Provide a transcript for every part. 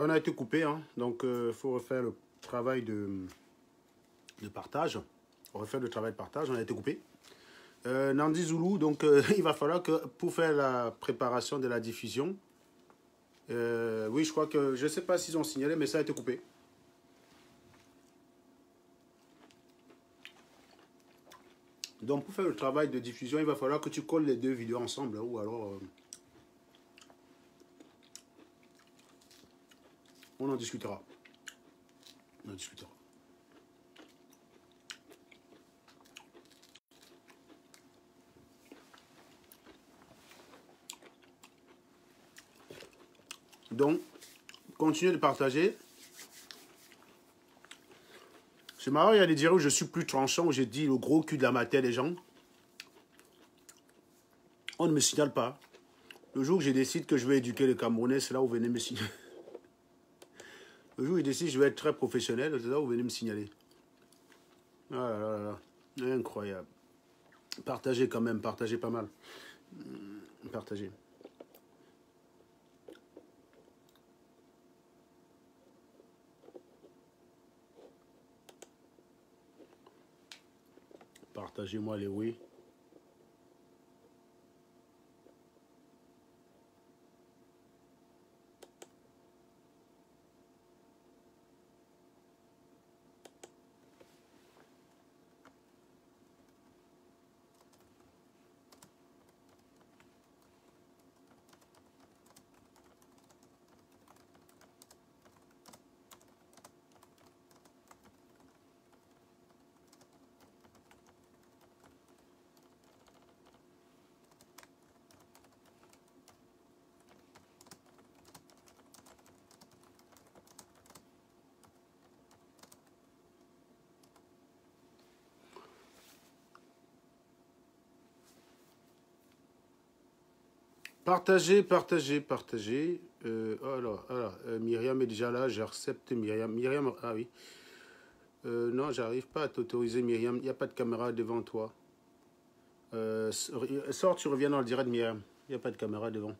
On a été coupé, hein, donc il faut refaire le travail de partage. On refait le travail de partage, on a été coupé. Nandi Zulu, donc il va falloir que pour faire la préparation de la diffusion, oui, je crois que, je ne sais pas s'ils ont signalé, mais ça a été coupé. Donc pour faire le travail de diffusion, il va falloir que tu colles les deux vidéos ensemble, ou alors on en discutera. On en discutera. Donc, continuez de partager. C'est marrant, il y a des dialogues où je suis plus tranchant, où j'ai dit le gros cul de la matière des gens. On ne me signale pas. Le jour où je décide que je vais éduquer les Camerounais, c'est là où vous venez me signaler. Le jour où je décide que je vais être très professionnel, c'est là où vous venez me signaler. Ah là là là, incroyable. Partagez quand même, partagez pas mal. Partagez. Partagez-moi les oui. Partagez, partagez, partagez. Myriam est déjà là, j'accepte Myriam. Myriam, ah oui. Non, j'arrive pas à t'autoriser, Myriam. Il n'y a pas de caméra devant toi. Sors, tu reviens dans le direct, Myriam. Il n'y a pas de caméra devant.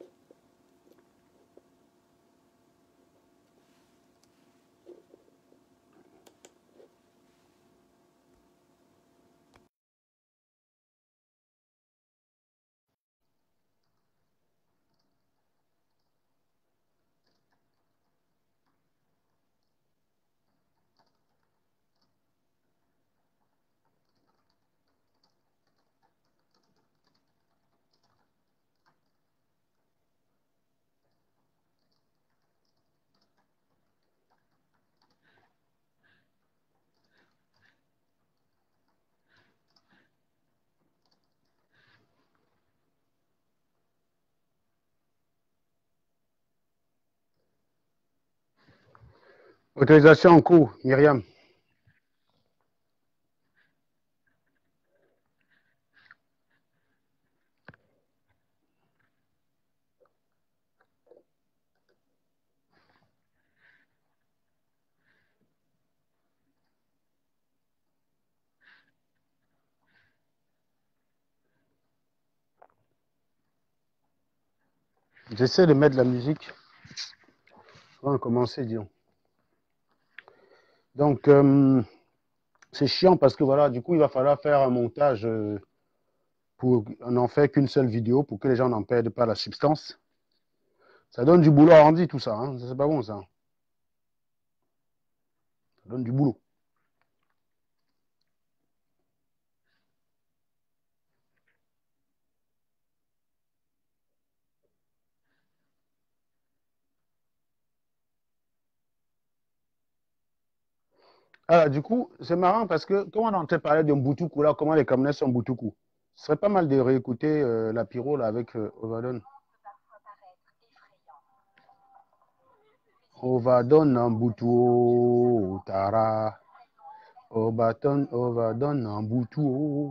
Autorisation en cours, Myriam. J'essaie de mettre la musique. On va commencer, disons. Donc, c'est chiant parce que voilà, du coup, il va falloir faire un montage pour n'en faire qu'une seule vidéo pour que les gens n'en perdent pas la substance. Ça donne du boulot arrondi, tout ça. Hein. C'est pas bon, ça. Ça donne du boulot. Alors, du coup, c'est marrant parce que, comme on entend parler de Mbutuku, là, comment les Camerounais sont Mbutuku, ce serait pas mal de réécouter la pyro là, avec Ovadon. Ovadon Mbutu, Tara. Ovadon Mbutu.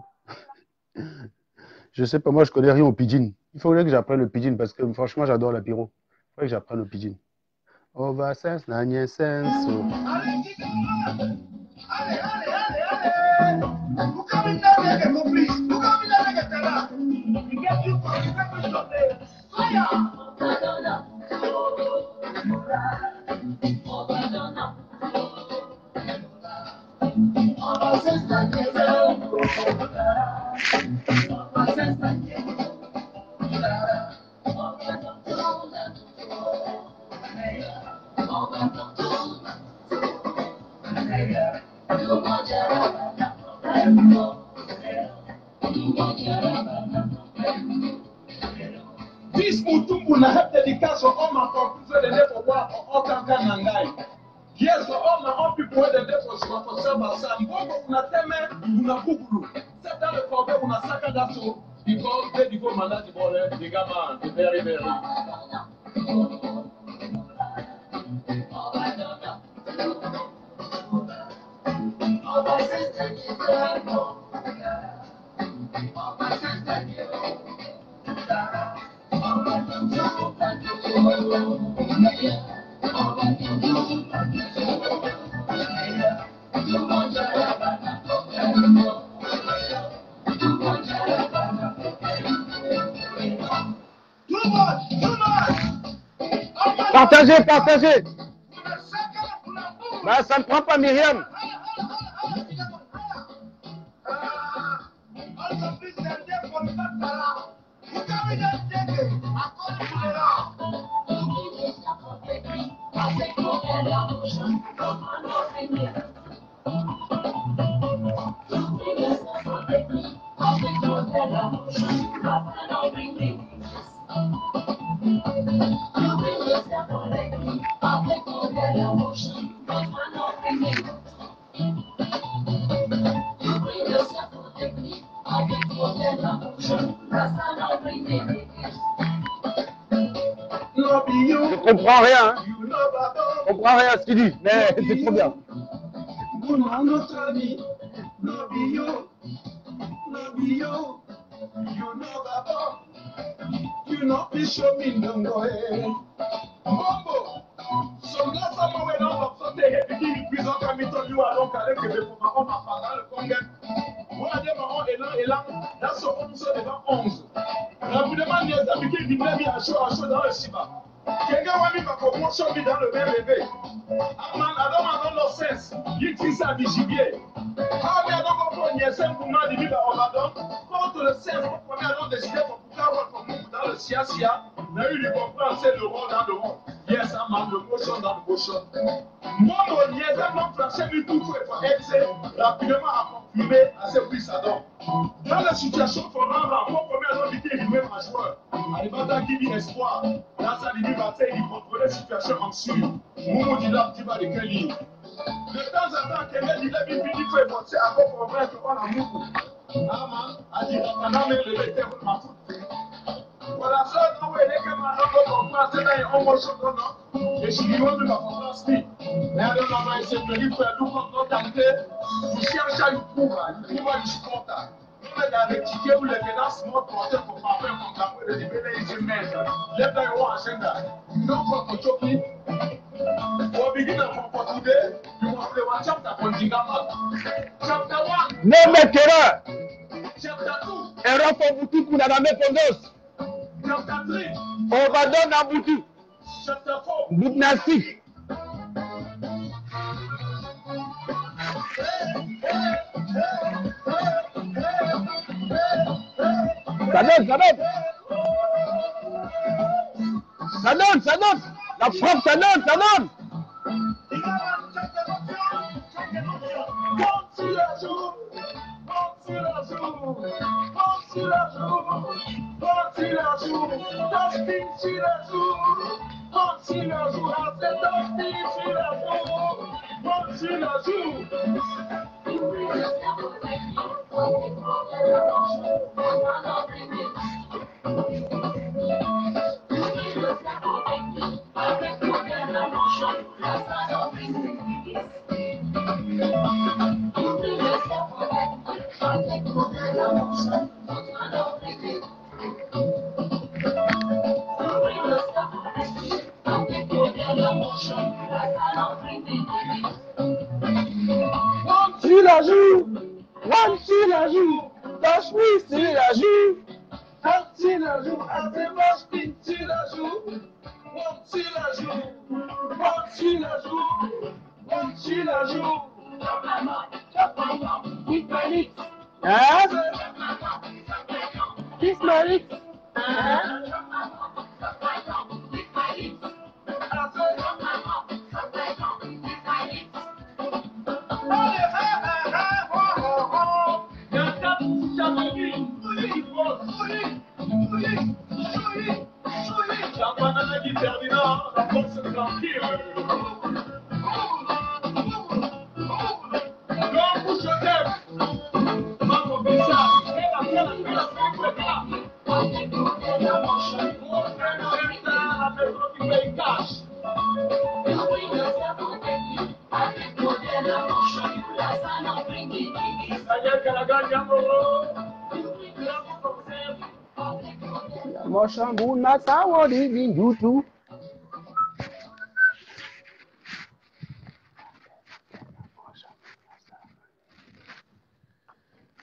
Je sais pas, moi, je connais rien au pidgin. Il faudrait que j'apprenne le pidgin parce que, franchement, j'adore la pyro. Il faudrait que j'apprenne le pidgin. Over sense, nanye sense. This Mutumbu na have dedication all my conclusion the day for work all Kankan and guy. Yes, for all my own people where the day for Shabba Sam. Bobo una teme una kuguru. Set down the problem una saka that so because they go manage the ball the gama the very very. Partagez, partagez. Bah, ça ne prend pas Myriam. Je comprends rien, hein. Je comprends rien à ce qu'il dit, mais c'est trop bien. Quelqu'un va vivre pour promotion dans le BBB. Adam no sense. Il dit ça du gibier. Ah, mais donc on peut niaiser pour moi de vivre au Radon. Contre le sense, on peut alors décider pour pouvoir voir comme nous dans le Sia. On a eu du comprendre, c'est le rôle dans le rôle. Yes, I'm on the motion dans le motion. Moi, mon niaiser, mon flashé, lui tout faut être rapidement à confirmer à ce prix ça donne. Dans la situation, il faut rendre mon premier homme qui est lui-même un joueur. Alibata qui dit espoir. Dans sa ligne, il contrôle la situation en dessus. Moumou dit là, tu vas de quel livre. De temps en temps, quelqu'un dit là, il fait penser à vos problèmes qu'on a beaucoup. Aman, a dit, on a même le lecteur de ma foot. Voilà, ça, non, il est comme un homme, c'est là, on va se donner. Et si il veut la France, mais alors, on va essayer de lui faire tout comme notre tante. Il cherche à une coupe, il trouve un contact. Il a les tickets ou les financements portés pour parler mon capote de libérer les humains. Les pays ont agenda. Non, pas pour choquer. Pour begin à comporter, you must play one chapter for Jingama. Chapter 1. Non, mais terreur. Chapter 2. Erreur pour Boutou pour la Pondos. Chapter 3. On va donner à Boutou. Chapter 4. Boutnastique. Ça donne, ça donne. Ça donne, ça donne. La frappe, ça donne, ça donne. Tu la joues, one tu la joues, touch me tu la joues, one tu la joues, assez moche pin tu la joues, one tu la joues, one tu la joues, one tu la joues. Hein? Ismaël. Hein?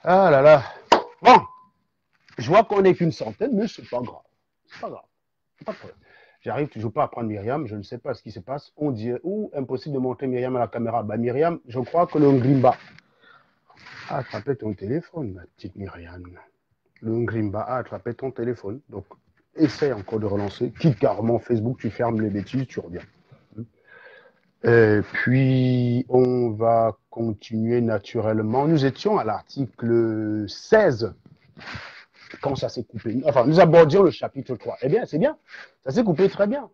Ah là là. Bon, je vois qu'on n'est qu'une centaine, mais c'est pas grave. C'est pas grave. Pas de problème. J'arrive toujours pas à prendre Myriam, je ne sais pas ce qui se passe. On dit, ou impossible de montrer Myriam à la caméra. Bah Myriam, je crois que le Ngrimba a attrapé ton téléphone, ma petite Myriam. Le Ngrimba a attrapé ton téléphone. Donc, essaye encore de relancer. Quitte carrément Facebook, tu fermes les bêtises, tu reviens. Et puis, on va continuer naturellement. Nous étions à l'article 16. Quand ça s'est coupé. Enfin, nous abordions le chapitre 3. Eh bien, c'est bien. Ça s'est coupé très bien.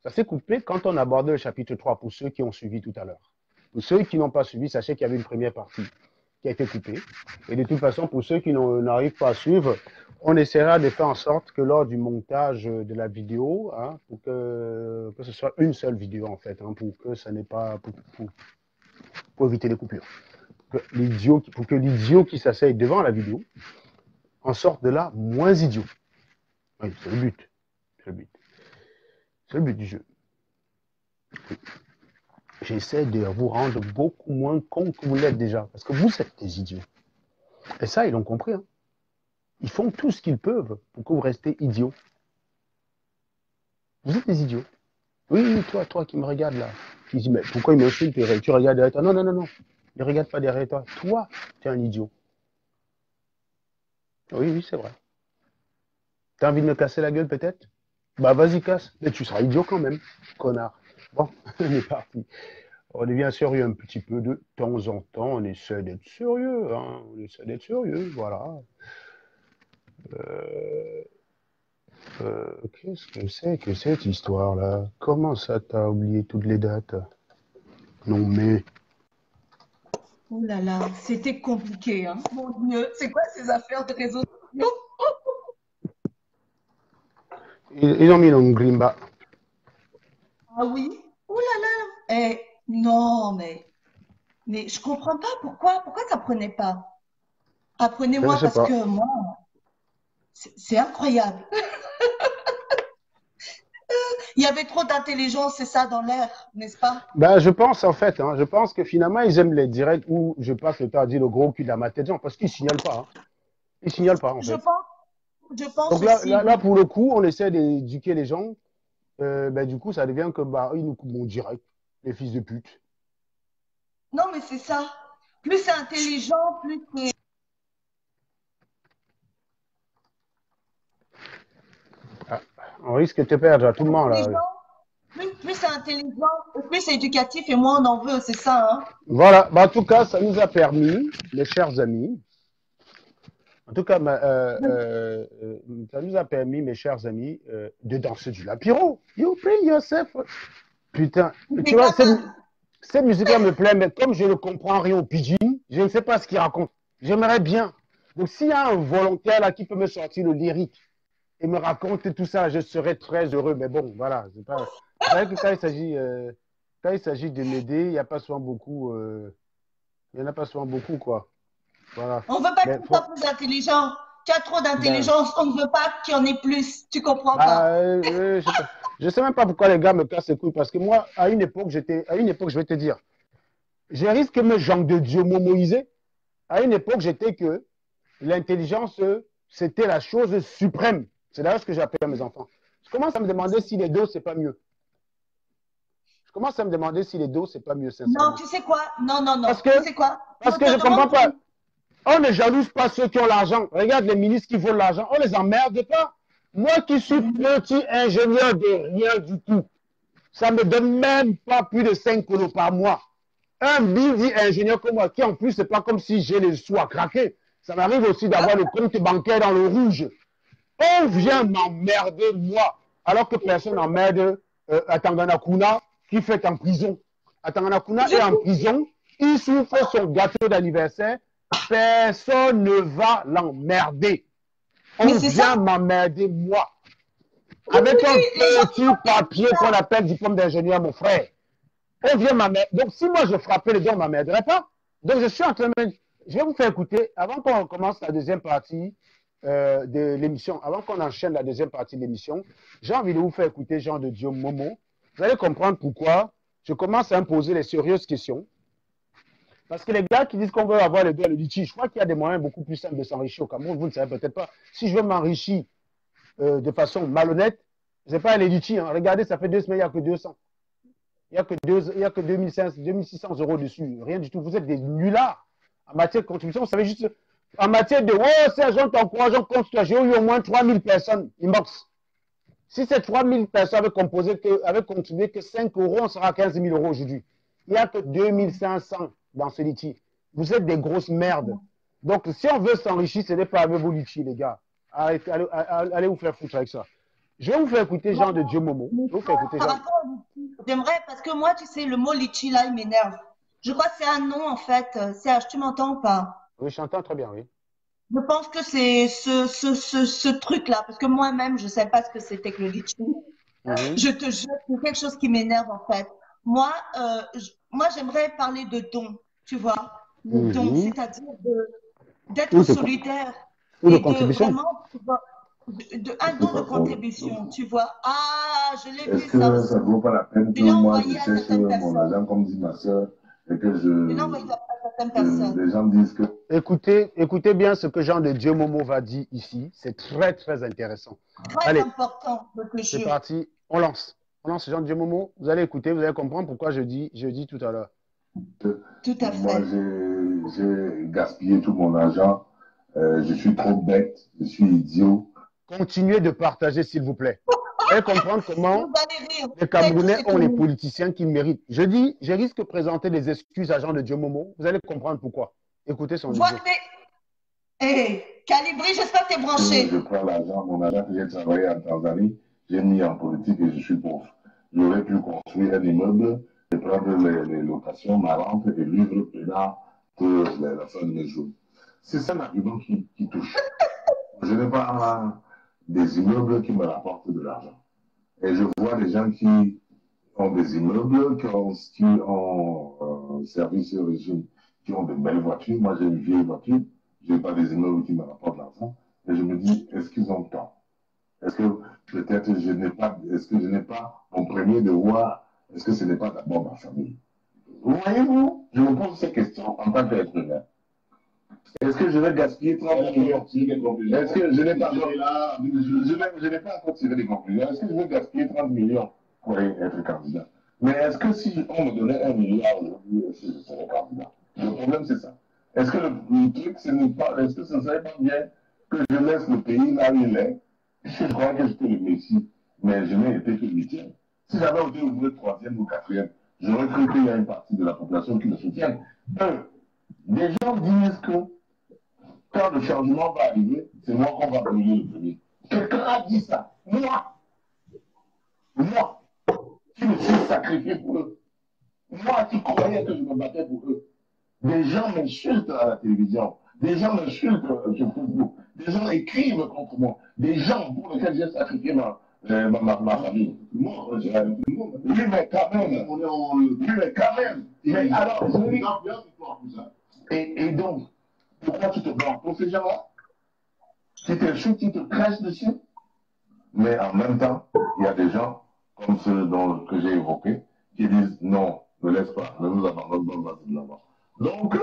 Ça s'est coupé quand on abordait le chapitre 3 pour ceux qui ont suivi tout à l'heure. Pour ceux qui n'ont pas suivi, sachez qu'il y avait une première partie qui a été coupée. Et de toute façon, pour ceux qui n'arrivent pas à suivre, on essaiera de faire en sorte que lors du montage de la vidéo, hein, pour que ce soit une seule vidéo en fait, hein, pour que ça n'ait pas, pour éviter les coupures. Pour que l'idiot qui s'asseye devant la vidéo en sorte de là moins idiot. Oui, c'est le but. C'est le but. C'est le but du jeu. Oui. J'essaie de vous rendre beaucoup moins con que vous l'êtes déjà, parce que vous êtes des idiots. Et ça, ils l'ont compris. Hein. Ils font tout ce qu'ils peuvent pour que vous restez idiots. Vous êtes des idiots. Oui, toi qui me regardes là. Tu dis, mais pourquoi il m'insulte? Tu regardes derrière toi. Non. Ne regarde pas derrière toi. Toi, tu es un idiot. Oui, c'est vrai. T'as envie de me casser la gueule peut-être? Bah vas-y, casse. Mais tu seras idiot quand même, connard. Bon, on est parti. On devient sérieux un petit peu de temps en temps. On essaie d'être sérieux. Hein. On essaie d'être sérieux, voilà. Qu'est-ce que c'est que cette histoire-là? Comment ça, t'as oublié toutes les dates? Non, mais... Oh là là, c'était compliqué, hein. Mon Dieu, c'est quoi ces affaires de réseaux sociaux? Ils ont mis le Ngrimba. Ah oui? Oh là là. Eh, non, mais je comprends pas pourquoi ça prenait pas. Apprenez-moi Je sais parce pas. que moi, c'est incroyable. Il y avait trop d'intelligence, c'est ça, dans l'air, n'est-ce pas? Ben, je pense en fait, hein, je pense que finalement ils aiment les directs où je passe le temps à dire le gros cul de la main des gens parce qu'ils signalent pas. Hein. Ils signalent pas en Je fait. pense Donc là, aussi. là, pour le coup, on essaie d'éduquer les gens. Ben, du coup, ça devient que bah, ils nous coupent mon direct, les fils de pute. Non, mais c'est ça. Plus c'est intelligent, plus c'est Ah, on risque de te perdre à tout le monde là. intelligent, plus c'est intelligent, plus c'est éducatif et moins on en veut, c'est ça, hein? Voilà, bah, en tout cas, ça nous a permis, mes chers amis, en tout cas, ça nous a permis, mes chers amis, de danser du lapiro. You bring yourself. Putain, tu vois, cette musique-là me plaît, mais comme je ne comprends rien au pidgin, je ne sais pas ce qu'il raconte. J'aimerais bien. Donc, s'il y a un volontaire là qui peut me sortir le lyrique et me raconter tout ça, je serais très heureux. Mais bon, voilà. C'est vrai que quand il s'agit de m'aider, il n'y a pas souvent beaucoup. Il n'y en a pas souvent beaucoup, quoi. Voilà. On ne veut pas que tu sois plus intelligent. Tu as trop d'intelligence, on ne veut pas qu'il y en ait plus. Tu comprends pas? Je sais même pas pourquoi les gars me cassent les couilles. Parce que moi, à une époque, je vais te dire, j'ai risqué me genre de Dieu momoisé. À une époque, j'étais que l'intelligence, c'était la chose suprême. C'est d'ailleurs ce que j'appelle à mes enfants. Je commence à me demander si les dos, c'est pas mieux. Je commence à me demander si les dos, c'est pas mieux, sincèrement. Non, tu sais quoi? Non. Parce que, tu sais quoi? Parce que je comprends pas. On ne jalouse pas ceux qui ont l'argent. Regarde les ministres qui volent l'argent. On les emmerde pas. Moi qui suis petit ingénieur de rien du tout, ça me donne même pas plus de 5 kilos par mois. Un bidi ingénieur comme moi, qui en plus, c'est pas comme si j'ai les sous à craquer. Ça m'arrive aussi d'avoir le compte bancaire dans le rouge. On vient m'emmerder, moi, alors que personne n'emmerde Atangana Kuna qui fait en prison. Atangana Kuna est en prison, il souffre son gâteau d'anniversaire, personne ne va l'emmerder. On vient m'emmerder, moi. Avec un petit papier qu'on appelle diplôme d'ingénieur, mon frère. On vient m'emmerder. Donc, si moi je frappais les gens, on ne m'emmerderait pas. Donc, je suis en train de... Je vais vous faire écouter, avant qu'on commence la deuxième partie de l'émission, avant qu'on enchaîne la deuxième partie de l'émission, j'ai envie de vous faire écouter Jean de Dieu Momo. Vous allez comprendre pourquoi je commence à me poser les sérieuses questions. Parce que les gars qui disent qu'on veut avoir les doigts le litige, je crois qu'il y a des moyens beaucoup plus simples de s'enrichir au Cameroun. Vous ne savez peut-être pas. Si je veux m'enrichir de façon malhonnête, ce n'est pas les litiges. Hein. Regardez, ça fait 2 semaines, il n'y a que 200. Il n'y a que 2600 € dessus. Rien du tout. Vous êtes des nullards. En matière de contribution, vous savez juste... En matière de « Oh, Sergent, t'encourageons contre toi, j'ai eu au moins 3000 personnes inbox. » Si ces 3000 personnes avaient contribué que 5 €, on sera à 15 000 € aujourd'hui. Il n'y a que 2500 dans ce litige. Vous êtes des grosses merdes. Donc, si on veut s'enrichir, ce n'est pas avec vos litiges, les gars. Allez vous faire foutre avec ça. Je vais vous faire écouter Jean de Dieu Momo. J'aimerais, parce que moi, tu sais, le mot litchi, là, il m'énerve. Je crois que c'est un nom, en fait. Serge, tu m'entends ou pas? Oui, je t'entends très bien, oui. Je pense que c'est ce truc-là, parce que moi-même, je ne sais pas ce que c'était que le litchi. Je te jure, c'est quelque chose qui m'énerve, en fait. Moi, j'aimerais parler de don, tu vois. Le don, c'est-à-dire d'être solidaire. Ou de contribution. Un don de contribution, tu vois. Ah, je l'ai vu ça. Est-ce que ça ne vaut pas la peine que moi, je cherche mon argent, comme dit ma soeur, et que les gens disent que... Écoutez bien ce que Jean de Dieu Momo va dire ici. C'est très, très intéressant. Très important. C'est parti. On lance. Jean de Dieu Momo. Vous allez écouter, vous allez comprendre pourquoi je dis tout à l'heure. Tout à fait. Moi, j'ai gaspillé tout mon argent. Je suis trop bête. Je suis idiot. Continuez de partager, s'il vous plaît. Vous allez comprendre comment les Camerounais ont les politiciens qu'ils méritent. Je risque de présenter des excuses à Jean de Dieu Momo. Vous allez comprendre pourquoi. Écoutez son vidéo. Calibri, j'espère que tu es branché. Je prends l'argent, mon argent que j'ai travaillé en Tanzanie, j'ai mis en politique et je suis pauvre. J'aurais pu construire un immeuble et prendre les locations, ma rente et vivre peinard pour la fin de mes jours. C'est ça l'argument qui touche. Je n'ai pas des immeubles qui me rapportent de l'argent. Et je vois des gens qui ont des immeubles, qui ont service au régime, qui ont de belles voitures. Moi, j'ai une vieille voiture. Je n'ai pas des immeubles qui me rapportent de l'argent. Et je me dis, est-ce qu'ils ont tort? Est-ce que peut-être je n'ai pas mon premier devoir? Est-ce que ce n'est pas d'abord ma famille? Voyez-vous, je me pose ces questions en tant qu'être humain. Est-ce que je vais gaspiller 30 millions? Est-ce que je n'ai pas encore tiré des conclusions? Est-ce que je vais gaspiller 30 millions pour être candidat? Mais est-ce que si on me donnait 1 milliard aujourd'hui, est-ce que je serais candidat? Le problème, c'est ça. Est-ce que le truc, est-ce que ce ne serait pas bien que je laisse le pays là où il est? Je crois que j'étais le Messie, mais je n'ai été que 8e. Si j'avais été au 3e ou 4e, j'aurais cru qu'il y a une partie de la population qui me soutienne. Les gens disent que quand le changement va arriver, c'est moi qu'on va brûler le premier. Quelqu'un a dit ça. Moi, qui me suis sacrifié pour eux. Moi qui croyais que je me battais pour eux. Des gens m'insultent à la télévision. Des gens m'insultent sur Facebook. Des gens écrivent contre moi. Des gens pour lesquels j'ai sacrifié ma famille. Moi, oui, mais quand même. Mais alors, et donc, pourquoi tu te bats pour ces gens-là? Tu t'insultes, tu te crèches dessus. Mais en même temps, il y a des gens, comme ceux que j'ai évoqués, qui disent non, ne laisse pas, ne nous abandonne pas de là-bas. Donc,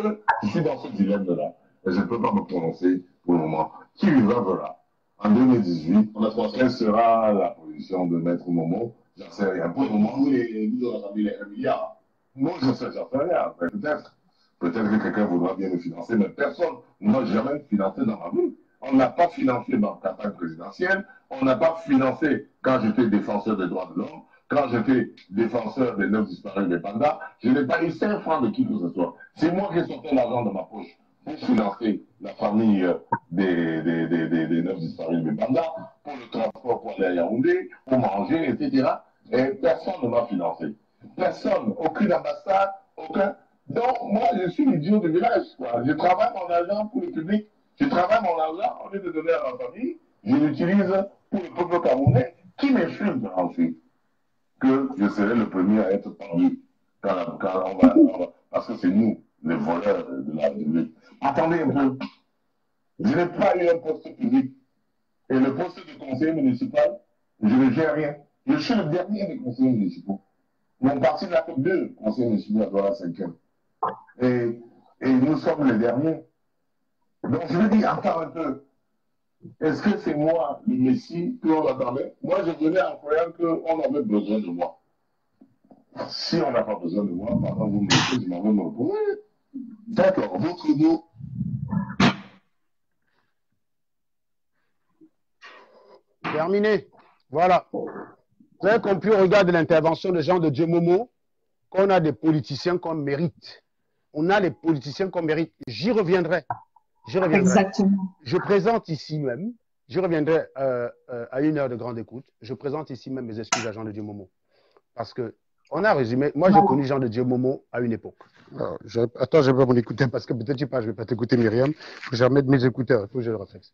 je suis dans ce dilemme-là, et je ne peux pas me prononcer pour le moment. Qui vivra en 2018, quelle sera la position de Maître Momo? J'en sais rien. Pour le moment, vous aurez les 1 milliard. Moi, j'en sais rien, peut-être. Peut-être que quelqu'un voudra bien me financer, mais personne ne m'a jamais financé dans ma vie. On n'a pas financé dans la campagne présidentielle, on n'a pas financé quand j'étais défenseur des droits de l'homme, quand j'étais défenseur des 9 disparus des pandas, je n'ai pas eu 5 francs de qui que ce soit. C'est moi qui ai sorti l'argent de ma poche pour financer la famille des 9 disparus de Banda, pour le transport pour aller à Yaoundé, pour manger, etc. Et personne ne m'a financé. Personne, aucune ambassade, aucun. Donc, moi, je suis l'idiot du village. Quoi. Je travaille mon argent pour le public. Je travaille mon argent, au lieu de donner à ma famille, je l'utilise pour le peuple camerounais qui m'insulte ensuite. Que je serai le premier à être pendu quand on va, parce que c'est nous, les voleurs de la République. Attendez un peu. Je n'ai pas eu un poste public. Et le poste de conseiller municipal, je ne gère rien. Je suis le dernier des conseillers municipaux. Mon parti n'a que 2 conseillers municipaux à la 5e. Et nous sommes les derniers. Donc je me dis, attends un peu. Est-ce que c'est moi, le Messie, qu'on attendait? Moi, je venais en croyant qu'on avait besoin de moi. Si on n'a pas besoin de moi, maintenant vous me laissez, je m'en vais me reposer. D'accord, votre mot. Terminé. Voilà. Vous avez compris au regard de l'intervention de Jean de Dieu Momo qu'on a des politiciens qu'on mérite. On a les politiciens qu'on mérite. J'y reviendrai. Exactement. Je présente ici même, je reviendrai à 1 heure de grande écoute, je présente ici même mes excuses à Jean de Dieu Momo. Parce que on a résumé, moi j'ai connu Jean de Dieu Momo à une époque. Alors, attends, je vais pas mon écouter parce que peut-être pas, je ne vais pas t'écouter Myriam, je vais remettre mes écouteurs, il faut que je le réflexe.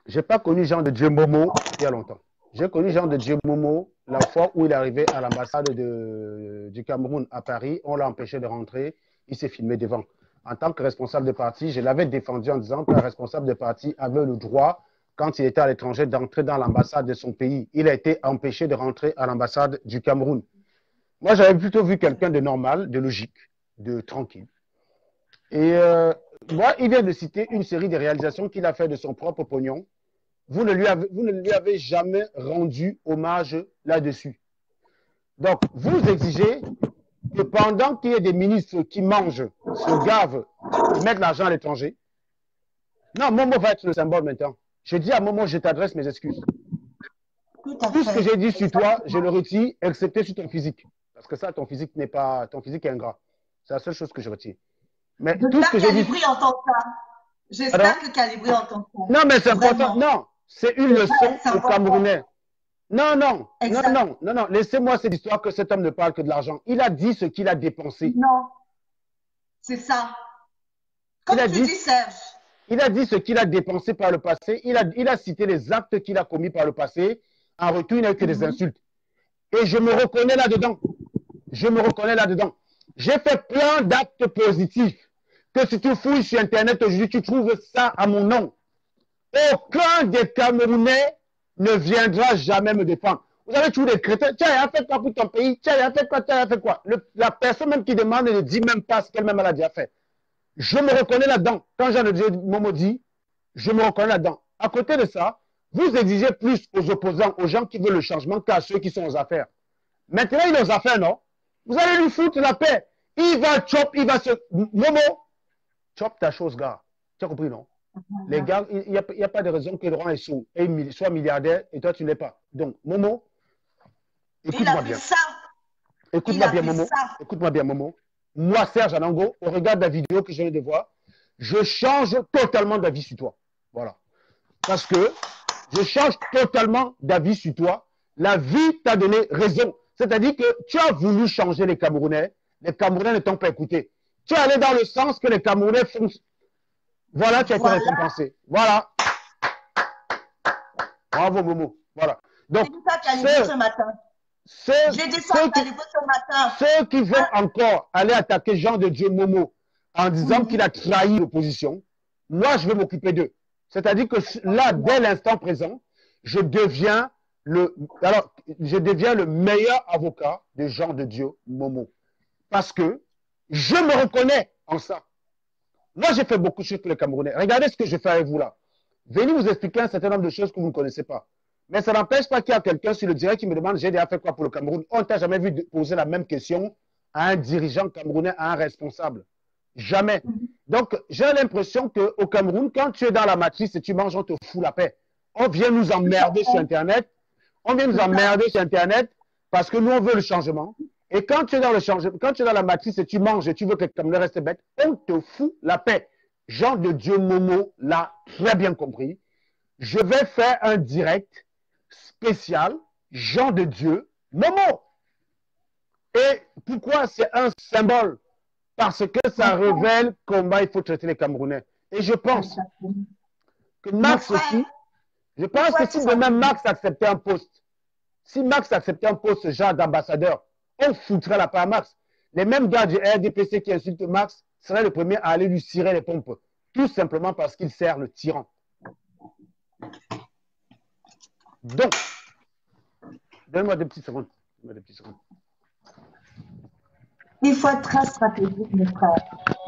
Je n'ai pas connu Jean de Dieu Momo il y a longtemps. J'ai connu Jean de Dieu Momo la fois où il est arrivé à l'ambassade du Cameroun à Paris, on l'a empêché de rentrer, il s'est filmé devant. En tant que responsable de parti, je l'avais défendu en disant qu'un responsable de parti avait le droit, quand il était à l'étranger, d'entrer dans l'ambassade de son pays. Il a été empêché de rentrer à l'ambassade du Cameroun. Moi, j'avais plutôt vu quelqu'un de normal, de logique, de tranquille. Et moi, il vient de citer une série de réalisations qu'il a fait de son propre pognon. Vous ne lui avez jamais rendu hommage là-dessus. Donc, vous exigez que pendant qu'il y ait des ministres qui mangent, se gavent, qui mettent l'argent à l'étranger, non, Momo va être le symbole maintenant. Je dis à Momo, je t'adresse mes excuses. Tout ce que j'ai dit sur toi, je le retire, excepté sur ton physique. Parce que ça, ton physique n'est pas, ton physique est ingrat. C'est la seule chose que je retire. Mais tout ce que j'ai dit. J'espère que Calibri entend ça. Non, mais c'est important. Non, c'est une leçon aux Camerounais. Non, laissez-moi cette histoire que cet homme ne parle que de l'argent. Il a dit ce qu'il a dépensé. Non, c'est ça. Comme tu dis, Serge. Il a dit ce qu'il a dépensé par le passé. Il a cité les actes qu'il a commis par le passé. En retour, il n'a eu que des insultes. Et je me reconnais là-dedans. J'ai fait plein d'actes positifs. Que si tu fouilles sur Internet aujourd'hui, tu trouves ça à mon nom. Aucun des Camerounais ne viendra jamais me défendre. Vous avez toujours des crétins. Tiens, il a fait quoi pour ton pays? Tiens, il a fait quoi? Tiens, il a fait quoi? La personne même qui demande ne dit même pas ce qu'elle-même a déjà fait. Je me reconnais là-dedans. Quand Jean de Dieu Momo dit, je me reconnais là-dedans. À côté de ça, vous exigez plus aux opposants, aux gens qui veulent le changement qu'à ceux qui sont aux affaires. Maintenant, il est aux affaires, non? Vous allez lui foutre la paix. Il va chop, il va se... Momo, chop ta chose, gars. Tu as compris, non? Les gars, il n'y a pas de raison que Laurent soit milliardaire et toi, tu ne l'es pas. Donc, Momo, écoute-moi bien. Écoute-moi bien, Momo. Moi, Serge Anango, au regard de la vidéo que je viens de voir, je change totalement d'avis sur toi. Voilà. Parce que je change totalement d'avis sur toi. La vie t'a donné raison. C'est-à-dire que tu as voulu changer les Camerounais ne t'ont pas écouté. Tu es allé dans le sens que les Camerounais font. Voilà, tu as été récompensé. Voilà. Bravo, Momo. Voilà. Donc, ceux qui vont encore aller attaquer Jean de Dieu Momo en disant qu'il a trahi l'opposition, moi, je vais m'occuper d'eux. C'est-à-dire que là, dès l'instant présent, je deviens le meilleur avocat de Jean de Dieu Momo. Parce que je me reconnais en ça. Moi, j'ai fait beaucoup de choses pour les Camerounais. Regardez ce que je fais avec vous là. Venez vous expliquer un certain nombre de choses que vous ne connaissez pas. Mais ça n'empêche pas qu'il y a quelqu'un sur le direct qui me demande j'ai déjà fait quoi pour le Cameroun. On ne t'a jamais vu poser la même question à un dirigeant camerounais, à un responsable. Jamais. Donc, j'ai l'impression qu'au Cameroun, quand tu es dans la matrice et tu manges, on te fout la paix. On vient nous emmerder sur Internet. Parce que nous, on veut le changement. Et quand tu es dans le changement, quand tu es dans la matrice et tu manges et tu veux que le Camerounais reste bête, on te fout la paix. Jean de Dieu Momo l'a très bien compris. Je vais faire un direct spécial Jean de Dieu Momo. Et pourquoi c'est un symbole? Parce que ça révèle comment il faut traiter les Camerounais. Et je pense que Max aussi, je pense que si demain Max acceptait un poste, si Max acceptait un poste genre d'ambassadeur, on foutrait la paix à Max. Les mêmes gars du RDPC qui insultent Max seraient les premiers à aller lui cirer les pompes. Tout simplement parce qu'il sert le tyran. Donc, donne-moi des petites secondes. Il faut être très stratégique, mes frères.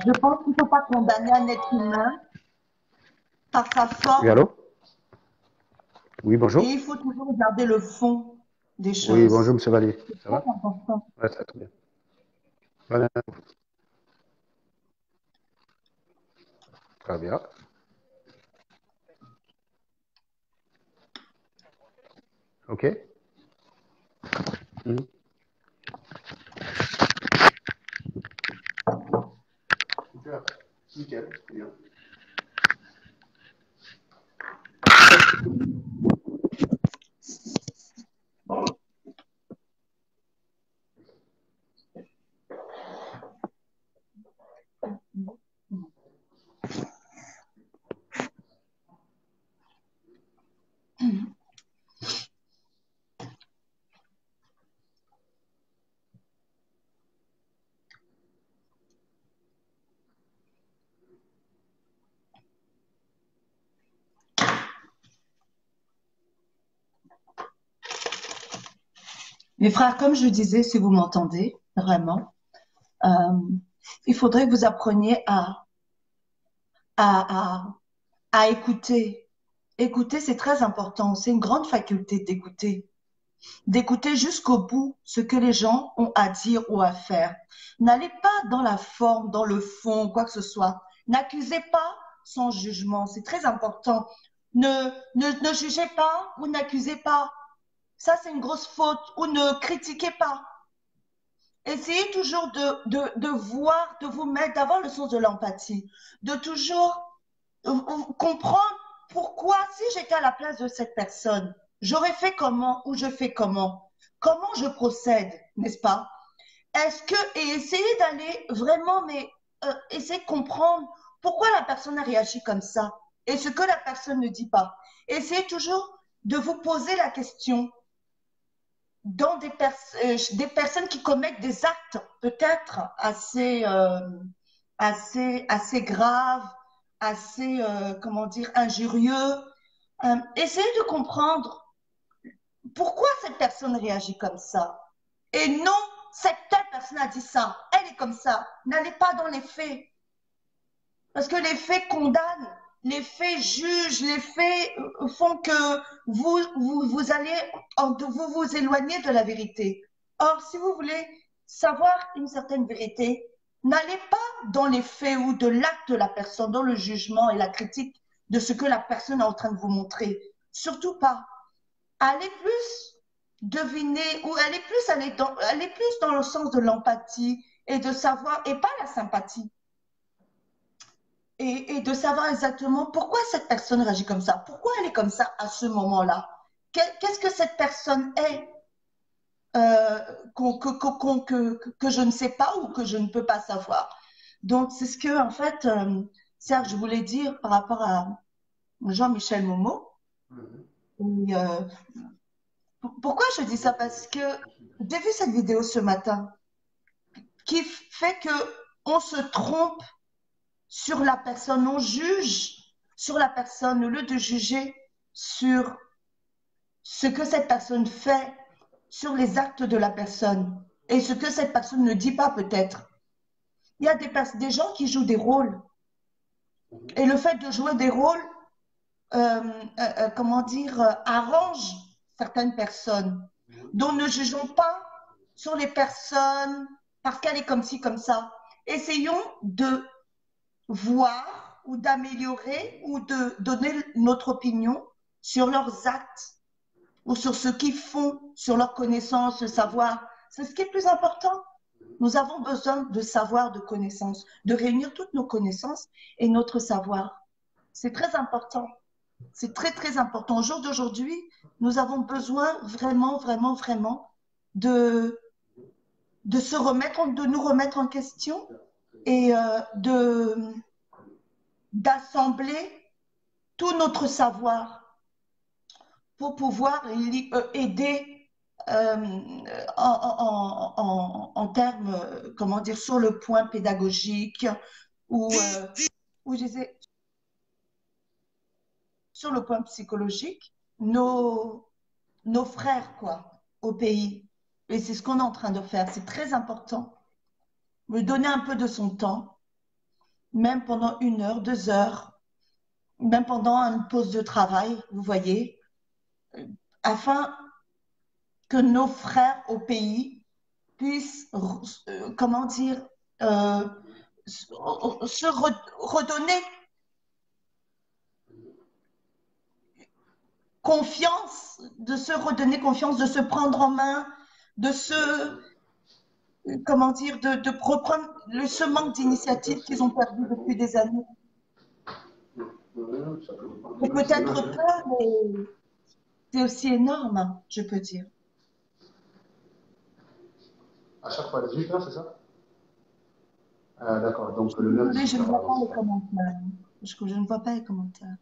Je pense qu'il ne faut pas condamner un être humain par sa forme. Oui, allô? Oui, bonjour. Et il faut toujours regarder le fond des choses. Oui, bonjour, M. Valier. Ça va? Important. Ouais, ça va très bien. Voilà. Très bien. OK. Super. Nickel. Bien. Mes frères, comme je disais, si vous m'entendez, vraiment, il faudrait que vous appreniez à écouter. Écouter, c'est très important. C'est une grande faculté d'écouter. D'écouter jusqu'au bout ce que les gens ont à dire ou à faire. N'allez pas dans la forme, dans le fond, quoi que ce soit. N'accusez pas sans jugement. C'est très important. Ne jugez pas ou n'accusez pas. Ça, c'est une grosse faute. Ou ne critiquez pas. Essayez toujours de voir, de vous mettre, d'avoir le sens de l'empathie, de toujours comprendre pourquoi, si j'étais à la place de cette personne, j'aurais fait comment ou je fais comment? Comment je procède, n'est-ce pas? Et essayer d'aller vraiment, essayer de comprendre pourquoi la personne a réagi comme ça et ce que la personne ne dit pas. Essayez toujours de vous poser la question dans des personnes qui commettent des actes peut-être assez graves, assez, comment dire, injurieux. Essayez de comprendre pourquoi cette personne réagit comme ça. Et non, cette telle personne a dit ça, elle est comme ça. N'allez pas dans les faits. Parce que les faits condamnent, les faits jugent, les faits font que vous allez vous éloigner de la vérité. Or, si vous voulez savoir une certaine vérité, n'allez pas dans les faits ou de l'acte de la personne, dans le jugement et la critique de ce que la personne est en train de vous montrer. Surtout pas. Allez plus deviner ou allez plus dans le sens de l'empathie et de savoir, et pas la sympathie. Et de savoir exactement pourquoi cette personne réagit comme ça, pourquoi elle est comme ça à ce moment-là. Qu'est-ce que cette personne est que je ne sais pas ou que je ne peux pas savoir. Donc, c'est ce que, en fait, Serge, je voulais dire par rapport à Jean-Michel Momo. Et, pourquoi je dis ça? Parce que j'ai vu cette vidéo ce matin qui fait qu'on se trompe sur la personne, on juge sur la personne au lieu de juger sur ce que cette personne fait, sur les actes de la personne et ce que cette personne ne dit pas peut-être. Il y a des gens qui jouent des rôles et le fait de jouer des rôles, comment dire, arrange certaines personnes. Donc ne jugeons pas sur les personnes parce qu'elle est comme ci, comme ça. Essayons de voir ou d'améliorer ou de donner notre opinion sur leurs actes ou sur ce qu'ils font, sur leurs connaissances, savoir C'est ce qui est plus important. Nous avons besoin de savoir, de connaissances, de réunir toutes nos connaissances et notre savoir. C'est très important. C'est très, très important. Au jour d'aujourd'hui, nous avons besoin vraiment, vraiment, vraiment de nous remettre en question et d'assembler tout notre savoir pour pouvoir aider en termes, comment dire, sur le point pédagogique ou je disais, sur le point psychologique, nos frères, quoi, au pays. Et c'est ce qu'on est en train de faire. C'est très important. Me donner un peu de son temps, même pendant 1 heure, 2 heures, même pendant une pause de travail, vous voyez, afin que nos frères au pays puissent, comment dire, se redonner confiance, de se redonner confiance, de se prendre en main, de se, comment dire, de reprendre ce manque d'initiative qu'ils ont perdu depuis des années. C'est peut-être peu, mais c'est aussi énorme, hein, je peux dire. À chaque fois, 18 heures, c'est ça? D'accord, donc le lundi. Je ne vois pas les commentaires. Je ne vois pas les commentaires.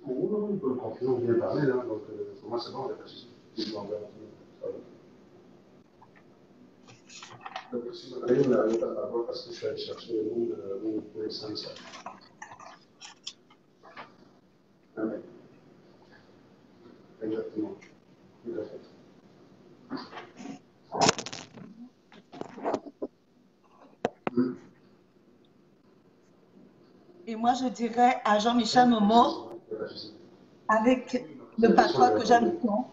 On peut le confier, on vient parler, là, donc pour moi c'est bon, il n'y a pas de souci. Donc si vous voulez, on n'arrive pas à voir parce que je suis allé chercher le nom de l'essence. Ah oui. Exactement. Tout à fait. Et moi, je dirais à Jean-Michel Momo, avec le patois que j'aime tant,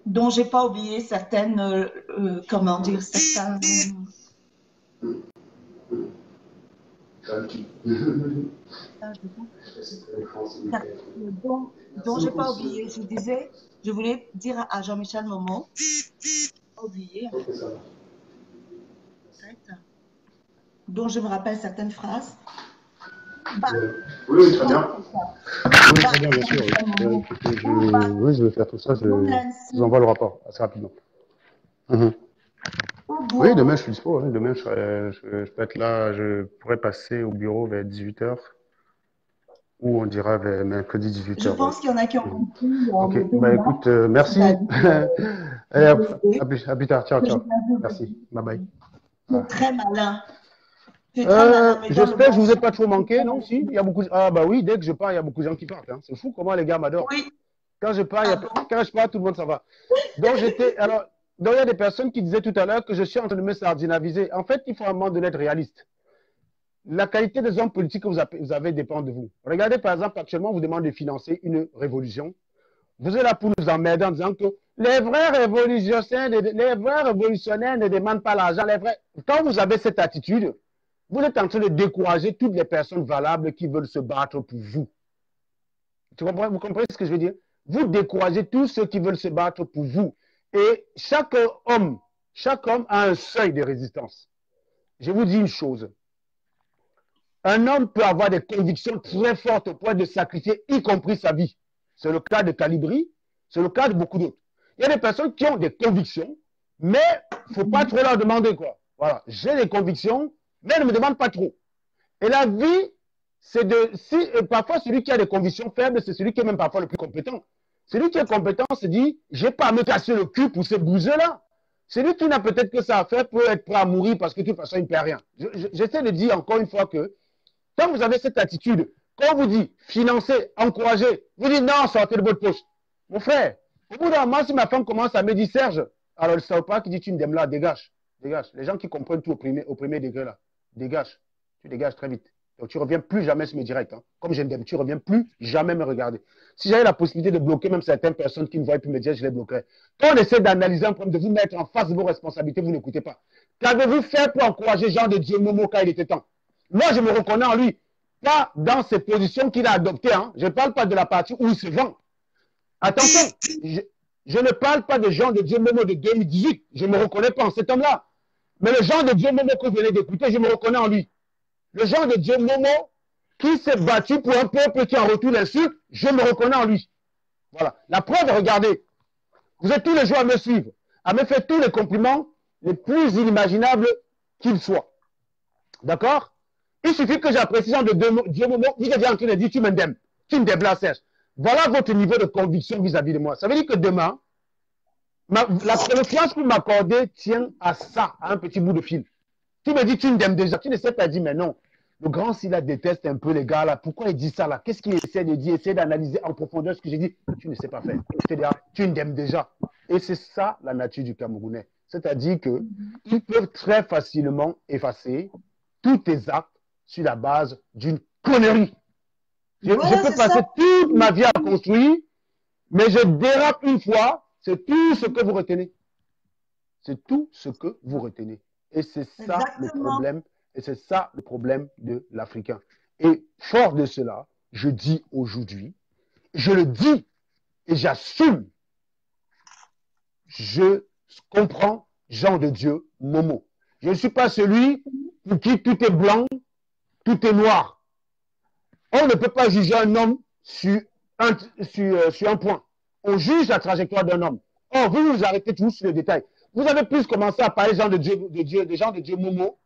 dont j'ai pas oublié certaines, comment dire, certains, dont j'ai pas oublié. Je disais, je voulais dire à Jean-Michel Momo, pas oublié, dont je me rappelle certaines phrases. Bah, oui, très bien. Oui, très bien, bien sûr. Oui, je vais faire tout ça. Je vous envoie le rapport assez rapidement. Oui, demain, je suis dispo. Hein. Demain, je peux être là. Je pourrais passer au bureau vers 18h ou on dira vers mercredi 18h. Je pense qu'il y en a qui ont compris. Ok, bah écoute, merci. Allez, à plus tard. Ciao, ciao. Merci. Bye bye. C'est très malin. J'espère que je vous ai pas trop manqué, non? Si, il y a beaucoup. Ah bah oui, dès que je pars, il y a beaucoup de gens qui partent. Hein. C'est fou comment les gars m'adorent. Oui. Quand je pars, tout le monde s'en va. Donc il y a des personnes qui disaient tout à l'heure que je suis en train de me sardinaviser. En fait, il faut un moment donné être réaliste. La qualité des hommes politiques que vous avez dépend de vous. Regardez par exemple, actuellement, on vous demande de financer une révolution. Vous êtes là pour nous emmerder en disant que les vrais révolutionnaires ne demandent pas l'argent. Quand vous avez cette attitude, vous êtes en train de décourager toutes les personnes valables qui veulent se battre pour vous. Vous comprenez ce que je veux dire? Vous découragez tous ceux qui veulent se battre pour vous. Et chaque homme a un seuil de résistance. Je vous dis une chose. Un homme peut avoir des convictions très fortes au point de sacrifier, y compris sa vie. C'est le cas de Calibri, c'est le cas de beaucoup d'autres. Il y a des personnes qui ont des convictions, mais il ne faut pas trop leur demander quoi. Voilà, j'ai des convictions, mais ne me demande pas trop. Et la vie, c'est parfois celui qui a des convictions faibles, c'est celui qui est même parfois le plus compétent. Celui qui est compétent se dit, je n'ai pas à me casser le cul pour ces bouseux-là. Celui qui n'a peut-être que ça à faire peut être prêt à mourir parce que de toute façon, il ne perd rien. J'essaie de dire encore une fois que quand vous avez cette attitude, quand on vous dit financer, encourager, vous dites non, sortez de votre poche. Mon frère, au bout d'un moment, si ma femme commence à me dire Serge, alors le Saopa qui dit tu me d'aimes là, dégage. Dégage. Les gens qui comprennent tout au premier degré là, dégage. Tu dégages très vite. Donc tu ne reviens plus jamais sur mes directs. Hein. Comme je t'aime, tu ne reviens plus jamais me regarder. Si j'avais la possibilité de bloquer même certaines personnes qui ne voient plus mes directs, je les bloquerais. Quand on essaie d'analyser un problème, de vous mettre en face de vos responsabilités, vous n'écoutez pas. Qu'avez-vous fait pour encourager Jean de Dieu Momo quand il était temps? Moi, je me reconnais en lui. Pas dans ces positions qu'il a adoptées. Hein. Je ne parle pas de la partie où il se vend. Attention, Je ne parle pas de Jean de Dieu Momo de 2018. Je ne me reconnais pas en cet homme-là. Mais le Jean de Dieu Momo que vous venez d'écouter, je me reconnais en lui. Le Jean de Dieu Momo qui s'est battu pour un peuple qui en retour l'insulte, je me reconnais en lui. Voilà. La preuve, regardez. Vous êtes tous les jours à me suivre, à me faire tous les compliments les plus inimaginables qu'ils soient. D'accord? Il suffit que j'apprécie Jean de Dieu Momo, vous êtes en train de dire tu m'aimes, tu me déplaces. Voilà votre niveau de conviction vis-à-vis de moi. Ça veut dire que demain, la confiance que vous m'accordez tient à ça, à un petit bout de fil. Tu me dis tu m'aimes déjà, tu ne sais pas dire mais non. Le grand Silla déteste un peu les gars là. Pourquoi il dit ça là? Qu'est-ce qu'il essaie de dire? Essaie d'analyser en profondeur ce que j'ai dit. Tu ne sais pas faire. Je te dis, tu m'aimes déjà. Et c'est ça la nature du Camerounais. C'est-à-dire qu'ils peuvent très facilement effacer tous tes actes sur la base d'une connerie. Je peux passer toute ma vie à construire, mais je dérape une fois, c'est tout ce que vous retenez. C'est tout ce que vous retenez. Et c'est ça le problème. Et c'est ça le problème de l'Africain. Et fort de cela, je dis aujourd'hui, je le dis et j'assume, je comprends Jean de Dieu Momo. Je ne suis pas celui pour qui tout est blanc, tout est noir. On ne peut pas juger un homme sur un point. On juge la trajectoire d'un homme. Or, vous vous arrêtez toujours sur le détail. Vous avez plus commencé à parler Jean de Jean de Dieu Momo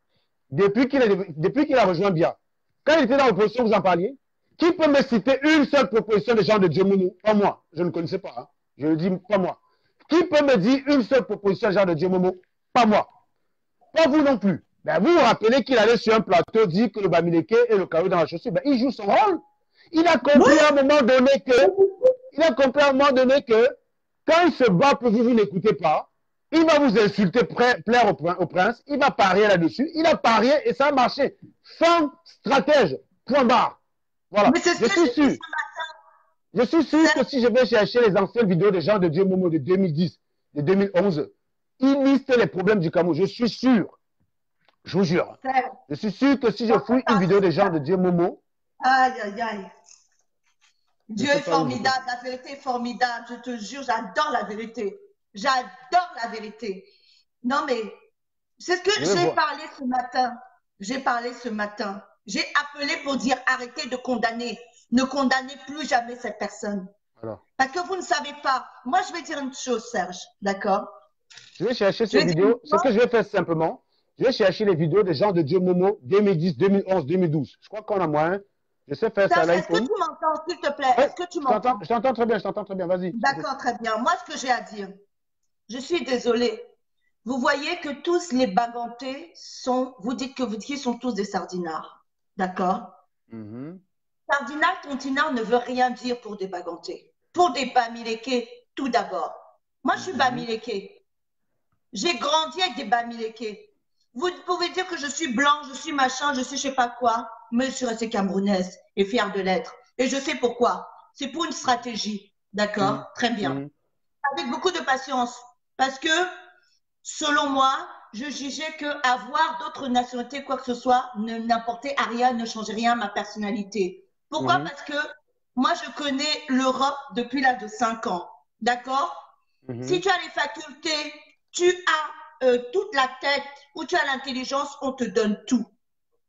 depuis qu'il a rejoint Bia. Quand il était dans l'opposition, vous en parliez. Qui peut me citer une seule proposition de Jean de Dieu Momo? Pas moi. Je ne connaissais pas. Hein. Je le dis, pas moi. Qui peut me dire une seule proposition de Jean de Dieu Momo? Pas moi. Pas vous non plus. Ben, vous vous rappelez qu'il allait sur un plateau dire que le Bamileke et le carreau dans la chaussure. Ben, il joue son rôle. Il a compris à un moment donné que quand il se bat pour vous, vous n'écoutez pas. Il va vous insulter, plaire au prince. Il va parier là-dessus. Il a parié et ça a marché. Sans stratège. Point barre. Voilà. Je suis sûr. Je suis sûr que si je vais chercher les anciennes vidéos de Jean de Dieu Momo de 2010, de 2011, il liste les problèmes du Cameroun. Je suis sûr. Je vous jure. Je suis sûr que si je fouille une vidéo de Jean de Dieu Momo. Aïe, aïe, aïe. Dieu est formidable. La vérité est formidable. Je te jure, j'adore la vérité. J'adore la vérité. Non, mais c'est ce que j'ai parlé ce matin. J'ai parlé ce matin. J'ai appelé pour dire arrêtez de condamner. Ne condamnez plus jamais cette personne. Alors. Parce que vous ne savez pas. Moi, je vais dire une chose, Serge. D'accord? Je vais chercher ces vidéos. Ce que je vais faire simplement, je vais chercher les vidéos des gens de Dieu Momo 2010, 2011, 2012. Je crois qu'on a moyen. Je sais faire ça. Est-ce que tu m'entends, s'il te plaît? Est-ce que tu m'entends? Je t'entends très bien, je t'entends très bien. Vas-y. D'accord, très bien. Moi, ce que j'ai à dire, je suis désolée. Vous voyez que tous les bagantés sont, vous dites qu'ils sont tous des sardinards. D'accord? Sardinard, continent ne veut rien dire pour des bagantés. Pour des Bamileke, tout d'abord. Moi, je suis Bamileke. J'ai grandi avec des Bamileke. Vous pouvez dire que je suis blanc, je suis machin, je sais je sais pas quoi, mais je suis restée camerounaise et fière de l'être. Et je sais pourquoi. C'est pour une stratégie. D'accord? Très bien. Avec beaucoup de patience. Parce que, selon moi, je jugeais qu'avoir d'autres nationalités, quoi que ce soit, n'apportait à rien, ne changeait rien à ma personnalité. Pourquoi? Parce que moi, je connais l'Europe depuis l'âge de 5 ans. D'accord? Si tu as les facultés, tu as toute la tête ou tu as l'intelligence, on te donne tout.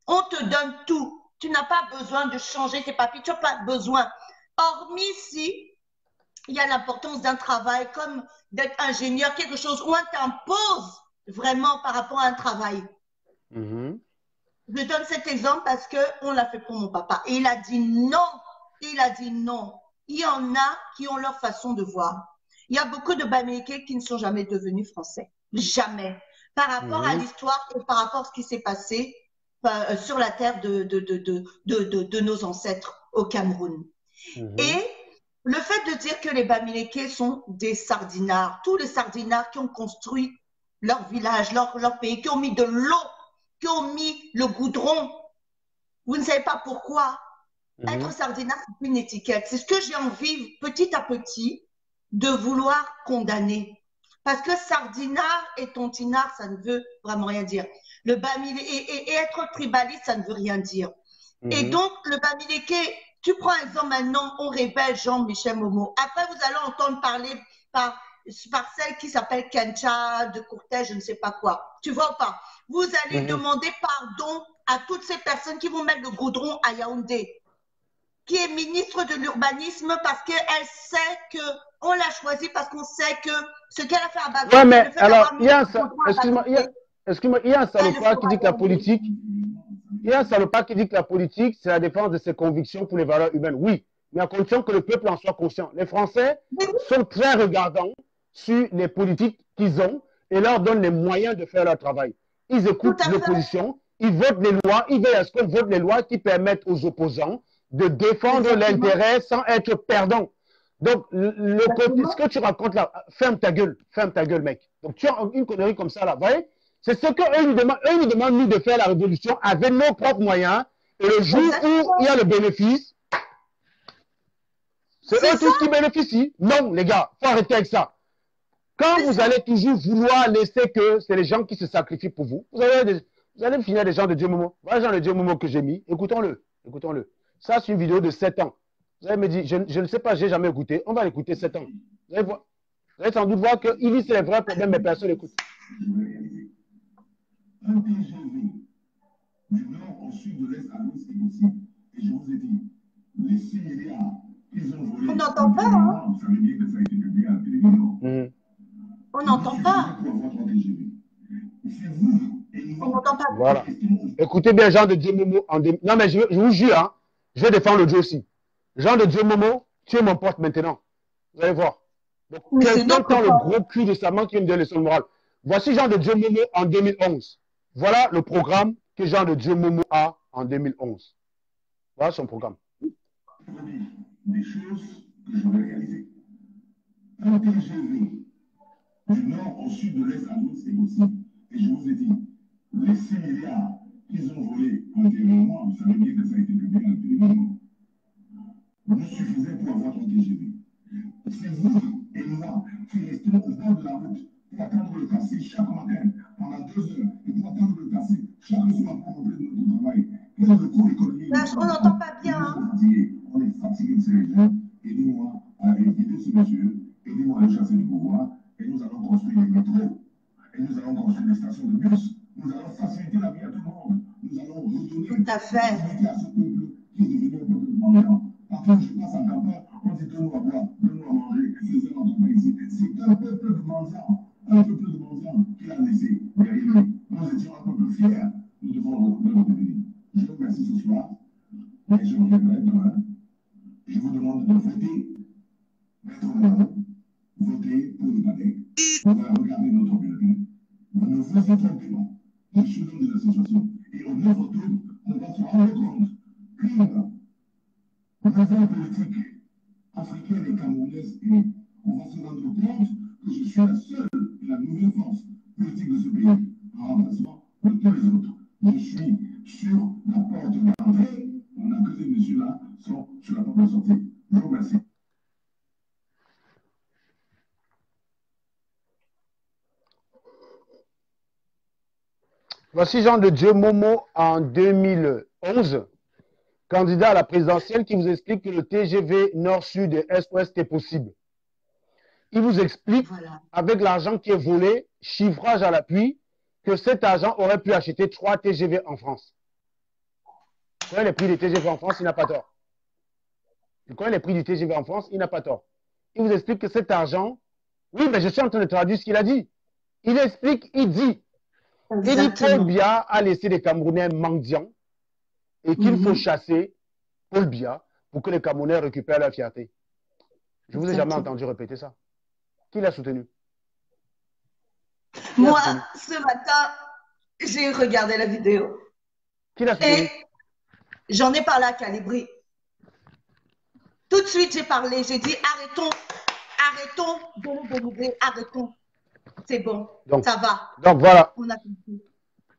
On te donne tout. Tu n'as pas besoin de changer tes papiers, tu n'as pas besoin. Hormis si il y a l'importance d'un travail comme d'être ingénieur, quelque chose où on t'impose vraiment par rapport à un travail. Je donne cet exemple parce qu'on l'a fait pour mon papa. Et il a dit non. Il a dit non. Il y en a qui ont leur façon de voir. Il y a beaucoup de Bamileke qui ne sont jamais devenus français. Jamais. Par rapport à l'histoire et par rapport à ce qui s'est passé sur la terre de nos ancêtres au Cameroun. Et le fait de dire que les Bamileke sont des sardinards, tous les sardinards qui ont construit leur village, leur pays, qui ont mis de l'eau, qui ont mis le goudron, vous ne savez pas pourquoi. Être sardinard, c'est une étiquette. C'est ce que j'ai envie, petit à petit, de vouloir condamner. Parce que sardinard et tontinard, ça ne veut vraiment rien dire. Le Bamileke et être tribaliste, ça ne veut rien dire. Et donc, le Bamileke, tu prends exemple maintenant, on répète Jean-Michel Momo. Après, vous allez entendre parler par par celle qui s'appelle Kencha de Courtet, je ne sais pas quoi. Tu vois ou pas? Vous allez demander pardon à toutes ces personnes qui vont mettre le goudron à Yaoundé, qui est ministre de l'urbanisme parce qu'elle sait qu'on l'a choisi parce qu'on sait que ce qu'elle a fait à Bagdad. Ouais, mais alors, il y a un salopard qui dit que la politique, il y a un salopard qui dit que la politique, c'est la défense de ses convictions pour les valeurs humaines. Oui, mais à condition que le peuple en soit conscient. Les Français sont très regardants sur les politiques qu'ils ont et leur donnent les moyens de faire leur travail. Ils écoutent l'opposition, ils votent les lois, ils veillent à ce qu'on vote les lois qui permettent aux opposants de défendre l'intérêt sans être perdants. Donc, ce que tu racontes là, ferme ta gueule, mec. Donc, tu as une connerie comme ça là, vous voyez? C'est ce qu'eux nous demandent. Eux nous demandent, nous, de faire la révolution avec nos propres moyens. Et le jour où il y a le bénéfice, c'est eux tous qui bénéficient. Non, les gars, il faut arrêter avec ça. Quand vous allez toujours vouloir laisser que c'est les gens qui se sacrifient pour vous, vous allez finir des gens de Dieu Momo. Voilà les gens de Dieu Momo que j'ai mis. Écoutons-le. Écoutons-le. Ça, c'est une vidéo de 7 ans. Vous allez me dire, je ne sais pas, je n'ai jamais écouté. On va l'écouter 7 ans. Vous allez sans doute voir qu'il dit c'est les vrais problèmes, mais personne n'écoute. Un TGV du nord au sud, de l'est à l'ouest est possible. Et je vous ai dit, les 6 milliards qu'ils ont volés. On n'entend pas, hein? Vous savez bien que ça a été publié à la télévision. On n'entend pas. On n'entend pas. Voilà. Écoutez bien, Jean de Dieu Momo. Non, mais je vous jure, hein, je vais défendre le Dieu aussi. Jean de Dieu Momo, tu es mon pote maintenant. Vous allez voir. Donc, quelqu'un tend le gros cul de sa main qui vient me donner le leçons de morale. Voici Jean de Dieu Momo en 2011. Voilà le programme que Jean de Dieu Momo a en 2011. Voilà son programme. Des choses que je vais réaliser. Un TGV du nord au sud, de l'est à l'ouest est possible. Et je vous ai dit, les 6 milliards qu'ils ont volés antérieurement, vous savez bien que ça a été publié à la télévision, nous suffisait pour avoir un TGV. C'est vous et moi qui restons au bord de la route pour attendre le taxi chaque matin pendant 2 heures et pour attendre le taxi chaque soir pour rentrer de notre travail. Quel est le coût économique? On n'entend pas bien. Hein? On est fatigué de ces régions. Aidez-moi à aider ce monsieur, aidez-moi à le chasser du pouvoir et nous allons construire les métros et nous allons construire des stations de bus. Nous allons faciliter la vie à tout le monde. Nous allons redonner tout à fait à ce peuple qui est devenu un peuple demandant. Parfois, je passe en campagne, on dit donne-nous à boire, donne-nous à manger. C'est un endroit ici. C'est un peuple de mendiants qu'il a laissé derrière lui. Nous étions un peuple fier. Nous devons le redevenir. Je vous remercie ce soir. Et je reviendrai demain. Je vous demande de voter. Maître Momo, votez pour le PADEC. On va regarder notre bulletin. Ne vous y trompez pas. Je suis l'homme de l'association. Et au 9 octobre, on va se rendre compte qu'une nouvelle politique africaine et camerounaise est. On va se rendre compte que je suis la seule et la nouvelle force politique de ce pays en remplacement de tous les autres. Je suis sur la porte d'entrée, pendant que ces messieurs-là sont sur la porte de sortie. Je vous remercie. Voici Jean de Dieu Momo en 2011, candidat à la présidentielle, qui vous explique que le TGV nord-sud et est-ouest est possible. Il vous explique, avec l'argent qui est volé, chiffrage à l'appui, que cet argent aurait pu acheter 3 TGV en France. Vous connaissez les prix des TGV en France, il n'a pas tort. Vous connaissez les prix du TGV en France, il n'a pas tort. Il vous explique que cet argent, oui, mais je suis en train de traduire ce qu'il a dit. Il explique, il dit, Paul Biya a laissé les Camerounais mendiants et qu'il faut chasser Paul Biya pour que les Camerounais récupèrent leur fierté. Je ne vous ai jamais entendu répéter ça. Qui l'a soutenu? Moi, ce matin, j'ai regardé la vidéo. Qui l'a soutenu? Et j'en ai parlé à Calibri. Tout de suite, j'ai parlé. J'ai dit, arrêtons de nous dénigrer, arrêtons. C'est bon, donc, ça va. Donc voilà. On a compris.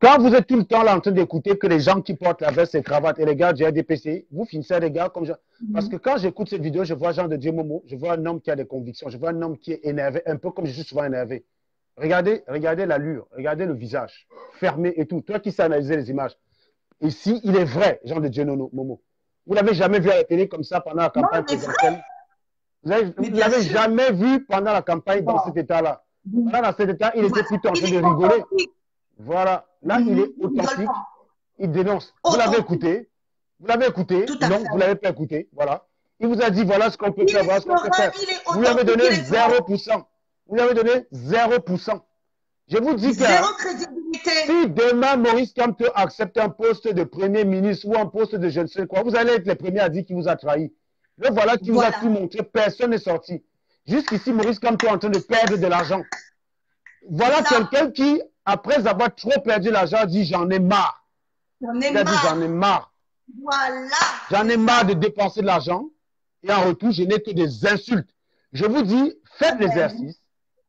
Quand vous êtes tout le temps là en train d'écouter que les gens qui portent la veste et cravate et les gars du RDPC, vous finissez les gars comme je... Parce que quand j'écoute cette vidéo, je vois Jean de Dieu Momo, je vois un homme qui a des convictions, je vois un homme qui est énervé, un peu comme je suis souvent énervé. Regardez l'allure, regardez le visage, fermé et tout. Toi qui sais analyser les images. Ici, il est vrai, Jean de Dieu Momo. Vous n'avez jamais vu à la télé comme ça pendant la campagne présidentielle? Vous l'avez jamais vu pendant la campagne dans cet état-là. Dans cet état, il était plutôt en train de rigoler. Voilà. Là, il est authentique. Il dénonce. Vous l'avez écouté. Vous l'avez écouté. Non, vous ne l'avez pas écouté. Voilà. Il vous a dit, voilà ce qu'on peut faire, voilà ce qu'on peut faire. Vous lui avez donné 0%. Vous lui avez donné 0%. Je vous dis que si demain Maurice Kamto accepte un poste de Premier ministre ou un poste de je ne sais quoi, vous allez être les premiers à dire qu'il vous a trahi. Le voilà qui vous a tout montré, personne n'est sorti. Jusqu'ici, Maurice Kamto est en train de perdre de l'argent. Voilà quelqu'un qui, après avoir trop perdu l'argent, dit j'en ai marre. J'en ai marre. Voilà. J'en ai marre de dépenser de l'argent et en retour, je n'ai que des insultes. Je vous dis, faites l'exercice.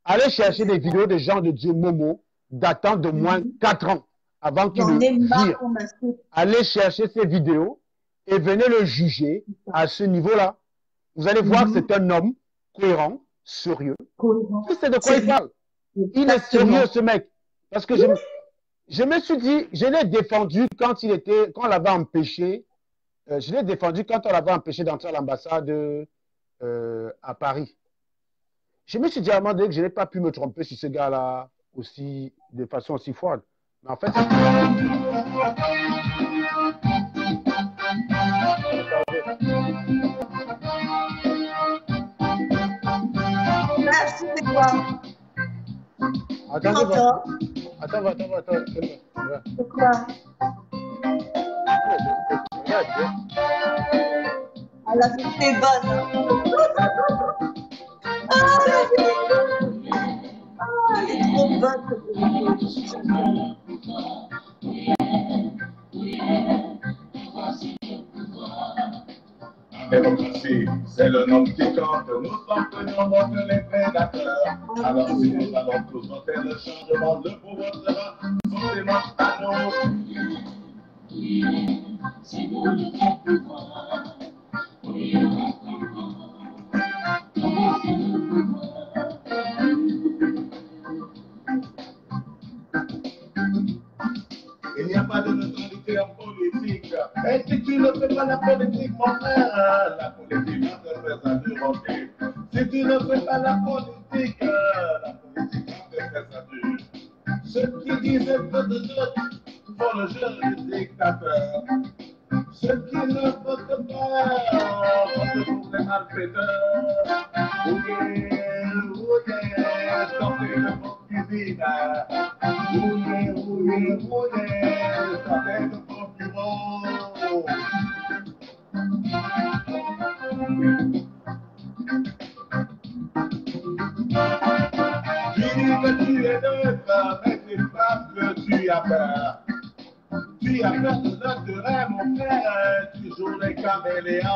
Allez chercher des vidéos de gens de Dieu Momo datant de moins 4 ans avant qu'il ne vire. Allez chercher ces vidéos et venez le juger à ce niveau-là. Vous allez voir que c'est un homme cohérent, sérieux. Il sait de quoi il parle. Il est sérieux, ce mec. Parce que je me suis dit, je l'ai défendu quand on l'avait empêché. Je l'ai défendu quand on l'avait empêché d'entrer à l'ambassade à Paris. Je me suis dit à un moment donné que je n'ai pas pu me tromper sur ce gars-là aussi, de façon aussi froide. Mais en fait, Merci, c'est quoi? Attends. C'est quoi? Ah, la vie est bonne. Ah, la vie est bonne. Ah, elle est trop bonne, cette La démocratie, c'est le nom qui compte. Nous sommes tenus contre les prédateurs. Alors si nous allons tous voter le changement, le pouvoir sera forcément à nous. C'est nous le pouvoir. Il n'y a pas de neutralité en politique. Et si tu ne fais pas la politique, mon frère, la politique va te faire s'endurer. Si tu ne fais pas la politique va te faire s'endurer. Ceux qui disaient peu de doute font le jeu du dictateur. Ceux qui ne votent pas votent pour les malfaiteurs. Sortez le bon cuisine. Sortez le bon bureau. Tu dis que tu es neutre, mais tu penses que tu as peur. Tu as peur de l'intérêt, mon frère, tu joues les caméléons.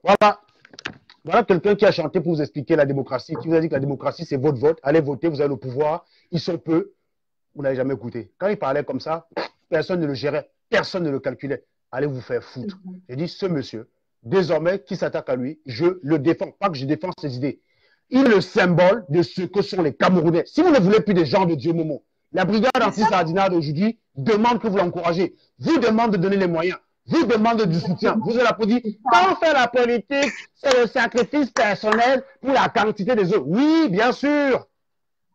voilà. Voilà quelqu'un qui a chanté pour vous expliquer la démocratie, qui vous a dit que la démocratie, c'est votre vote. Allez voter, vous avez le pouvoir. Ils sont peu. Vous n'avez jamais écouté. Quand il parlait comme ça, personne ne le gérait, personne ne le calculait. Allez vous faire foutre. J'ai dit, ce monsieur, désormais, qui s'attaque à lui, je le défends. Pas que je défends ses idées. Il est le symbole de ce que sont les Camerounais. Si vous ne voulez plus des gens de Dieu Momo, la brigade anti-sardinade aujourd'hui demande que vous l'encouragez. Vous demande de donner les moyens. Vous demande du soutien. Vous avez applaudi. Quand on fait la politique, c'est le sacrifice personnel pour la quantité des autres. Oui, bien sûr.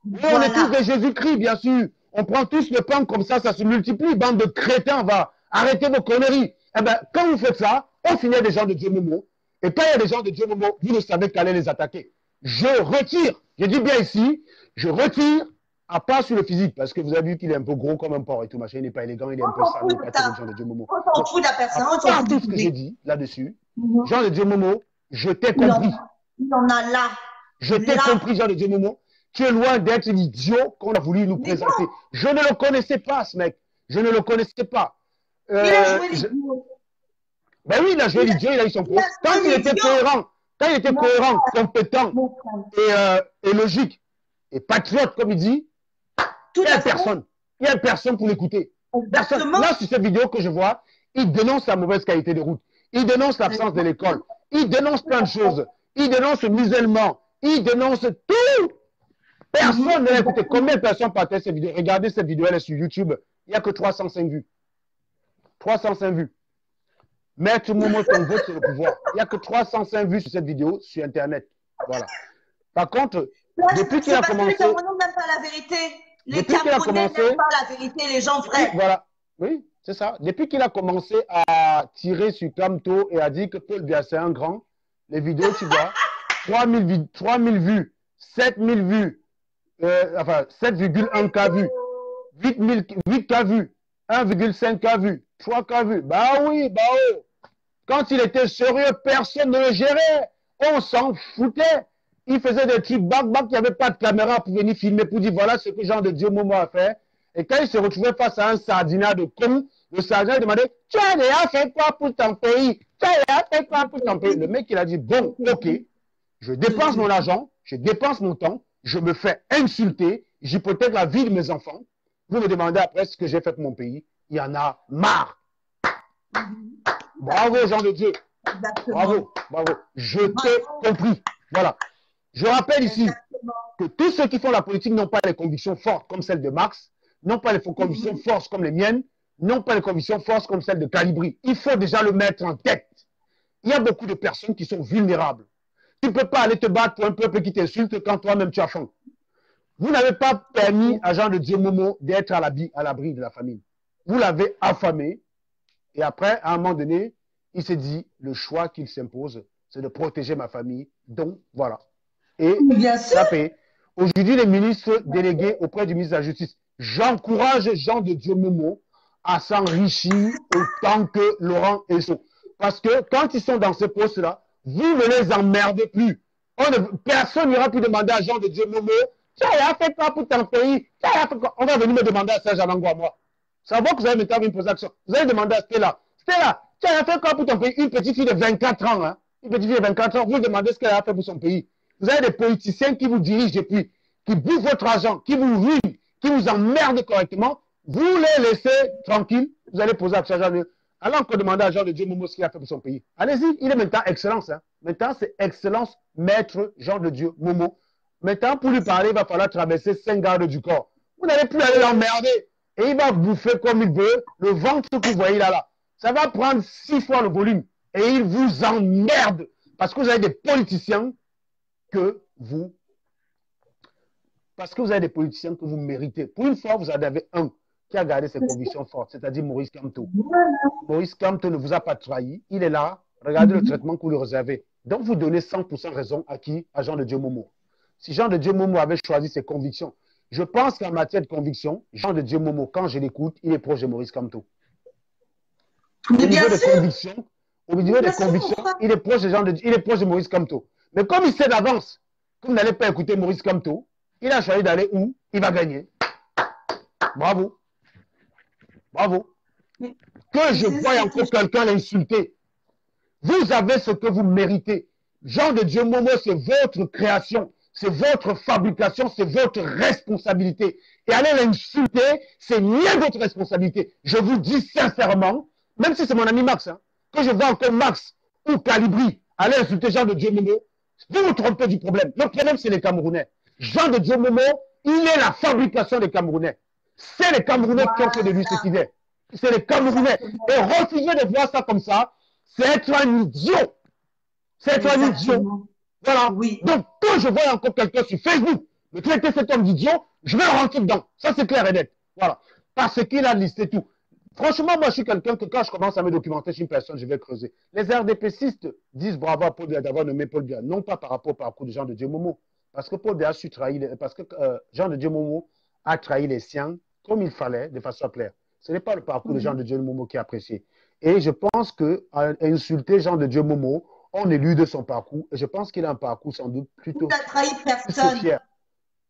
Oui, on est tous des Jésus-Christ, bien sûr. On prend tous le pain comme ça se multiplie. Bande de crétins, va. Arrêtez vos conneries. Eh ben, quand vous faites ça, on finit des gens de Dieu Momo. Et quand il y a des gens de Dieu Momo, vous ne savez qu'aller les attaquer. Je retire. Je dis bien ici, je retire. À part sur le physique, parce que vous avez vu qu'il est un peu gros comme un porc et tout, machin, il n'est pas élégant, il est un peu sale, il n'est pas très Jean de Dieu Momo. On s'en fout de la personne, on s'en À part fout tout du ce que public. j'ai dit là-dessus, Jean de Dieu Momo, je t'ai compris. Il en a là. Je t'ai Là. compris, Jean de Dieu Momo. Tu es loin d'être l'idiot qu'on a voulu nous présenter. Je ne le connaissais pas, ce mec. Je ne le connaissais pas. Il a joué les duos. Ben oui, il a joué l'idiot, il a eu son poste. Quand il était cohérent, compétent et logique, et patriote, comme il dit, Tout il n'y a à fait. personne. Il n'y a personne pour l'écouter. Personne. Exactement. Là, sur cette vidéo que je vois, il dénonce la mauvaise qualité de route. Il dénonce l'absence de l'école. Il dénonce plein de choses. Il dénonce le musulman. Il dénonce tout. Personne ne l'a écouté. Combien de personnes partagent cette vidéo? Regardez cette vidéo, elle est sur YouTube. Il n'y a que 305 vues. 305 vues. Maître Momo, ton vote, c'est le pouvoir. Il n'y a que 305 vues sur cette vidéo sur Internet. Voilà. Par contre, depuis qu'il a commencé... Les Camerounais n'aiment pas la vérité. Les Camerounais n'aiment pas la vérité, les gens vrais. Voilà. Oui, c'est ça. Depuis qu'il a commencé à tirer sur Kamto et a dit que Paul Biya, c'est un grand, les vidéos, tu vois, 3000 vues, 7000 vues, enfin 7,1K vues, 8K vues, 1,5K vues, 3K vues. Bah oui, bah oh. Quand il était sérieux, personne ne le gérait. On s'en foutait. Il faisait des trucs bac, il n'y avait pas de caméra pour venir filmer, pour dire voilà ce que Jean de Dieu Momo a fait. Et quand il se retrouvait face à un sardinat de con, le sardinat demandait tu as déjà fait quoi pour ton pays? Tu as déjà fait quoi pour ton pays? Le mec, il a dit bon, ok, je dépense mon argent, je dépense mon temps, je me fais insulter, j'hypothèque la vie de mes enfants. Vous me demandez après ce que j'ai fait pour mon pays. Il y en a marre. Bravo, Jean de Dieu. Exactement. Bravo, bravo. Je t'ai compris. Voilà. Je rappelle ici que tous ceux qui font la politique n'ont pas les convictions fortes comme celles de Marx, n'ont pas les convictions fortes comme les miennes, n'ont pas les convictions fortes comme celles de Calibri. Il faut déjà le mettre en tête. Il y a beaucoup de personnes qui sont vulnérables. Tu ne peux pas aller te battre pour un peuple qui t'insulte quand toi-même tu as faim. Vous n'avez pas permis à Jean de Dieu Momo d'être à l'abri de la famine. Vous l'avez affamé. Et après, à un moment donné, il s'est dit, le choix qu'il s'impose, c'est de protéger ma famille. Donc, voilà. Et ça paye. Aujourd'hui, les ministres délégués auprès du ministre de la Justice, j'encourage Jean de Dieu Momo à s'enrichir autant que Laurent Esso. Parce que quand ils sont dans ces postes-là, vous ne les emmerdez plus. Personne n'ira plus demander à Jean de Dieu Momo, tu as fait quoi pour ton pays? On va venir me demander à Serge Alango à moi. Ça va que vous allez me poser l'action. Vous allez demander à Stella. Stella, tu as fait quoi pour ton pays? Une petite fille de 24 ans. Hein? Une petite fille de 24 ans, vous demandez ce qu'elle a fait pour son pays. Vous avez des politiciens qui vous dirigent depuis, qui bouffent votre argent, qui vous ruinent, qui vous emmerdent correctement. Vous les laissez tranquilles. Vous allez poser l'action à Jean de... Alors encore demander à Jean de Dieu Momo ce qu'il a fait pour son pays. Allez-y, il est maintenant excellence. Hein? Maintenant, c'est excellence, maître Jean de Dieu Momo. Maintenant, pour lui parler, il va falloir traverser 5 gardes du corps. Vous n'allez plus aller l'emmerder. Et il va bouffer comme il veut. Le ventre que vous voyez là, ça va prendre 6 fois le volume. Et il vous emmerde. Parce que vous avez des politiciens que vous... Parce que vous avez des politiciens que vous méritez. Pour une fois, vous en avez un qui a gardé ses convictions fortes, c'est-à-dire Maurice Kamto. Maurice Kamto ne vous a pas trahi. Il est là. Regardez le traitement que vous lui réservez. Donc, vous donnez 100% raison à qui? À Jean de Dieu Momo. Si Jean de Dieu Momo avait choisi ses convictions, je pense qu'en matière de conviction, Jean de Dieu Momo, quand je l'écoute, il est proche de Maurice Kamto. Au niveau des convictions, il est proche de Jean de Dieu, il est proche de Maurice Kamto. Mais comme il sait d'avance que vous n'allez pas écouter Maurice Kamto, il a choisi d'aller où il va gagner. Bravo. Bravo. Que je voie encore quelqu'un l'insulter. Vous avez ce que vous méritez. Jean de Dieu Momo, c'est votre création. C'est votre fabrication, c'est votre responsabilité. Et aller l'insulter, c'est nier votre responsabilité. Je vous dis sincèrement, même si c'est mon ami Max, hein, que je vois encore Max ou Calibri aller insulter Jean de Dieu Momo, vous vous trompez du problème. Le problème, c'est les Camerounais. Jean de Dieu Momo, il est la fabrication des Camerounais. C'est les Camerounais qui ont fait de lui ce qu'il est. C'est les Camerounais. Et refuser de voir ça comme ça, c'est être un idiot. C'est être un idiot. Voilà. Oui. Donc, quand je vois encore quelqu'un sur Facebook me traiter cet homme d'idiot, je vais rentrer dedans. Ça, c'est clair et net. Voilà. Parce qu'il a listé tout. Franchement, moi, je suis quelqu'un que quand je commence à me documenter sur une personne, je vais creuser. Les RDPcistes disent bravo à Paul Biya d'avoir nommé Paul Biya. Non pas par rapport au parcours de Jean de Dieu Momo. Parce que Paul Biya a su trahir, parce que Jean de Dieu Momo a trahi les siens comme il fallait, de façon claire. Ce n'est pas le parcours de Jean de Dieu Momo qui est apprécié. Et je pense qu'à insulter Jean de Dieu Momo, on est lu de son parcours. Et je pense qu'il a un parcours sans doute plutôt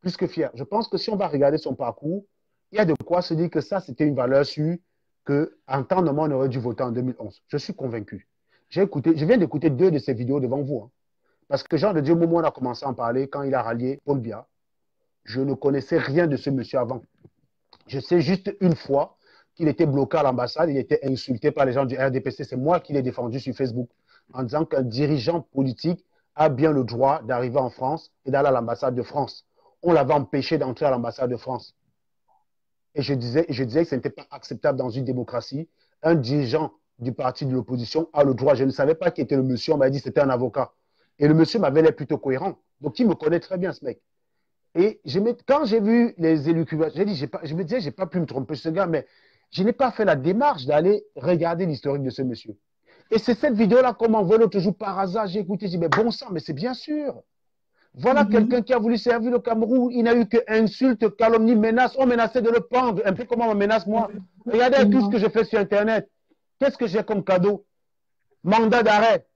plus que fier. Je pense que si on va regarder son parcours, il y a de quoi se dire que ça, c'était une valeur sûre qu'en temps normal, on aurait dû voter en 2011. Je suis convaincu. Je viens d'écouter 2 de ses vidéos devant vous. Hein, parce que Jean de Dieu Momo, on a commencé à en parler quand il a rallié Paul Biya. Je ne connaissais rien de ce monsieur avant. Je sais juste une fois qu'il était bloqué à l'ambassade, il était insulté par les gens du RDPC. C'est moi qui l'ai défendu sur Facebook en disant qu'un dirigeant politique a bien le droit d'arriver en France et d'aller à l'ambassade de France. On l'avait empêché d'entrer à l'ambassade de France. Et je disais que ce n'était pas acceptable dans une démocratie. Un dirigeant du parti de l'opposition a le droit. Je ne savais pas qui était le monsieur. On m'a dit que c'était un avocat. Et le monsieur m'avait l'air plutôt cohérent. Donc, il me connaît très bien, ce mec. Et quand j'ai vu les élucubrations, je me disais, je n'ai pas pu me tromper ce gars, mais je n'ai pas fait la démarche d'aller regarder l'historique de ce monsieur. Et c'est cette vidéo-là qu'on m'envoie l'autre jour par hasard. J'ai écouté, j'ai dit, mais bon sang, mais c'est bien sûr. Voilà quelqu'un qui a voulu servir le Cameroun. Il n'a eu que insultes, calomnies, menaces. On menaçait de le pendre, un peu comme on me menace moi. Regardez tout ce que je fais sur Internet. Qu'est-ce que j'ai comme cadeau? Mandat d'arrêt.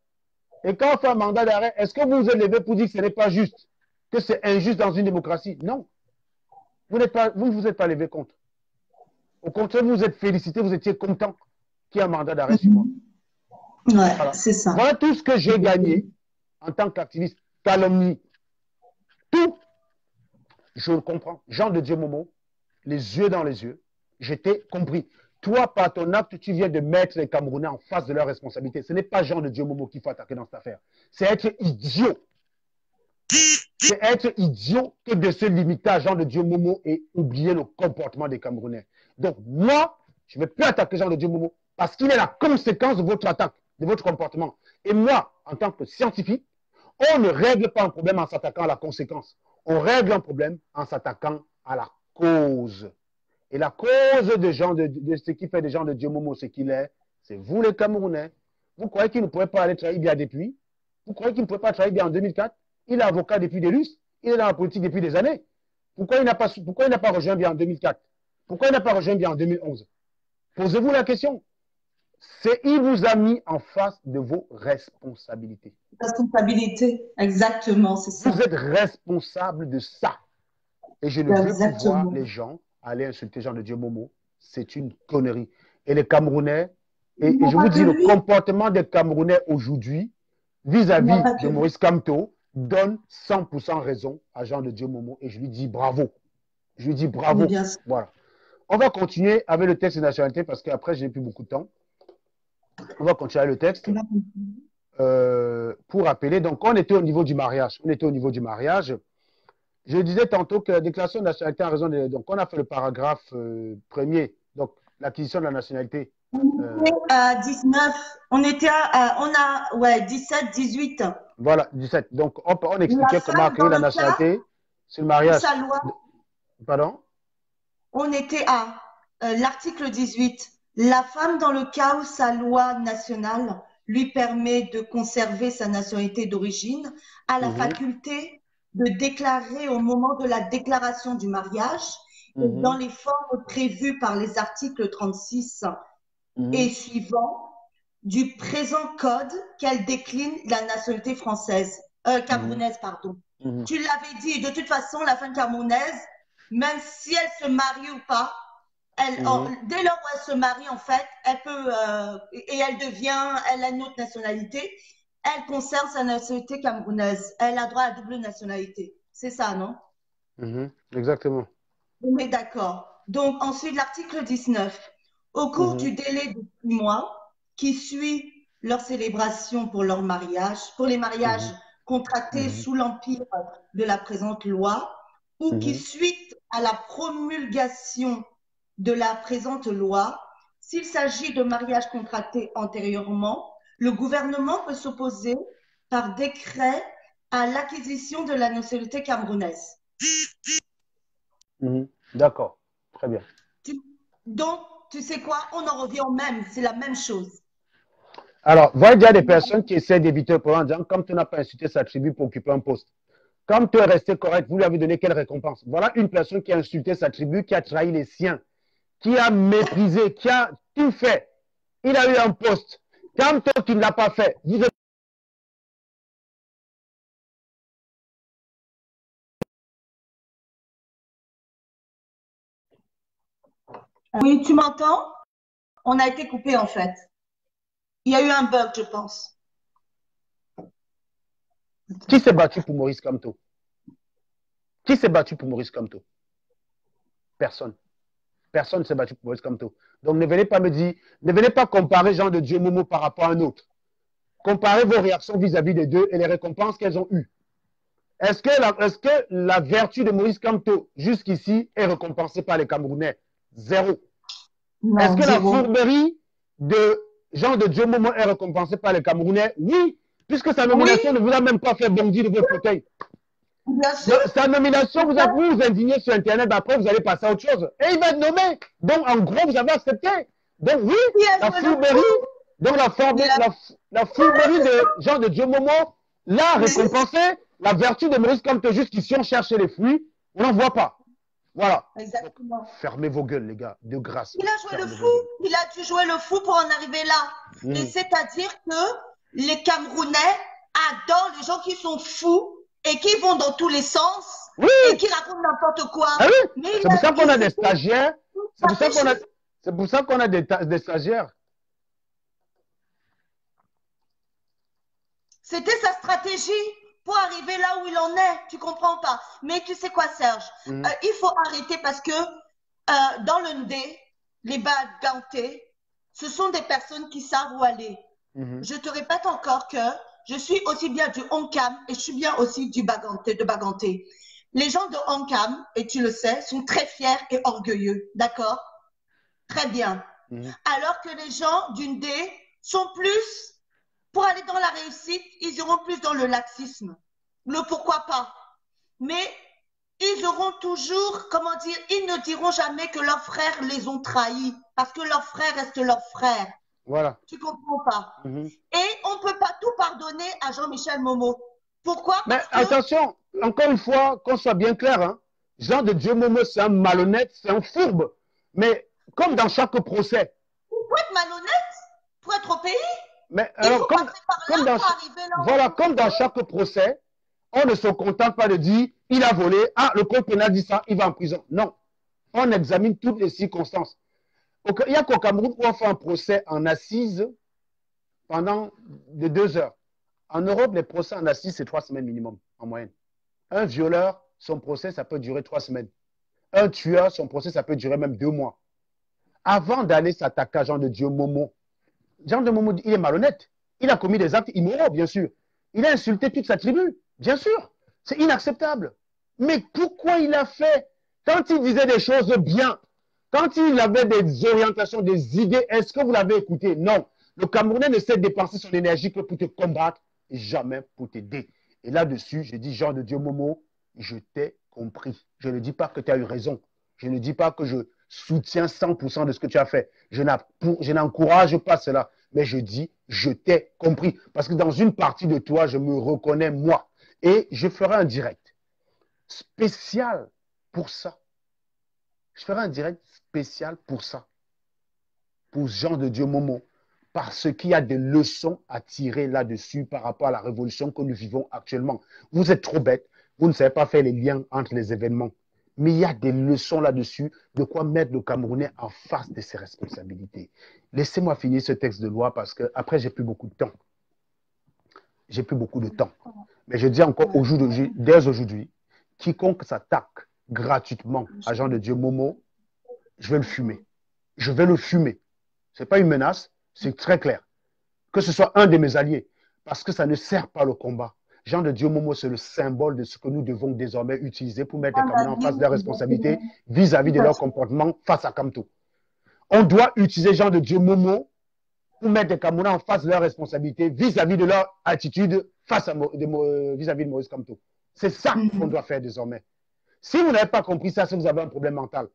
Et quand on fait un mandat d'arrêt, est-ce que vous vous êtes levé pour dire que ce n'est pas juste, que c'est injuste dans une démocratie? Non. Vous ne vous êtes pas levé contre. Au contraire, vous vous êtes félicité, vous étiez content qu'il y ait un mandat d'arrêt sur moi. Ouais, Voilà. c'est ça. Voilà tout ce que j'ai gagné en tant qu'activiste. Calomnie. Tout. Je le comprends. Jean de Dieu Momo, les yeux dans les yeux, j'étais compris. Toi, par ton acte, tu viens de mettre les Camerounais en face de leurs responsabilités. Ce n'est pas Jean de Dieu Momo qu'il faut attaquer dans cette affaire. C'est être idiot. C'est être idiot que de se limiter à Jean de Dieu Momo et oublier le comportement des Camerounais. Donc, moi, je ne vais plus attaquer Jean de Dieu Momo parce qu'il est la conséquence de votre attaque, de votre comportement. Et moi, en tant que scientifique, on ne règle pas un problème en s'attaquant à la conséquence. On règle un problème en s'attaquant à la cause. Et la cause de ce qui fait des gens de Dieu Momo ce qu'il est, c'est vous les Camerounais. Vous croyez qu'il ne pourrait pas aller travailler bien depuis? Vous croyez qu'il ne pourrait pas travailler bien en 2004? Il est avocat depuis des lustres. Il est dans la politique depuis des années. Pourquoi il n'a pas rejoint bien en 2004? Pourquoi il n'a pas rejoint bien en 2011? Posez-vous la question. Il vous a mis en face de vos responsabilités. Responsabilité, exactement, c'est ça. Vous êtes responsable de ça. Et je ne veux plus voir les gens aller insulter Jean de Dieu Momo. C'est une connerie. Et les Camerounais, et je vous dis, le comportement des Camerounais aujourd'hui, vis-à-vis de Maurice Kamto, donne 100% raison à Jean de Dieu Momo. Et je lui dis bravo. Je lui dis bravo. Voilà. On va continuer avec le texte de nationalité parce qu'après, je n'ai plus beaucoup de temps. On va continuer avec le texte. Pour rappeler, donc on était au niveau du mariage. Je disais tantôt que la déclaration de nationalité en raison de... Donc on a fait le paragraphe premier, donc l'acquisition de la nationalité. On était à 19, on était à 17, 18. Voilà, 17. Donc on expliquait comment acquérir la nationalité sur le mariage. Pardon? On était à l'article 18. La femme, dans le cas où sa loi nationale lui permet de conserver sa nationalité d'origine, a la faculté de déclarer au moment de la déclaration du mariage, dans les formes prévues par les articles 36 et suivants du présent code, qu'elle décline la nationalité française, camerounaise, pardon. Tu l'avais dit, de toute façon, la femme camerounaise, même si elle se marie ou pas, dès lors où elle se marie, en fait, elle peut, et elle a une autre nationalité, elle conserve sa nationalité camerounaise. Elle a droit à la double nationalité. C'est ça, non? Exactement. On est d'accord. Donc, ensuite, l'article 19. Au cours du délai de 6 mois qui suit leur célébration pour leur mariage, pour les mariages contractés sous l'empire de la présente loi, ou qui suite à la promulgation de la présente loi, s'il s'agit de mariages contractés antérieurement, le gouvernement peut s'opposer par décret à l'acquisition de la nationalité camerounaise. D'accord, très bien. Donc, tu sais quoi, on en revient au même, c'est la même chose. Alors, voilà, il y a des personnes qui essaient d'éviter le problème en disant, comme tu n'as pas insulté sa tribu pour occuper un poste, comme tu es resté correct, vous lui avez donné quelle récompense? Voilà une personne qui a insulté sa tribu, qui a trahi les siens, qui a méprisé, qui a tout fait. Il a eu un poste. Quand toi, tu ne l'as pas fait, vous êtes... Oui, tu m'entends? On a été coupé, en fait. Il y a eu un bug, je pense. Qui s'est battu pour Maurice Kamto? Qui s'est battu pour Maurice Kamto? Personne. Personne ne s'est battu pour Maurice Kamto. Donc ne venez pas me dire, ne venez pas comparer Jean de Dieu Momo par rapport à un autre. Comparez vos réactions vis-à-vis des deux et les récompenses qu'elles ont eues. Est-ce que la vertu de Maurice Kamto jusqu'ici est récompensée par les Camerounais? Zéro. Non, Est-ce que la zéro. fourberie de Jean de Dieu Momo est récompensée par les Camerounais? Oui, puisque sa nomination ne vous a même pas fait bondir de votre fauteuil. Bien sûr. Sa nomination, vous vous indignez sur Internet, après vous allez passer à autre chose. Et il va être nommé. Donc, en gros, vous avez accepté. Donc, oui, la fourberie, donc la fourberie de Jean de Dieu Momo l'a récompensé. La vertu de Maurice Kamto, jusqu'ici, on cherche les fruits, on n'en voit pas. Voilà. Exactement. Donc, fermez vos gueules, les gars, de grâce. Il a joué le fou. Il a dû jouer le fou pour en arriver là. Et c'est-à-dire que les Camerounais adorent les gens qui sont fous et qui vont dans tous les sens et qui racontent n'importe quoi. Ah oui. C'est pour ça qu'on a des stagiaires. C'est pour ça qu'on a des stagiaires. C'était sa stratégie pour arriver là où il en est. Tu comprends pas. Mais tu sais quoi, Serge? Il faut arrêter parce que dans le Ndé, les bas gantés, ce sont des personnes qui savent où aller. Je te répète encore que je suis aussi bien du Onkam et je suis bien aussi du Baganté, de Baganté. Les gens de Onkam, et tu le sais, sont très fiers et orgueilleux. D'accord? Très bien. Alors que les gens du Ndé sont plus, pour aller dans la réussite, ils iront plus dans le laxisme. Le pourquoi pas. Mais ils auront toujours, comment dire, ils ne diront jamais que leurs frères les ont trahis parce que leurs frères restent leurs frères. Voilà. Tu comprends pas. Et on ne peut pas tout pardonner à Jean-Michel Momo. Pourquoi? Mais attention, encore une fois, qu'on soit bien clair, hein, Jean de Dieu Momo, c'est un malhonnête, c'est un fourbe. Mais comme dans chaque procès. Pour être malhonnête, pour être au pays, mais alors, comme dans chaque procès, on ne se contente pas de dire il a volé, ah, le code pénal dit ça, il va en prison. Non. On examine toutes les circonstances. Il n'y a qu'au Cameroun où on fait un procès en assise pendant 2 heures. En Europe, les procès en assise, c'est 3 semaines minimum, en moyenne. Un violeur, son procès, ça peut durer 3 semaines. Un tueur, son procès, ça peut durer même 2 mois. Avant d'aller s'attaquer à Jean de Dieu Momo, Jean de Momo, il est malhonnête. Il a commis des actes immoraux, bien sûr. Il a insulté toute sa tribu, bien sûr. C'est inacceptable. Mais pourquoi il a fait? Quand il disait des choses bien, quand il avait des orientations, des idées, est-ce que vous l'avez écouté? Non. Le Camerounais ne sait dépenser son énergie que pour te combattre et jamais pour t'aider. Et là-dessus, je dis, Jean de Dieu Momo, je t'ai compris. Je ne dis pas que tu as eu raison. Je ne dis pas que je soutiens 100% de ce que tu as fait. Je n'encourage pas cela. Mais je dis, je t'ai compris. Parce que dans une partie de toi, je me reconnais moi. Et je ferai un direct spécial pour ça. Je ferai un direct spécial pour ça. Pour Jean de Dieu Momo. Parce qu'il y a des leçons à tirer là-dessus par rapport à la révolution que nous vivons actuellement. Vous êtes trop bêtes. Vous ne savez pas faire les liens entre les événements. Mais il y a des leçons là-dessus de quoi mettre le Camerounais en face de ses responsabilités. Laissez-moi finir ce texte de loi parce que après j'ai plus beaucoup de temps. J'ai plus beaucoup de temps. Mais je dis encore aujourd'hui, dès aujourd'hui, quiconque s'attaque gratuitement à Jean de Dieu Momo, je vais le fumer. Je vais le fumer. Ce n'est pas une menace, c'est très clair. Que ce soit un de mes alliés, parce que ça ne sert pas le combat. Jean de Dieu Momo, c'est le symbole de ce que nous devons désormais utiliser pour mettre les Camerounais en face de leurs responsabilités vis-à-vis de leur comportement face à Kamto. On doit utiliser Jean de Dieu Momo pour mettre les Camerounais en face de leurs responsabilités vis-à-vis de leur attitude vis-à-vis de Maurice Kamto. C'est ça qu'on doit faire désormais. Si vous n'avez pas compris ça, c'est que vous avez un problème mental.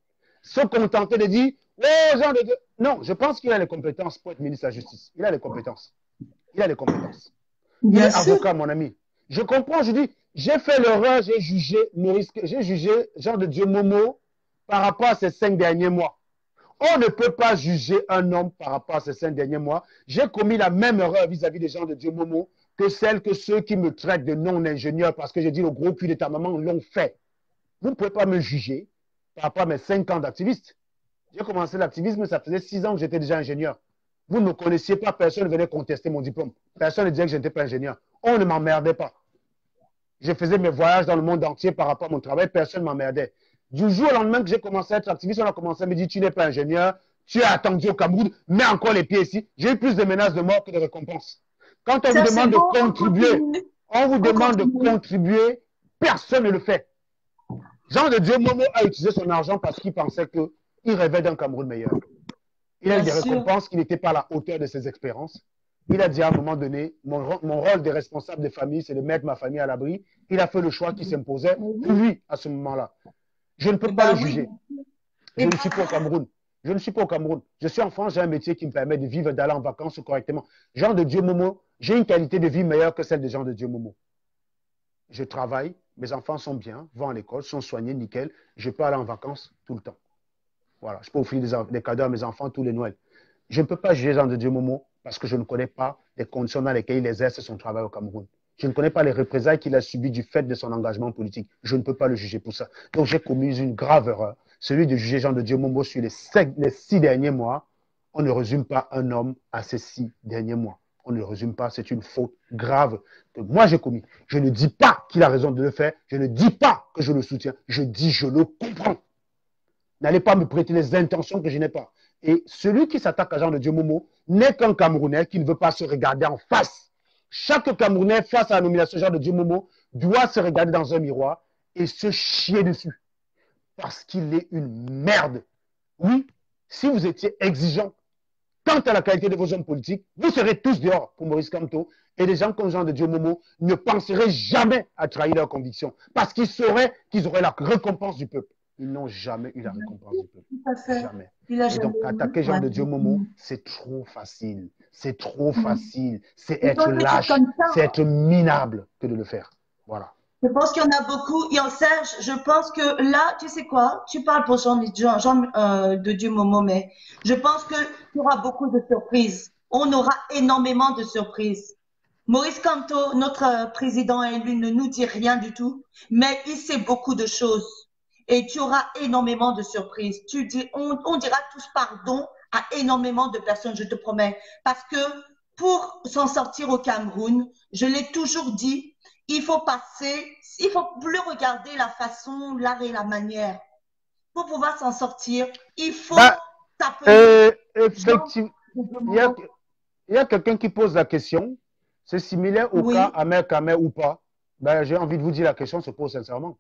Se contenter de dire « Oh, Jean de Dieu !» Non, je pense qu'il a les compétences pour être ministre de la Justice. Il a les compétences. Il a les compétences. Il est avocat, mon ami. Je comprends, je dis, j'ai fait l'erreur, j'ai jugé Jean de Dieu Momo par rapport à ces 5 derniers mois. On ne peut pas juger un homme par rapport à ces 5 derniers mois. J'ai commis la même erreur vis-à-vis des Jean de Dieu Momo que celle que ceux qui me traitent de non-ingénieur parce que j'ai dit le gros cul de ta maman l'ont fait. Vous ne pouvez pas me juger par rapport à mes 5 ans d'activiste. J'ai commencé l'activisme, ça faisait 6 ans que j'étais déjà ingénieur. Vous ne me connaissiez pas, personne ne venait contester mon diplôme. Personne ne disait que je n'étais pas ingénieur. On ne m'emmerdait pas. Je faisais mes voyages dans le monde entier par rapport à mon travail, personne ne m'emmerdait. Du jour au lendemain que j'ai commencé à être activiste, on a commencé à me dire tu n'es pas ingénieur, tu as attendu au Cameroun, mets encore les pieds ici. J'ai eu plus de menaces de mort que de récompenses. Quand on vous demande de contribuer, personne ne le fait. Jean de Dieu Momo a utilisé son argent parce qu'il pensait que Il rêvait d'un Cameroun meilleur. Il a eu des Bien sûr. récompenses qui n'étaient pas à la hauteur de ses expériences. Il a dit à un moment donné, mon rôle de responsable de famille, c'est de mettre ma famille à l'abri. Il a fait le choix qui s'imposait pour lui à ce moment-là. Je ne peux pas le juger. Je ne suis pas au Cameroun. Je ne suis pas au Cameroun. Je suis en France, j'ai un métier qui me permet de vivre, d'aller en vacances correctement. Jean de Dieu Momo, j'ai une qualité de vie meilleure que celle de Jean de Dieu Momo. Je travaille, mes enfants sont bien, vont à l'école, sont soignés, nickel. Je peux aller en vacances tout le temps. Voilà, je peux offrir des cadeaux à mes enfants tous les Noëls. Je ne peux pas juger Jean de Dieu Momo parce que je ne connais pas les conditions dans lesquelles il exerce son travail au Cameroun. Je ne connais pas les représailles qu'il a subies du fait de son engagement politique. Je ne peux pas le juger pour ça. Donc j'ai commis une grave erreur, celui de juger Jean de Dieu Momo sur les 6 derniers mois. On ne résume pas un homme à ces 6 derniers mois. On ne le résume pas, c'est une faute grave que moi j'ai commis. Je ne dis pas qu'il a raison de le faire, je ne dis pas que je le soutiens, je dis je le comprends. N'allez pas me prêter les intentions que je n'ai pas. Et celui qui s'attaque à Jean de Dieu Momo n'est qu'un Camerounais qui ne veut pas se regarder en face. Chaque Camerounais, face à la nomination de Jean de Dieu Momo, doit se regarder dans un miroir et se chier dessus. Parce qu'il est une merde. Oui, si vous étiez exigeant quant à la qualité de vos hommes politiques, vous serez tous dehors pour Maurice Kamto. Et les gens comme Jean de Dieu Momo ne penseraient jamais à trahir leurs convictions. Parce qu'ils sauraient qu'ils auraient la récompense du peuple. Ils n'ont jamais eu la récompense du peuple. Jamais. Et donc, attaquer Jean de Dieu Momo, c'est trop facile. C'est trop facile. C'est être lâche, c'est être minable que de le faire. Voilà. Je pense qu'il y en a beaucoup. Et en Serge, je pense que là, tu sais quoi? Tu parles pour Jean de Dieu Momo, mais je pense qu'il y aura beaucoup de surprises. On aura énormément de surprises. Maurice Kamto, notre président élu, ne nous dit rien du tout, mais il sait beaucoup de choses. Et tu auras énormément de surprises. On dira tous pardon à énormément de personnes, je te promets. Parce que pour s'en sortir au Cameroun, je l'ai toujours dit, il faut plus regarder la façon, l'art et la manière. Pour pouvoir s'en sortir, il faut s'appeler. Effectivement, il y a quelqu'un qui pose la question. C'est similaire au cas Ahmed Kamer ou pas. Ben, j'ai envie de vous dire, la question se pose sincèrement.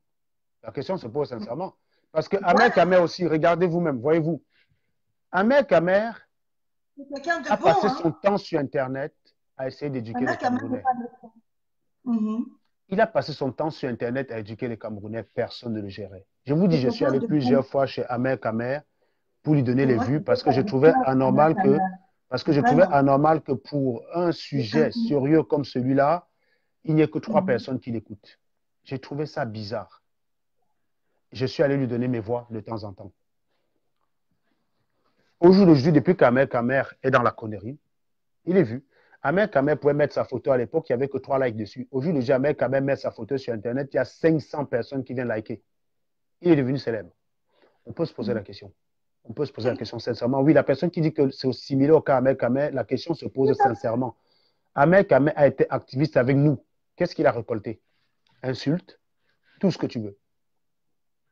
La question se pose sincèrement. Parce que Ahmed Kamer aussi, regardez vous-même, voyez-vous. Ahmed Kamer a passé son temps sur Internet à essayer d'éduquer les Camerounais. Il a passé son temps sur Internet à éduquer les Camerounais. Personne ne le gérait. Je vous dis, je suis allé plusieurs fois chez Ahmed Kamer pour lui donner les vues parce que je trouvais anormal que pour un sujet sérieux comme celui-là, il n'y ait que 3 personnes qui l'écoutent. J'ai trouvé ça bizarre. Je suis allé lui donner mes voix de temps en temps. Au jour d'aujourd'hui, depuis qu'Ahmed Kamer est dans la connerie, il est vu. Ahmed Kamer pouvait mettre sa photo à l'époque, il n'y avait que 3 likes dessus. Au jour d'aujourd'hui, Ahmed Kamer met sa photo sur Internet, il y a 500 personnes qui viennent liker. Il est devenu célèbre. On peut se poser la question. On peut se poser la question sincèrement. Oui, la personne qui dit que c'est similaire au cas Ahmed Kamer, la question se pose sincèrement. Ahmed Kamer a été activiste avec nous. Qu'est-ce qu'il a récolté? Insultes, tout ce que tu veux.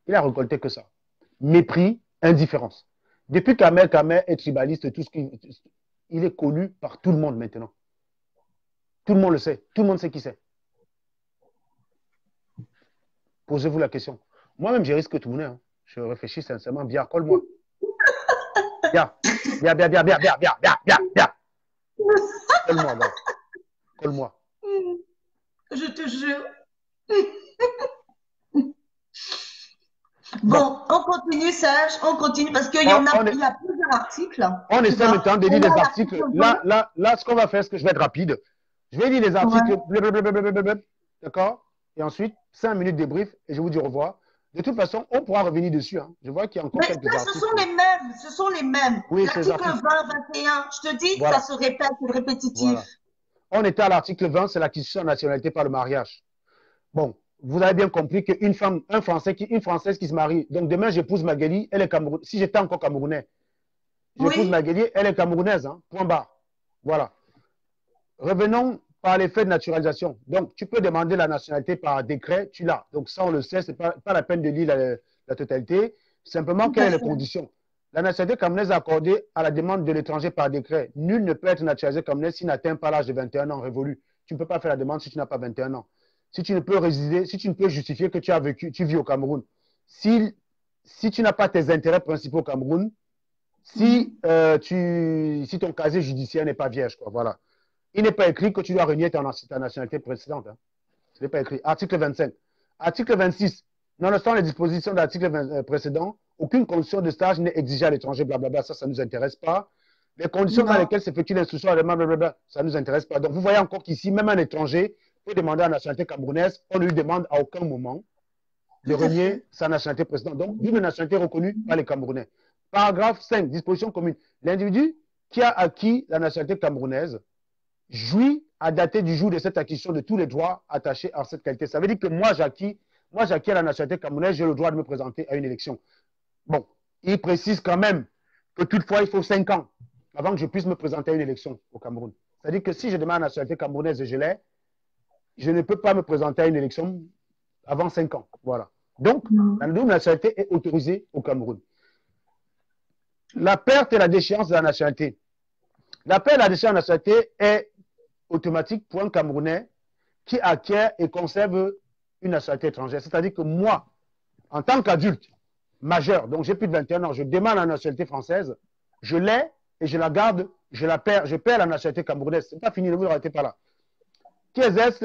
Il a récolté que ça. Mépris, indifférence. Depuis qu'Ahmed Kamer est tribaliste, il est connu par tout le monde maintenant. Tout le monde le sait. Tout le monde sait qui c'est. Posez-vous la question. Moi-même, j'ai risqué tout le monde. Hein. Je réfléchis sincèrement. Bien, colle-moi. Bien. Colle-moi, là. Colle-moi. Je te jure. Bon, on continue, Serge, on continue parce qu'il y a plusieurs articles. On essaie maintenant de lire des articles. Là, ce qu'on va faire, c'est que je vais être rapide. Je vais lire les articles. D'accord? Et ensuite, 5 minutes de débrief et je vous dis au revoir. De toute façon, on pourra revenir dessus. Hein. Je vois qu'il y a encore quelques articles. Ce sont les mêmes. Oui, l'article 20, 21, je te dis, ça se répète, c'est répétitif. Voilà. On était à l'article 20, c'est l'acquisition de nationalité par le mariage. Bon, vous avez bien compris qu'une femme, une Française qui se marie, donc demain j'épouse Magali, elle est Camerounaise. Si j'étais encore Camerounais, j'épouse Magali, elle est Camerounaise, hein, point barre. Voilà. Revenons par l'effet de naturalisation. Donc, tu peux demander la nationalité par décret, tu l'as. Donc, ça, on le sait, ce n'est pas la peine de lire la totalité. Simplement, quelles sont les conditions? La nationalité camerounaise est accordée à la demande de l'étranger par décret. Nul ne peut être naturalisé camerounais s'il n'atteint pas l'âge de 21 ans révolu. Tu ne peux pas faire la demande si tu n'as pas 21 ans. Si tu ne peux résider, si tu ne peux justifier que tu vis au Cameroun. Si si tu n'as pas tes intérêts principaux au Cameroun, si ton casier judiciaire n'est pas vierge, quoi, voilà. Il n'est pas écrit que tu dois renier ta nationalité précédente. Hein. Ce n'est pas écrit. Article 25. Article 26. Nonobstant les dispositions de l'article précédent, aucune condition de stage n'est exigée à l'étranger, blablabla, ça ne nous intéresse pas. Les conditions dans lesquelles s'effectue l'instruction à la demande, blablabla, ça ne nous intéresse pas. Donc, vous voyez encore qu'ici, même un étranger peut demander la nationalité camerounaise, on ne lui demande à aucun moment de renier sa nationalité précédente. Donc, d'une nationalité reconnue par les Camerounais. Paragraphe 5, disposition commune. L'individu qui a acquis la nationalité camerounaise jouit à dater du jour de cette acquisition de tous les droits attachés à cette qualité. Ça veut dire que moi, j'acquis la nationalité camerounaise, j'ai le droit de me présenter à une élection. Bon, il précise quand même que toutefois, il faut 5 ans avant que je puisse me présenter à une élection au Cameroun. C'est-à-dire que si je demande la nationalité camerounaise et je l'ai, je ne peux pas me présenter à une élection avant 5 ans. Voilà. Donc, la double nationalité est autorisée au Cameroun. La perte et la déchéance de la nationalité. La perte et la déchéance de la nationalité est automatique pour un Camerounais qui acquiert et conserve une nationalité étrangère. C'est-à-dire que moi, en tant qu'adulte majeur, donc j'ai plus de 21 ans, je demande la nationalité française, je l'ai et je la garde, je la perds, je perds la nationalité camerounaise. C'est pas fini, ne vous arrêtez pas là. Qui exerce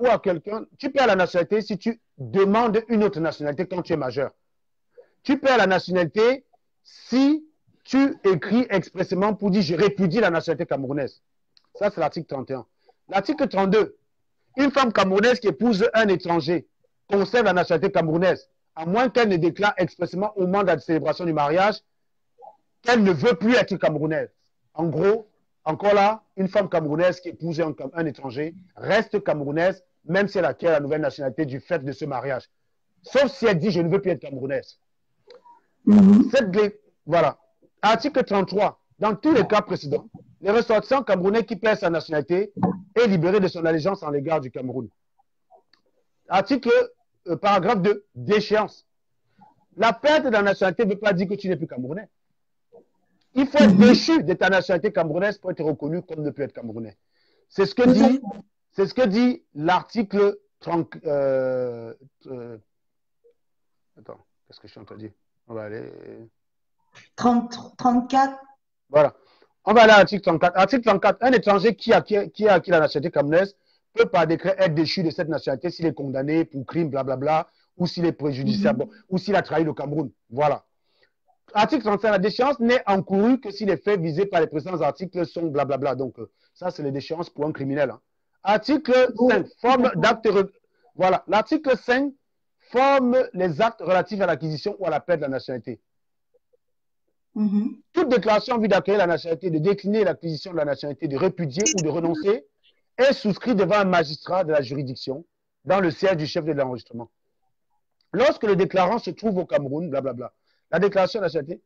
ou à quelqu'un, tu perds la nationalité si tu demandes une autre nationalité quand tu es majeur. Tu perds la nationalité si tu écris expressément pour dire je répudie la nationalité camerounaise. Ça, c'est l'article 31. L'article 32. Une femme camerounaise qui épouse un étranger conserve la nationalité camerounaise, à moins qu'elle ne déclare expressément au moment de la célébration du mariage qu'elle ne veut plus être camerounaise. En gros, encore là, une femme camerounaise qui épouse un étranger reste camerounaise, même si elle acquiert la nouvelle nationalité du fait de ce mariage. Sauf si elle dit je ne veux plus être camerounaise. Voilà. Article 33. Dans tous les cas précédents, les ressortissants camerounais qui perdent sa nationalité est libéré de son allégeance en l'égard du Cameroun. Article, paragraphe 2, déchéance. La perte de la nationalité ne veut pas dire que tu n'es plus camerounais. Il faut être déchu de ta nationalité camerounaise pour être reconnu comme ne plus être camerounais. C'est ce que dit l'article 30. Attends, qu'est-ce que je suis en train de dire? On va aller. 34. Voilà. On va aller à l'article 34. Article 34. Un étranger qui a acquis la nationalité camerounaise peut par décret être déchu de cette nationalité s'il est condamné pour crime, blablabla, ou s'il est préjudiciable, ou s'il a trahi le Cameroun. Voilà. Article 35. La déchéance n'est encourue que si les faits visés par les précédents articles sont blablabla. Donc, ça, c'est les déchéances pour un criminel. Hein. Article 5. Forme d'acte. Voilà. L'article 5 forme les actes relatifs à l'acquisition ou à la perte de la nationalité. Toute déclaration en vue d'acquérir la nationalité, de décliner l'acquisition de la nationalité, de répudier ou de renoncer est souscrite devant un magistrat de la juridiction dans le siège du chef de l'enregistrement. Lorsque le déclarant se trouve au Cameroun, blablabla, la déclaration de nationalité,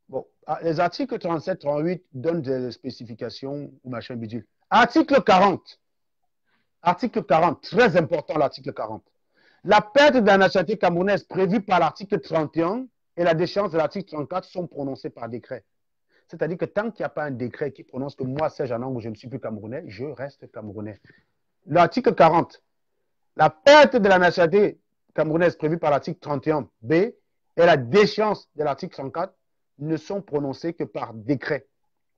bon, les articles 37, 38 donnent des spécifications ou machin bidule. Article 40. Article 40, très important l'article 40. La perte de la nationalité camerounaise prévue par l'article 31 et la déchéance de l'article 34 sont prononcées par décret. C'est-à-dire que tant qu'il n'y a pas un décret qui prononce que moi, Serge Anang, je ne suis plus camerounais, je reste camerounais. L'article 40. La perte de la nationalité camerounaise prévue par l'article 31b et la déchéance de l'article 34 ne sont prononcées que par décret.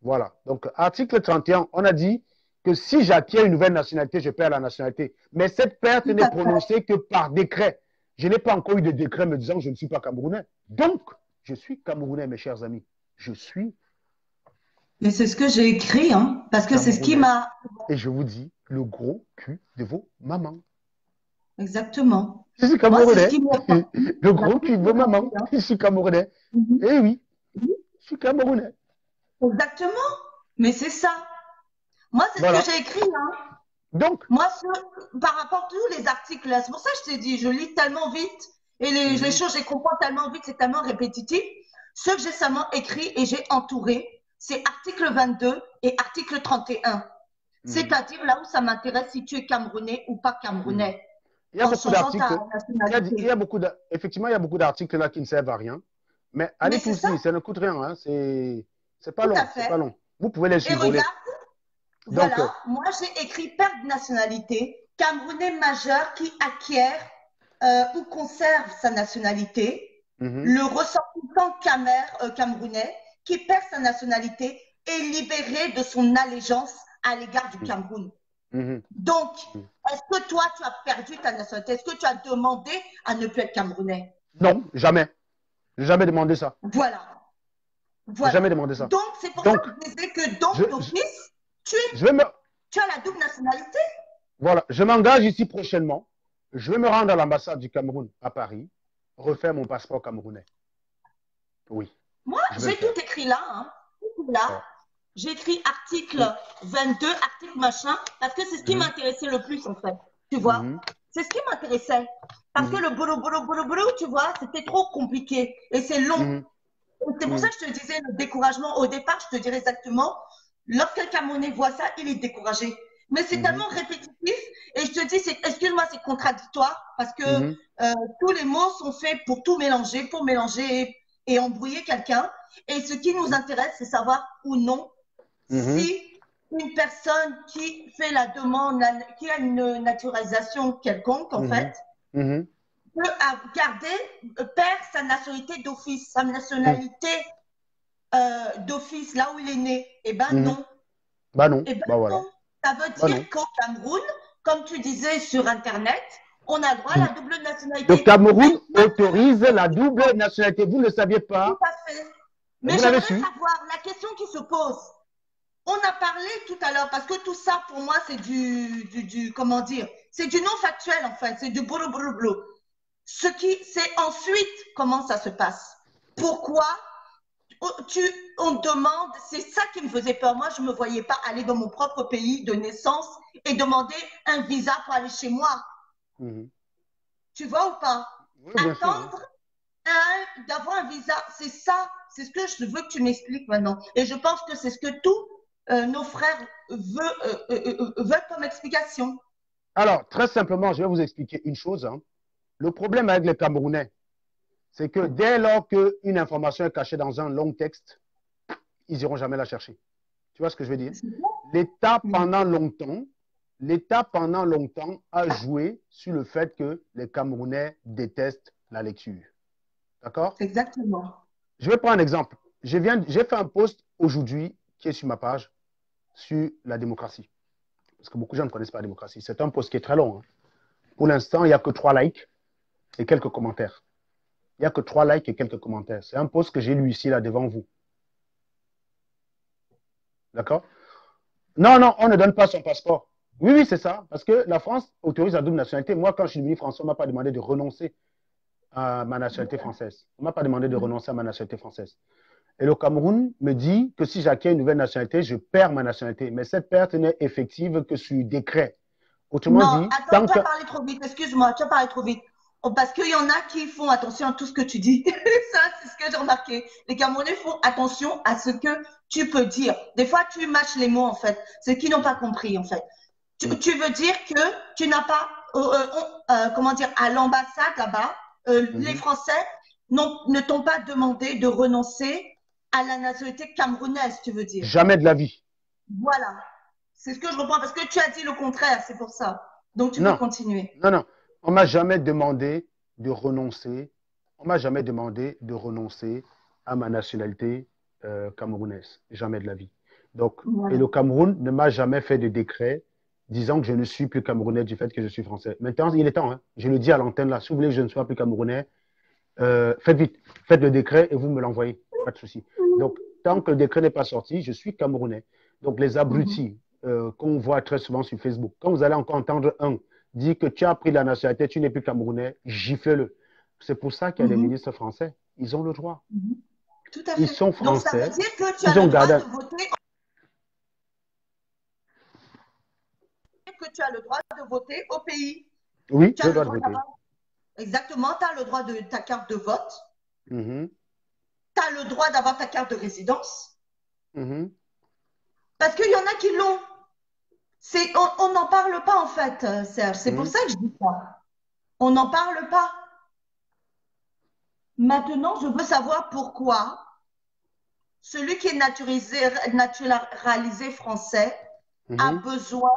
Voilà. Donc, article 31, on a dit que si j'acquiers une nouvelle nationalité, je perds la nationalité. Mais cette perte n'est prononcée que par décret. Je n'ai pas encore eu de décret me disant que je ne suis pas camerounais. Donc, je suis camerounais, mes chers amis. Je suis. Mais c'est ce que j'ai écrit, hein, parce que c'est ce qui m'a. Et je vous dis, le gros cul de vos mamans. Exactement. Je suis camerounais. Le gros cul de vos mamans. Je suis camerounais. Eh oui, je suis camerounais. Exactement. Mais c'est ça. Moi, c'est ce que j'ai écrit, hein. Donc, moi, par rapport à tous les articles là, c'est pour ça que je t'ai dit, je lis tellement vite et les choses, je les comprends tellement vite, c'est tellement répétitif. Ce que j'ai seulement écrit et j'ai entouré, c'est article 22 et article 31. C'est-à-dire là où ça m'intéresse si tu es camerounais ou pas camerounais. Il y a beaucoup d'articles. Effectivement, il y a beaucoup d'articles là qui ne servent à rien. Mais allez tous ça ne coûte rien. Hein. C'est pas long. C'est pas long. Vous pouvez les suivre. Voilà, moi j'ai écrit perte de nationalité, Camerounais majeur qui acquiert ou conserve sa nationalité, le ressortissant camerounais qui perd sa nationalité est libéré de son allégeance à l'égard du Cameroun. Donc, est-ce que toi, tu as perdu ta nationalité? Est-ce que tu as demandé à ne plus être camerounais? Non, jamais. J'ai jamais demandé ça. Voilà. J'ai jamais demandé ça. Donc, c'est pour ça que je disais que d'office, tu as la double nationalité. Voilà, je m'engage ici prochainement. Je vais me rendre à l'ambassade du Cameroun à Paris, refaire mon passeport camerounais. Oui. Moi, j'ai tout écrit là. Hein. Tout là. Ouais. J'ai écrit article 22, article machin, parce que c'est ce qui m'intéressait le plus, en fait. Tu vois? C'est ce qui m'intéressait. Parce que le boulot, tu vois, c'était trop compliqué et c'est long. C'est pour ça que je te disais le découragement. Au départ, je te dirais exactement, lorsqu'un Camerounais voit ça, il est découragé. Mais c'est tellement répétitif et je te dis, excuse-moi, c'est contradictoire parce que tous les mots sont faits pour tout mélanger, pour mélanger et embrouiller quelqu'un. Et ce qui nous intéresse, c'est savoir ou non si une personne qui fait la demande, qui a une naturalisation quelconque, en fait, peut perd sa nationalité d'office, sa nationalité d'office, là où il est né. Eh ben non. Bah non. Eh ben bah voilà. non. Ça veut dire qu'au Cameroun, comme tu disais sur Internet, on a droit à la double nationalité. Le Cameroun autorise la double nationalité. Vous ne le saviez pas? Tout à fait. Mais j'aimerais savoir, la question qui se pose, on a parlé tout à l'heure, parce que tout ça, pour moi, c'est comment dire, c'est du non factuel, en fait, c'est du boulot. C'est ensuite comment ça se passe. Pourquoi on demande, c'est ça qui me faisait peur. Moi, je ne me voyais pas aller dans mon propre pays de naissance et demander un visa pour aller chez moi. Tu vois ou pas? Oui, attendre d'avoir un visa, c'est ça. C'est ce que je veux que tu m'expliques maintenant. Et je pense que c'est ce que tous nos frères veulent comme explication. Alors, très simplement, je vais vous expliquer une chose. Hein. Le problème avec les Camerounais, c'est que dès lors qu'une information est cachée dans un long texte, ils n'iront jamais la chercher. Tu vois ce que je veux dire? L'État, pendant longtemps, a joué sur le fait que les Camerounais détestent la lecture. D'accord? Exactement. Je vais prendre un exemple. J'ai fait un post aujourd'hui qui est sur ma page sur la démocratie. Parce que beaucoup de gens ne connaissent pas la démocratie. C'est un post qui est très long. Hein. Pour l'instant, il n'y a que 3 likes et quelques commentaires. Il n'y a que 3 likes et quelques commentaires. C'est un post que j'ai lu ici, là, devant vous. D'accord? Non, on ne donne pas son passeport. Oui, c'est ça. Parce que la France autorise la double nationalité. Moi, quand je suis devenu français, on ne m'a pas demandé de renoncer à ma nationalité française. On ne m'a pas demandé de renoncer à ma nationalité française. Et le Cameroun me dit que si j'acquiers une nouvelle nationalité, je perds ma nationalité. Mais cette perte n'est effective que sur décret. Autrement dit, attends, tu as parlé trop vite. Excuse-moi, tu as parlé trop vite. Parce qu'il y en a qui font attention à tout ce que tu dis. Ça, c'est ce que j'ai remarqué. Les Camerounais font attention à ce que tu peux dire. Des fois, tu mâches les mots, en fait. C'est qu'ils n'ont pas compris, en fait. Tu veux dire que tu n'as pas, comment dire, à l'ambassade là-bas, les Français ne t'ont pas demandé de renoncer à la nationalité camerounaise, tu veux dire? Jamais de la vie. Voilà. C'est ce que je reprends parce que tu as dit le contraire, c'est pour ça. Donc, tu peux continuer. Non. On ne m'a jamais demandé de renoncer. On ne m'a jamais demandé de renoncer à ma nationalité camerounaise. Jamais de la vie. Donc, et le Cameroun ne m'a jamais fait de décret disant que je ne suis plus camerounais du fait que je suis français. Maintenant, il est temps. Hein. Je le dis à l'antenne là. Si vous voulez que je ne sois plus camerounais, faites vite. Faites le décret et vous me l'envoyez. Pas de souci. Donc, tant que le décret n'est pas sorti, je suis camerounais. Donc, les abrutis qu'on voit très souvent sur Facebook, quand vous allez encore entendre un dire que tu as pris la nationalité, tu n'es plus camerounais, giflez-le. C'est pour ça qu'il y a des ministres français. Ils ont le droit. Tout à fait. Ils sont français. Donc, ça veut dire que tu as le droit de voter. Que tu as le droit de voter au pays. Oui, tu as le droit de voter. Exactement, tu as le droit de ta carte de vote. Tu as le droit d'avoir ta carte de résidence. Parce qu'il y en a qui l'ont. On n'en parle pas en fait, Serge. C'est pour ça que je dis ça. On n'en parle pas. Maintenant, je veux savoir pourquoi celui qui est naturalisé français a besoin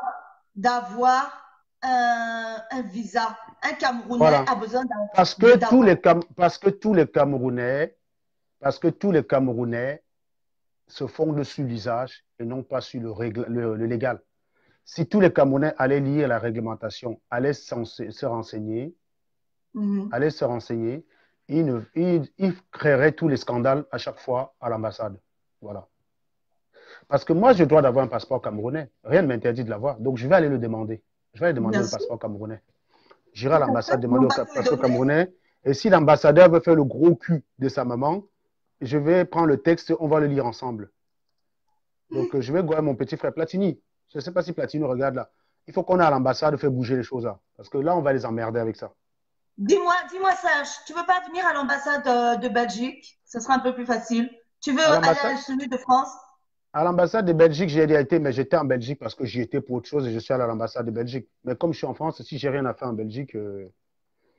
d'avoir un visa, un Camerounais Voilà. a besoin Parce que tous les Camerounais se fondent sur l'usage et non pas sur le légal. Si tous les Camerounais allaient lire la réglementation, allaient se renseigner, ils créeraient tous les scandales à chaque fois à l'ambassade. Voilà. Parce que moi, je dois avoir un passeport camerounais. Rien ne m'interdit de l'avoir. Donc, je vais aller le demander. Je vais aller demander Bien le sûr, passeport camerounais. J'irai à tout à fait. l'ambassade Ils n'ont demander pas au pu le passeport donner. camerounais. Et si l'ambassadeur veut faire le gros cul de sa maman, je vais prendre le texte, on va le lire ensemble. Donc, je vais voir mon petit frère Platini. Je ne sais pas si Platini regarde là. Il faut qu'on aille à l'ambassade faire bouger les choses là. Parce que là, on va les emmerder avec ça. Dis-moi, Serge, tu veux pas venir à l'ambassade de Belgique? Ce sera un peu plus facile. Tu veux À aller à l'ambassade celui de France? À l'ambassade de Belgique, j'ai déjà été, mais j'étais en Belgique parce que j'y étais pour autre chose et je suis allé à l'ambassade de Belgique. Mais comme je suis en France, si j'ai rien à faire en Belgique,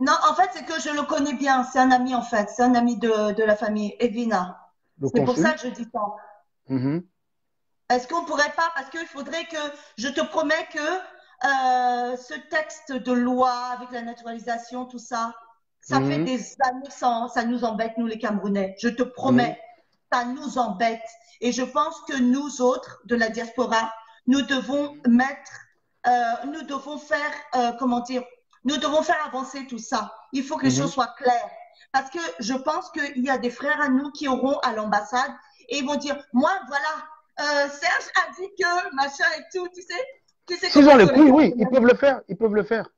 Non, en fait, c'est que je le connais bien. C'est un ami, en fait. C'est un ami de la famille, Evina. le C'est pour ça consul. que je dis ça. Mhm, Est-ce qu'on pourrait pas, parce qu'il faudrait que, je te promets que ce texte de loi avec la naturalisation, tout ça, ça fait mhm, des années sans, ça nous embête, nous les Camerounais. Je te mhm, promets, ça nous embête. Et je pense que nous autres de la diaspora, nous devons mettre, nous devons faire, comment dire, nous devons faire avancer tout ça. Il faut que les choses mhm, soient claires. Parce que je pense qu'il y a des frères à nous qui auront à l'ambassade et ils vont dire, moi, voilà, Serge a dit que machin et tout, tu sais S'ils comment ont les sont les couilles, oui, ils Camerounais. peuvent le faire. Ils peuvent le faire.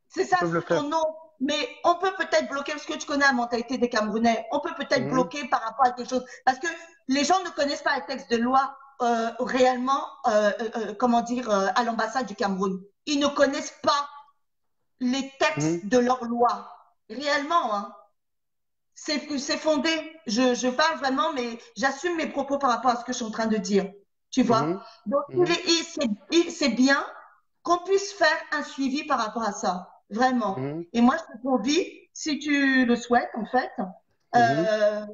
C'est Ils ça peuvent le sous ton faire. nom. Mais on peut peut-être bloquer, parce que tu connais la mentalité des Camerounais, on peut peut-être Mhm, bloquer par rapport à quelque chose. Parce que les gens ne connaissent pas les textes de loi réellement, comment dire, à l'ambassade du Cameroun. Ils ne connaissent pas les mhm, textes de leur loi. Réellement, hein. C'est fondé. Je parle vraiment, mais j'assume mes propos par rapport à ce que je suis en train de dire. Tu vois? mhm, Donc, mhm, c'est bien qu'on puisse faire un suivi par rapport à ça. Vraiment. mhm, Et moi, je te convie, si tu le souhaites, en fait, mhm, euh,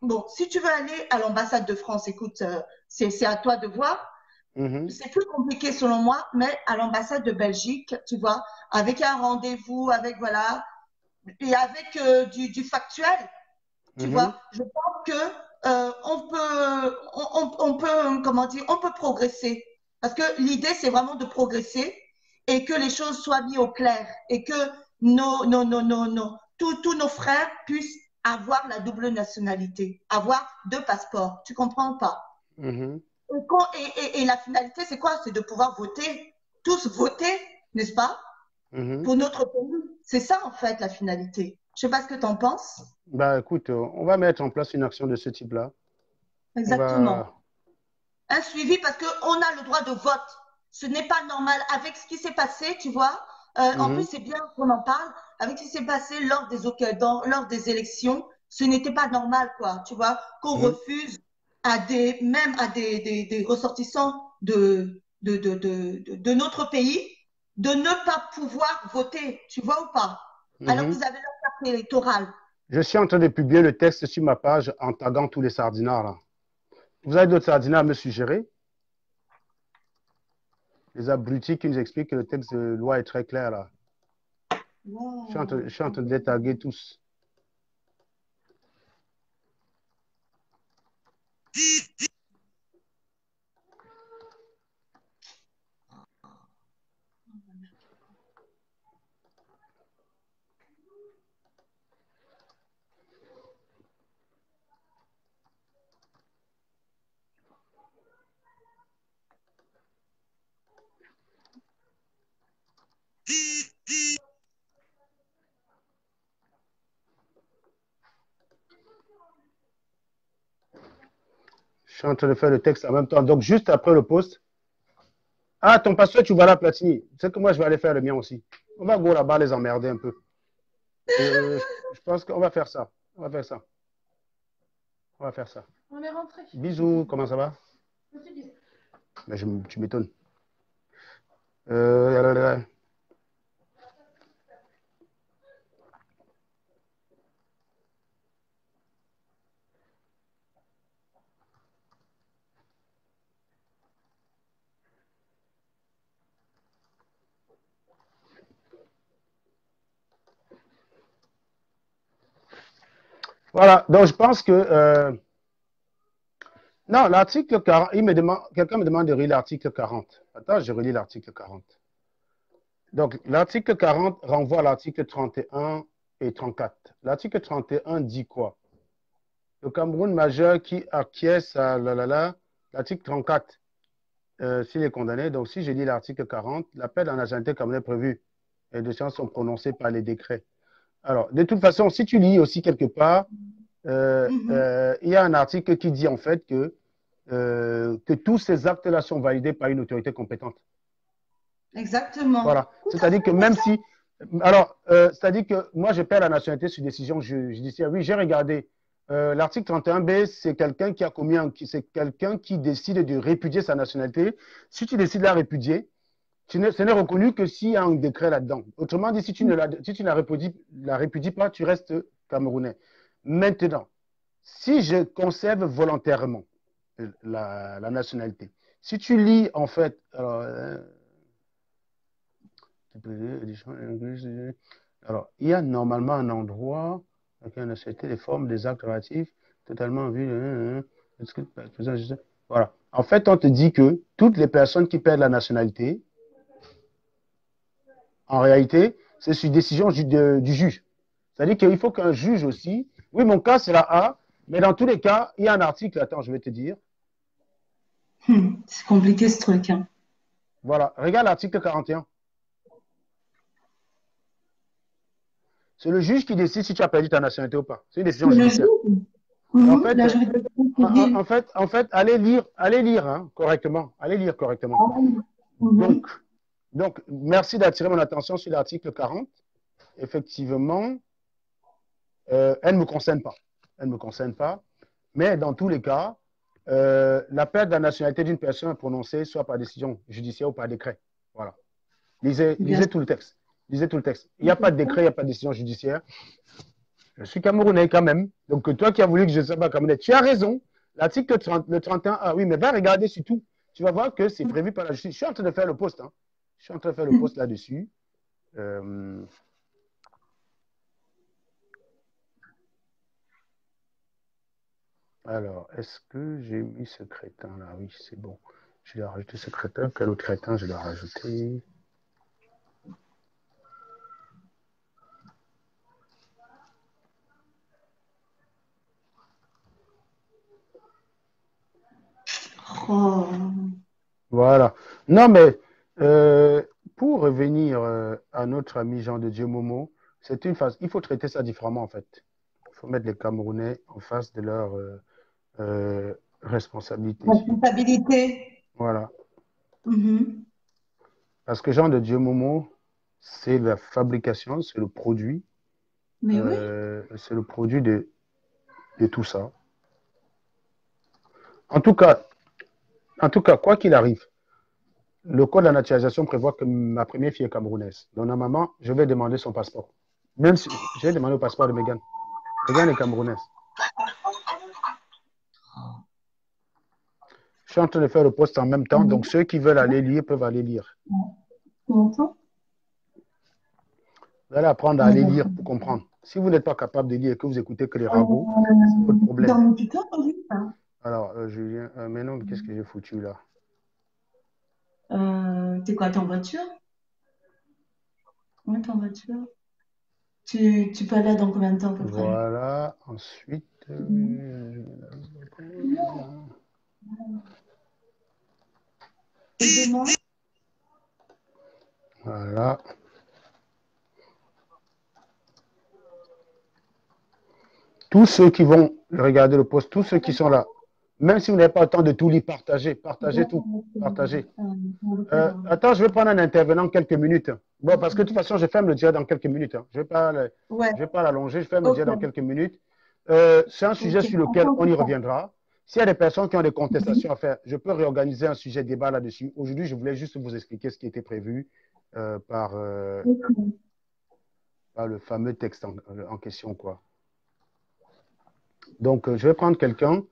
bon, si tu veux aller à l'ambassade de France, écoute, c'est à toi de voir. mhm, C'est plus compliqué selon moi, mais à l'ambassade de Belgique, tu vois, avec un rendez-vous, avec voilà, et avec du factuel, tu mhm, vois. Je pense que on peut, comment dire, on peut progresser. Parce que l'idée, c'est vraiment de progresser et que les choses soient mises au clair et que tous nos frères puissent avoir la double nationalité, avoir deux passeports. Tu comprends pas? mhm, Et la finalité, c'est quoi? C'est de pouvoir voter, tous voter, n'est-ce pas? mhm. Pour notre pays. C'est ça, en fait, la finalité. Je sais pas ce que tu en penses. Bah écoute, on va mettre en place une action de ce type-là. On Exactement. va. Un suivi parce qu'on a le droit de vote. Ce n'est pas normal. Avec ce qui s'est passé, tu vois, en plus, Mhm, c'est bien qu'on en parle. Avec ce qui s'est passé lors des élections, ce n'était pas normal, quoi, tu vois, qu'on mhm, refuse même à des ressortissants de notre pays de ne pas pouvoir voter, tu vois ou pas? Alors mhm. qu'ils avaient leur carte électorale. Je suis en train de publier le texte sur ma page en taguant tous les sardinards là. Vous avez d'autres sardinards à me suggérer? Les abrutis qui nous expliquent que le texte de loi est très clair là. Je Wow. suis en train de les taguer tous. Je suis en train de faire le texte en même temps. Donc, juste après le post. Ah, ton pasteur, tu vas là, Platini. C'est que moi, je vais aller faire le mien aussi. On va go là-bas les emmerder un peu. Je pense qu'on va faire ça. On va faire ça. On va faire ça. On est rentré. Bisous, comment ça va? Ben, tu m'étonnes. Là, là, là. Voilà, donc je pense que non, l'article 40, quelqu'un me demande de relire l'article 40. Attends, je relis l'article 40. Donc, l'article 40 renvoie à l'article 31 et 34. L'article 31 dit quoi? Le Cameroun majeur qui acquiesce à l'article 34, s'il est condamné. Donc, si je lis l'article 40, la peine en nationalité camerounaise prévue et de chances sont prononcées par les décrets. Alors, de toute façon, si tu lis aussi quelque part, il y a un article qui dit en fait que tous ces actes-là sont validés par une autorité compétente. Exactement. Voilà. C'est-à-dire que même si. Alors, c'est-à-dire que moi, je perds la nationalité sur décision judiciaire. Oui, j'ai regardé. L'article 31B, c'est quelqu'un qui a commis c'est quelqu'un qui décide de répudier sa nationalité. Si tu décides de la répudier, ce n'est reconnu que s'il y a un décret là-dedans. Autrement dit, si tu ne la répudies pas, tu restes camerounais. Maintenant, si je conserve volontairement la nationalité, si tu lis en fait. Alors, il y a normalement un endroit qui a accepté les formes des actes relatifs, totalement vu. Voilà. En fait, on te dit que toutes les personnes qui perdent la nationalité, en réalité, c'est sur décision du juge. C'est-à-dire qu'il faut qu'un juge aussi. Oui, mon cas, c'est la A, mais dans tous les cas, il y a un article. Attends, je vais te dire. C'est compliqué ce truc. Hein. Voilà. Regarde l'article 41. C'est le juge qui décide si tu as perdu ta nationalité ou pas. C'est une décision judiciaire. En fait, allez lire correctement. Allez lire correctement. Donc, merci d'attirer mon attention sur l'article 40. Effectivement, elle ne me concerne pas. Elle ne me concerne pas. Mais dans tous les cas, la perte de la nationalité d'une personne est prononcée soit par décision judiciaire ou par décret. Voilà. Lisez tout le texte. Lisez tout le texte. Il n'y a pas de décret, il n'y a pas de décision judiciaire. Je suis camerounais quand même. Donc, toi qui as voulu que je ne sois pas camerounais, tu as raison. L'article 31, ah oui, mais va regarder sur tout. Tu vas voir que c'est prévu par la justice. Je suis en train de faire le post. Hein. Je suis en train de faire le post là-dessus. Alors, est-ce que j'ai mis ce crétin là? Oui, c'est bon. Je dois rajouter ce crétin. Quel autre crétin je dois rajouter? Oh. Voilà. Non, mais pour revenir à notre ami Jean de Dieu Momo, c'est une phase. Il faut traiter ça différemment en fait. Il faut mettre les Camerounais en face de leur responsabilité. Responsabilité. Voilà. Parce que Jean de Dieu Momo, c'est la fabrication, c'est le produit. Mais oui. C'est le produit de tout ça. En tout cas, quoi qu'il arrive, le code de la naturalisation prévoit que ma première fille est camerounaise. Donc, normalement, je vais demander son passeport. Même si je vais demander le passeport de Megan. Megan est camerounaise. Je suis en train de faire le post en même temps, donc ceux qui veulent aller lire peuvent aller lire. Vous allez apprendre à aller lire pour comprendre. Si vous n'êtes pas capable de lire et que vous écoutez que les ragots, c'est votre problème. Alors, Julien, mais non, qu'est-ce que j'ai foutu là? T'es quoi, t'es en voiture? Ouais, t'es en voiture. Tu peux aller dans combien de temps à peu près? Voilà, ensuite. Et demain? Voilà. Tous ceux qui vont regarder le post, tous ceux qui sont là, même si vous n'avez pas le temps de tout lire, partagez tout, partagez. Attends, je vais prendre un intervenant quelques minutes. Bon, parce que de toute façon, je ferme le direct dans quelques minutes. Hein. Je ne vais pas l'allonger, je ferme le direct dans quelques minutes. C'est un sujet sur lequel on y reviendra. S'il y a des personnes qui ont des contestations à faire, je peux réorganiser un sujet de débat là-dessus. Aujourd'hui, je voulais juste vous expliquer ce qui était prévu par le fameux texte en question, quoi. Donc, je vais prendre quelqu'un.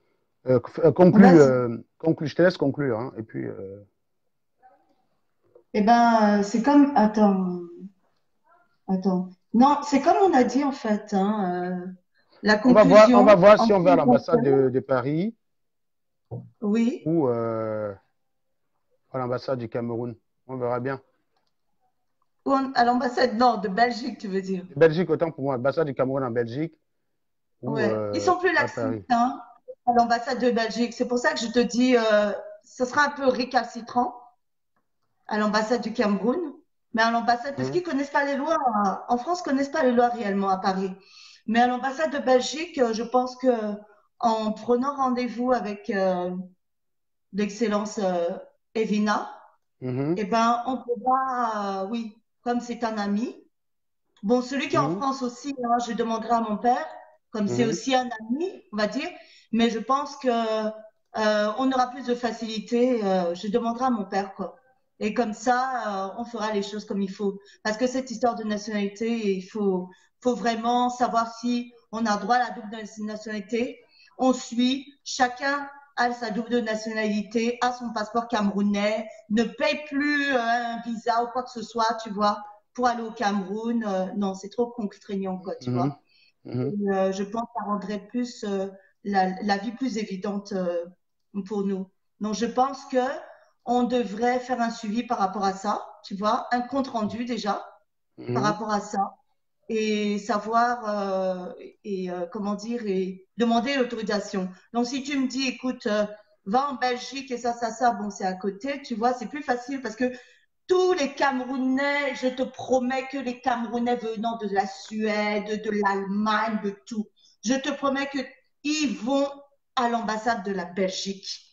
Conclue, je te laisse conclure. Hein, et puis. Eh ben, c'est comme. Attends. Non, c'est comme on a dit en fait. Hein, La On va conclusion. voir si on va à l'ambassade de Paris. Oui. Ou à l'ambassade du Cameroun. On verra bien. Ou à l'ambassade nord de Belgique, tu veux dire. Belgique, autant pour moi. L'ambassade du Cameroun en Belgique. Ou Ouais. Ils sont plus à laxistes, Paris. hein, à l'ambassade de Belgique. C'est pour ça que je te dis, ce sera un peu récalcitrant à l'ambassade du Cameroun, mais à l'ambassade, parce qu'ils connaissent pas les lois. En France, ils connaissent pas les lois réellement à Paris. Mais à l'ambassade de Belgique, je pense que en prenant rendez-vous avec l'excellence Evina, eh ben, on pourra, oui, comme c'est un ami. Bon, celui qui est en France aussi, hein, je demanderai à mon père, comme c'est aussi un ami, on va dire, mais je pense que on aura plus de facilité. Je demanderai à mon père, quoi. Et comme ça, on fera les choses comme il faut. Parce que cette histoire de nationalité, il faut vraiment savoir si on a droit à la double nationalité. On suit, chacun a sa double nationalité, a son passeport camerounais, ne paye plus un visa ou quoi que ce soit, tu vois, pour aller au Cameroun. Non, c'est trop contraignant, quoi, tu vois. Et, je pense que ça rendrait plus la vie plus évidente pour nous. Donc, je pense que on devrait faire un suivi par rapport à ça, tu vois, un compte rendu déjà par rapport à ça et savoir comment dire et demander l'autorisation. Donc, si tu me dis, écoute, va en Belgique et ça, bon, c'est à côté, tu vois, c'est plus facile parce que tous les Camerounais, je te promets que les Camerounais venant de la Suède, de l'Allemagne, de tout, je te promets qu'ils vont à l'ambassade de la Belgique.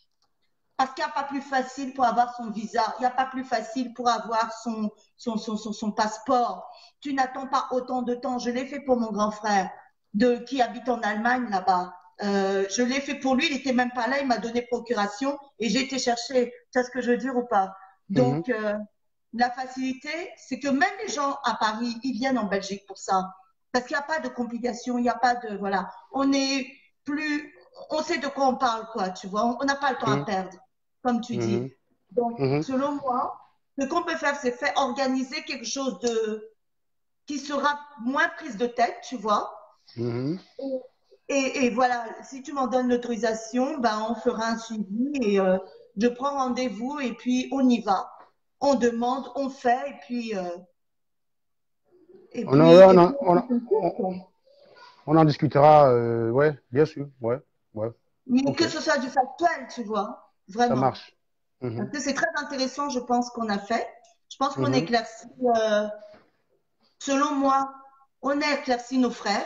Parce qu'il n'y a pas plus facile pour avoir son visa, il n'y a pas plus facile pour avoir son passeport. Tu n'attends pas autant de temps. Je l'ai fait pour mon grand frère qui habite en Allemagne là-bas. Je l'ai fait pour lui, il n'était même pas là, il m'a donné procuration et j'ai été chercher. Tu sais ce que je veux dire ou pas? Donc, la facilité, c'est que même les gens à Paris, ils viennent en Belgique pour ça. Parce qu'il n'y a pas de complications, il n'y a pas de. Voilà. On sait de quoi on parle, quoi, tu vois. On n'a pas le temps à perdre, comme tu dis. Donc, selon moi, ce qu'on peut faire, c'est organiser quelque chose qui sera moins prise de tête, tu vois. Et voilà, si tu m'en donnes l'autorisation, ben, on fera un suivi et je prends rendez-vous et puis on y va. On demande, on fait et puis. On en discutera, ouais, bien sûr, ouais. Mais que ce soit du factuel, tu vois, vraiment. Ça marche. Parce que c'est très intéressant, je pense, qu'on a fait. Je pense qu'on éclaircit, selon moi, on a éclairci nos frères.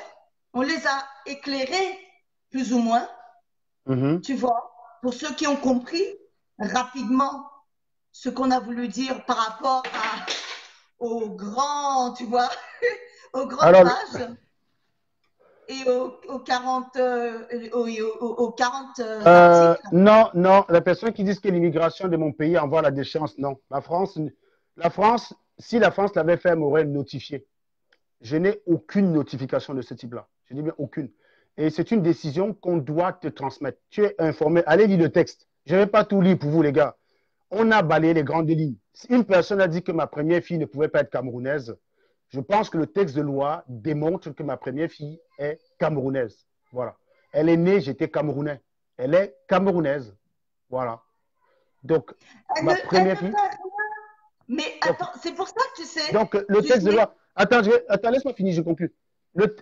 On les a éclairés, plus ou moins, tu vois, pour ceux qui ont compris rapidement ce qu'on a voulu dire par rapport aux grands, tu vois, aux grandes pages et aux 40, articles. Non, les personnes qui disent que l'immigration de mon pays envoie la déchéance, non. La France, si la France l'avait fait, elle m'aurait notifié. Je n'ai aucune notification de ce type-là. Je dis bien aucune. Et c'est une décision qu'on doit te transmettre. Tu es informé. Allez lire le texte. Je ne vais pas tout lire pour vous, les gars. On a balayé les grandes lignes. Une personne a dit que ma première fille ne pouvait pas être camerounaise. Je pense que le texte de loi démontre que ma première fille est camerounaise. Voilà. Elle est née, j'étais camerounais. Elle est camerounaise. Voilà. Donc, ma première fille. Mais attends, c'est pour ça que tu sais. Donc, le texte de loi. Attends, laisse-moi finir, je conclue.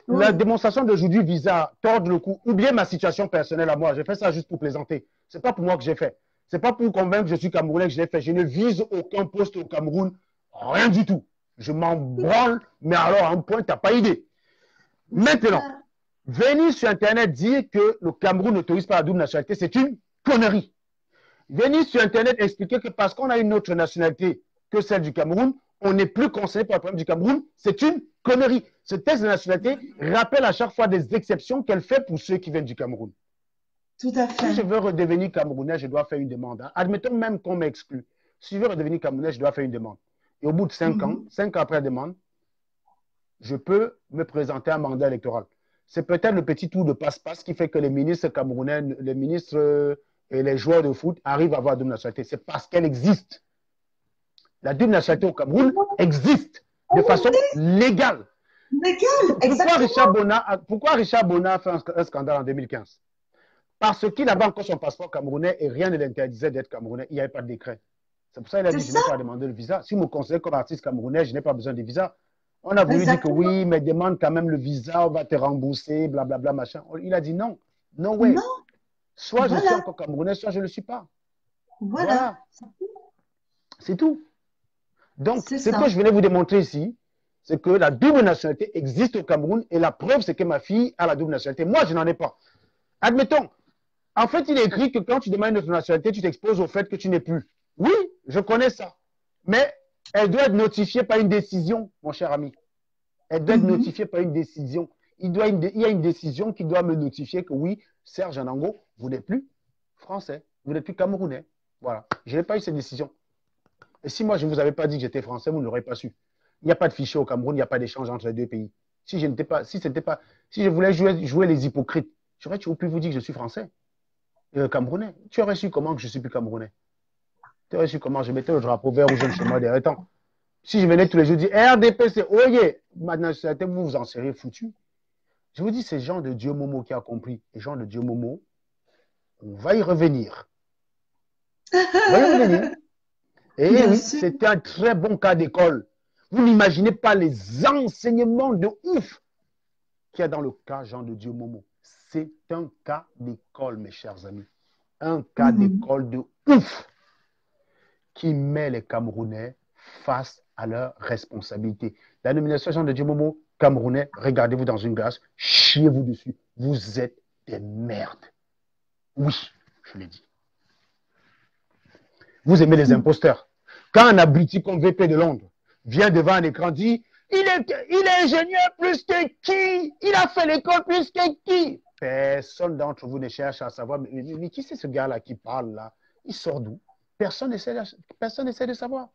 La démonstration d'aujourd'hui vise à tordre le cou, ou bien ma situation personnelle à moi. J'ai fait ça juste pour plaisanter. Ce n'est pas pour moi que j'ai fait. Ce n'est pas pour convaincre que je suis camerounais que je l'ai fait. Je ne vise aucun poste au Cameroun. Rien du tout. Je m'en branle, mais alors à un point, tu n'as pas idée. Maintenant, venir sur Internet dire que le Cameroun n'autorise pas la double nationalité, c'est une connerie. Venir sur Internet expliquer que parce qu'on a une autre nationalité que celle du Cameroun, on n'est plus concerné par le problème du Cameroun, c'est une connerie. Ce texte de nationalité rappelle à chaque fois des exceptions qu'elle fait pour ceux qui viennent du Cameroun. Tout à fait. Si je veux redevenir Camerounais, je dois faire une demande. Admettons même qu'on m'exclut. Si je veux redevenir Camerounais, je dois faire une demande. Et au bout de 5 ans, 5 ans après la demande, je peux me présenter à un mandat électoral. C'est peut-être le petit tour de passe-passe qui fait que les ministres camerounais, les ministres et les joueurs de foot arrivent à avoir la double nationalité. C'est parce qu'elle existe. La double nationalité au Cameroun existe de façon légale. Légal, exactement. Pourquoi Richard Bona a fait un scandale en 2015? Parce qu'il avait encore son passeport camerounais et rien ne l'interdisait d'être camerounais. Il n'y avait pas de décret. C'est pour ça qu'il a dit, je n'ai pas à demander le visa. Si vous me considérez comme artiste camerounais, je n'ai pas besoin de visa. On a voulu dire que oui, mais demande quand même le visa, on va te rembourser, blablabla, machin. Il a dit non, no way. Non. Soit je suis encore camerounais, soit je ne le suis pas. Voilà. C'est tout. Donc, ce que je venais vous démontrer ici, c'est que la double nationalité existe au Cameroun et la preuve, c'est que ma fille a la double nationalité. Moi, je n'en ai pas. Admettons, en fait, il est écrit que quand tu demandes une nationalité, tu t'exposes au fait que tu n'es plus. Oui, je connais ça. Mais elle doit être notifiée par une décision, mon cher ami. Elle doit être notifiée par une décision. Il y a une décision qui doit me notifier que oui, Serge Anango, vous n'êtes plus français, vous n'êtes plus camerounais. Voilà. Je n'ai pas eu cette décision. Et si moi, je ne vous avais pas dit que j'étais français, vous ne l'aurez pas su. Il n'y a pas de fichier au Cameroun, il n'y a pas d'échange entre les deux pays. Si je voulais jouer les hypocrites, j'aurais pu vous dire que je suis français, camerounais. Tu aurais su comment que je ne suis plus camerounais. Tu aurais su comment je mettais le drapeau vert ou jaune chez moi derrière temps. Si je venais tous les jours dire RDPC, oyez, ma nationalité, vous vous en serez foutu. Je vous dis, c'est Jean de Dieu Momo qui a compris. Et Jean de Dieu Momo, on va y revenir. On va y revenir. Et oui, c'est un très bon cas d'école. Vous n'imaginez pas les enseignements de ouf qu'il y a dans le cas Jean de Dieu Momo. C'est un cas d'école, mes chers amis. Un cas d'école de ouf qui met les Camerounais face à leurs responsabilités. La nomination Jean de Dieu Momo, Camerounais, regardez-vous dans une glace, chiez-vous dessus. Vous êtes des merdes. Oui, je l'ai dit. Vous aimez les imposteurs. Quand un abruti comme VP de Londres vient devant un écran, dit il est ingénieur plus que qui? Il a fait l'école plus que qui? Personne d'entre vous ne cherche à savoir, mais qui c'est ce gars-là qui parle là? Il sort d'où? Personne n'essaie de savoir.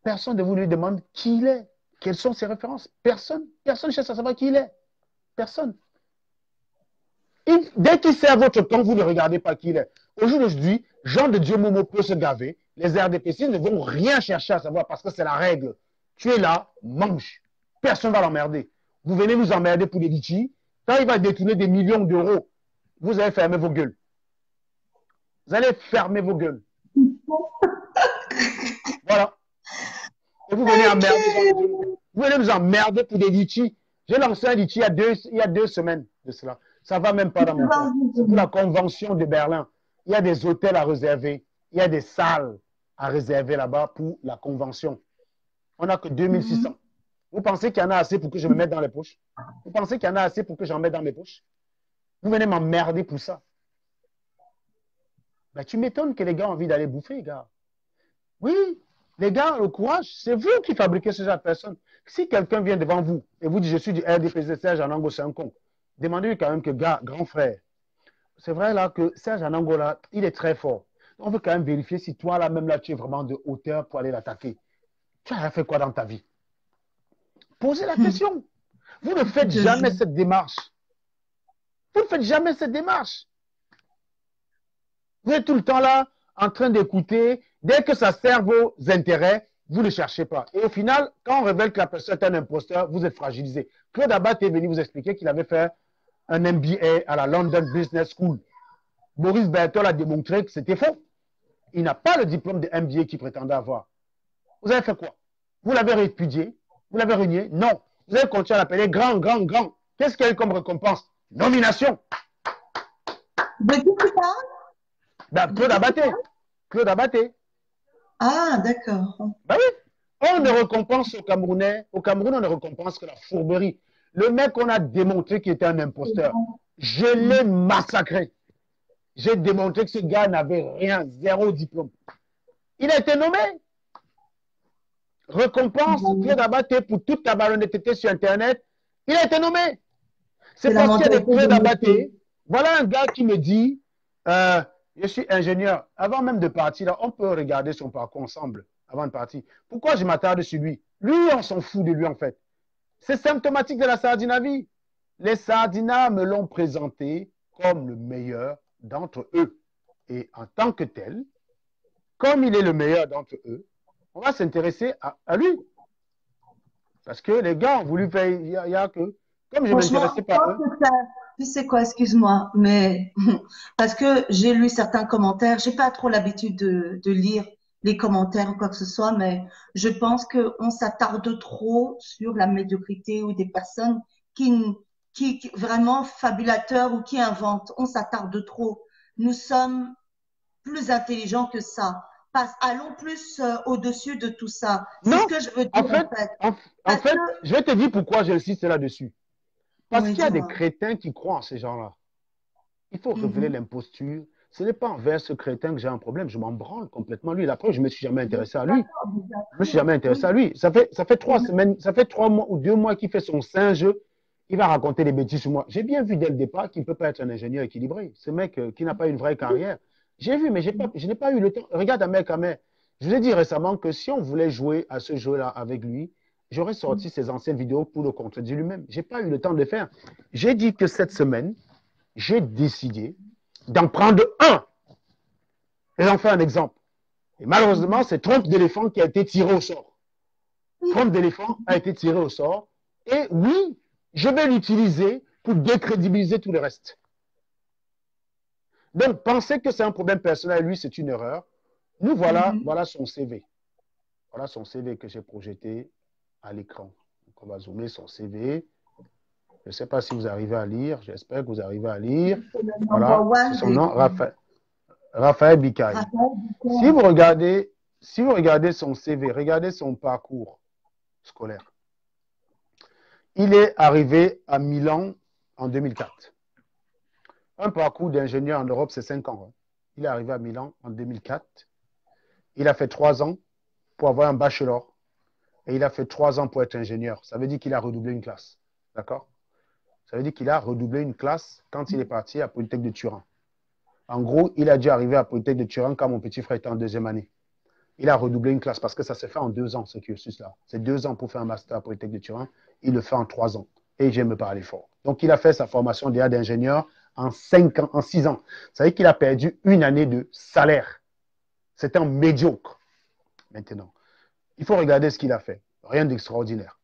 Personne de vous lui demande qui il est. Quelles sont ses références? Personne ne cherche à savoir qui il est. Personne. Dès qu'il sert votre camp, vous ne regardez pas qui il est. Aujourd'hui, Jean de Dieu Momo peut se gaver. Les RDPC ne vont rien chercher à savoir parce que c'est la règle. Tu es là, mange. Personne ne va l'emmerder. Vous venez nous emmerder pour des litchis. Quand il va détourner des millions d'euros, vous allez fermer vos gueules. Vous allez fermer vos gueules. Voilà. Et vous venez emmerder. Vous venez nous emmerder pour des litchis. J'ai lancé un litchi il y a 2 semaines de cela. Ça ne va même pas dans mon temps. C'est pour la convention de Berlin. Il y a des hôtels à réserver. Il y a des salles à réserver là-bas pour la convention. On n'a que 2600. Vous pensez qu'il y en a assez pour que je me mette dans les poches? Vous pensez qu'il y en a assez pour que j'en mette dans mes poches? Vous venez m'emmerder pour ça. Ben, tu m'étonnes que les gars ont envie d'aller bouffer, gars. Oui, les gars, le courage, c'est vous qui fabriquez ce genre de personnes. Si quelqu'un vient devant vous et vous dit je suis du RDPC, Serge Anango, c'est un con, demandez-lui quand même que, gars, grand frère, c'est vrai là que Serge Anango, là, il est très fort. On veut quand même vérifier si toi, là, même là, tu es vraiment de hauteur pour aller l'attaquer. Tu as fait quoi dans ta vie? Posez la question. Vous ne faites jamais cette démarche. Vous ne faites jamais cette démarche. Vous êtes tout le temps là, en train d'écouter. Dès que ça sert vos intérêts, vous ne cherchez pas. Et au final, quand on révèle que la personne est un imposteur, vous êtes fragilisé. Claude Abbat est venu vous expliquer qu'il avait fait un MBA à la London Business School. Boris Bertol a démontré que c'était faux. Il n'a pas le diplôme de MBA qu'il prétendait avoir. Vous avez fait quoi? Vous l'avez répudié? Vous l'avez renié? Non. Vous avez continué à l'appeler grand. Qu'est-ce qu'il y a eu comme récompense? Nomination. De qui tu parles? Ben, Claude Abaté. Claude Abaté. Ah, d'accord. Ben oui. On ne récompense au Camerounais. Au Cameroun, on ne récompense que la fourberie. Le mec, on a démontré qu'il était un imposteur. Je l'ai massacré. J'ai démontré que ce gars n'avait rien, 0 diplôme. Il a été nommé. Récompense, Claude Abaté pour toute ta malhonnêteté sur Internet. Il a été nommé. C'est parce qu'il y a des Claude Abaté. Voilà un gars qui me dit, je suis ingénieur. Avant même de partir, là, on peut regarder son parcours ensemble avant de partir. Pourquoi je m'attarde sur lui? Lui, on s'en fout de lui en fait. C'est symptomatique de la Sardinavie. Les Sardinats me l'ont présenté comme le meilleur d'entre eux. Et en tant que tel, comme il est le meilleur d'entre eux, on va s'intéresser à lui. Parce que les gars ont voulu faire, il y a que, comme je ne Franchement, m'intéressais je pas à pense eux, que ça, tu sais quoi, excuse-moi, mais parce que j'ai lu certains commentaires, j'ai pas trop l'habitude de lire les commentaires ou quoi que ce soit, mais je pense qu'on s'attarde trop sur la médiocrité ou des personnes qui, qui vraiment fabulateurs ou qui inventent. On s'attarde trop. Nous sommes plus intelligents que ça. Allons plus au-dessus de tout ça. C'est ce non, que je veux en dire fait, en fait. en, en Parce que, fait, je vais te dire pourquoi j'insiste là-dessus. Parce oui, qu'il y a des dis-moi. crétins qui croient en ces gens-là. Il faut révéler Mhm. l'imposture. Ce n'est pas envers ce crétin que j'ai un problème. Je m'en branle complètement lui. Après, je ne me suis jamais Je intéressé suis à lui. d'accord, bien Je me suis sûr. jamais intéressé Oui. à lui. Ça fait 3 semaines, Oui. ça fait 3 mois ou 2 mois qu'il fait son singe. Il va raconter des bêtises sur moi. J'ai bien vu dès le départ qu'il ne peut pas être un ingénieur équilibré. Ce mec qui n'a pas une vraie carrière. J'ai vu, mais je n'ai pas eu le temps. Regarde Ahmed Ahmed. Je vous ai dit récemment que si on voulait jouer à ce jeu-là avec lui, j'aurais sorti ses anciennes vidéos pour le contredire lui-même. Je n'ai pas eu le temps de le faire. J'ai dit que cette semaine, j'ai décidé d'en prendre un et d'en faire un exemple. Et malheureusement, c'est Trompe d'éléphant qui a été tiré au sort. Trompe d'éléphant a été tiré au sort. Et oui, je vais l'utiliser pour décrédibiliser tout le reste. Donc, penser que c'est un problème personnel, lui, c'est une erreur. Nous, voilà son CV. Voilà son CV que j'ai projeté à l'écran. Donc, on va zoomer son CV. Je ne sais pas si vous arrivez à lire. J'espère que vous arrivez à lire. C'est le number Voilà, c'est one son nom, Raphaël Bikaï. Si vous regardez son CV, regardez son parcours scolaire. Il est arrivé à Milan en 2004. Un parcours d'ingénieur en Europe, c'est 5 ans. Il est arrivé à Milan en 2004. Il a fait 3 ans pour avoir un bachelor. Et il a fait 3 ans pour être ingénieur. Ça veut dire qu'il a redoublé une classe. D'accord? Ça veut dire qu'il a redoublé une classe quand il est parti à Polytechnique de Turin. En gros, il a dû arriver à Polytechnique de Turin quand mon petit frère était en 2e année. Il a redoublé une classe parce que ça se fait en 2 ans, ce cursus-là. C'est 2 ans pour faire un master à Polytechnique de Turin. Il le fait en 3 ans. Et j'aime me parler fort. Donc, il a fait sa formation déjà d'ingénieur en 5 ans, en 6 ans. Ça veut dire qu'il a perdu une année de salaire. C'était un médiocre. Maintenant, il faut regarder ce qu'il a fait. Rien d'extraordinaire.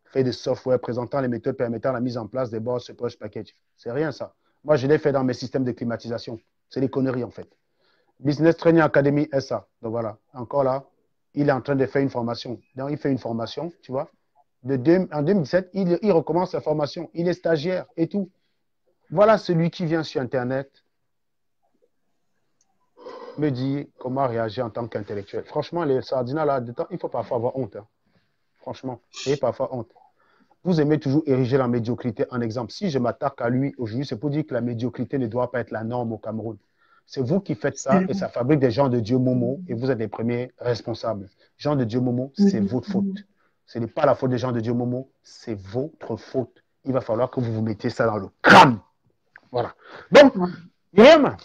Fait des softwares présentant les méthodes permettant la mise en place des boss support package. C'est rien ça. Moi, je l'ai fait dans mes systèmes de climatisation. C'est des conneries en fait. Business Training Academy SA. Donc voilà, encore là, il est en train de faire une formation. Donc il fait une formation, tu vois. En 2017, il recommence sa formation. Il est stagiaire et tout. Voilà celui qui vient sur Internet me dit comment réagir en tant qu'intellectuel. Franchement, les sardinats là-dedans, il faut parfois avoir honte. Hein. Franchement, et parfois honte. Vous aimez toujours ériger la médiocrité en exemple. Si je m'attaque à lui aujourd'hui, c'est pour dire que la médiocrité ne doit pas être la norme au Cameroun. C'est vous qui faites ça et ça fabrique des gens de Dieu Momo et vous êtes les premiers responsables. Gens de Dieu Momo, c'est votre faute. Ce n'est pas la faute des gens de Dieu Momo, c'est votre faute. Il va falloir que vous vous mettiez ça dans le crâne. Voilà. Donc, Myriam,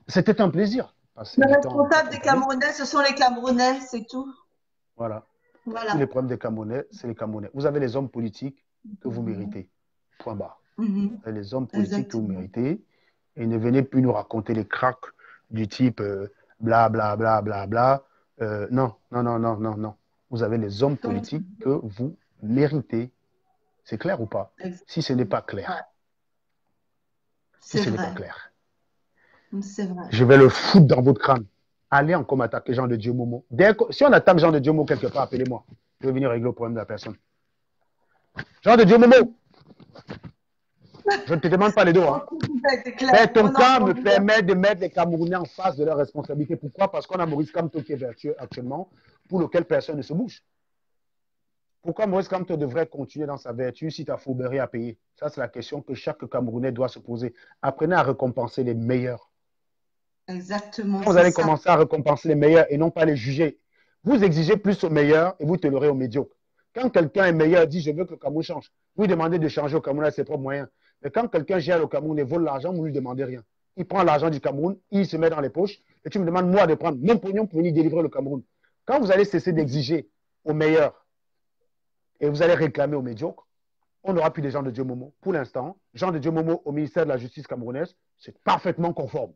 c'était un plaisir. Le responsable des Camerounais, ce sont les Camerounais, c'est tout. Voilà. Tous les problèmes des Camerounais, c'est les Camerounais. Vous avez les hommes politiques que vous méritez. Point barre. Vous avez les hommes politiques que vous méritez. Et ne venez plus nous raconter les cracks du type bla bla bla bla bla. Non, non, non, non, non, non. Vous avez les hommes politiques que vous méritez. C'est clair ou pas? Si ce n'est pas clair. Si ce n'est pas clair. C'est vrai. Je vais le foutre dans votre crâne. Allez encore m'attaquer Jean de Dieu Momo. Si on attaque Jean de Dieu Momo quelque part, appelez-moi. Je vais venir régler le problème de la personne. Jean de Dieu Momo. Je ne te demande pas les deux. Hein. Mais ton cas me permet de mettre les Camerounais en face de leurs responsabilités. Pourquoi? Parce qu'on a Maurice Kamto qui est vertueux actuellement, pour lequel personne ne se bouge. Pourquoi Maurice Kamto devrait continuer dans sa vertu si tu as fourberie à payer? Ça, c'est la question que chaque Camerounais doit se poser. Apprenez à récompenser les meilleurs. Exactement. Quand vous allez commencer à récompenser les meilleurs et non pas les juger, vous exigez plus aux meilleurs et vous tolérez aux médiocres. Quand quelqu'un est meilleur, dit je veux que le Cameroun change, vous demandez de changer au Cameroun avec ses propres moyens. Mais quand quelqu'un gère le Cameroun et vole l'argent, vous ne lui demandez rien. Il prend l'argent du Cameroun, il se met dans les poches et tu me demandes moi de prendre mon pognon pour venir délivrer le Cameroun. Quand vous allez cesser d'exiger aux meilleurs et vous allez réclamer aux médiocres, on n'aura plus des gens de Dieu Momo. Pour l'instant, Jean de Dieu Momo au ministère de la Justice camerounaise, c'est parfaitement conforme.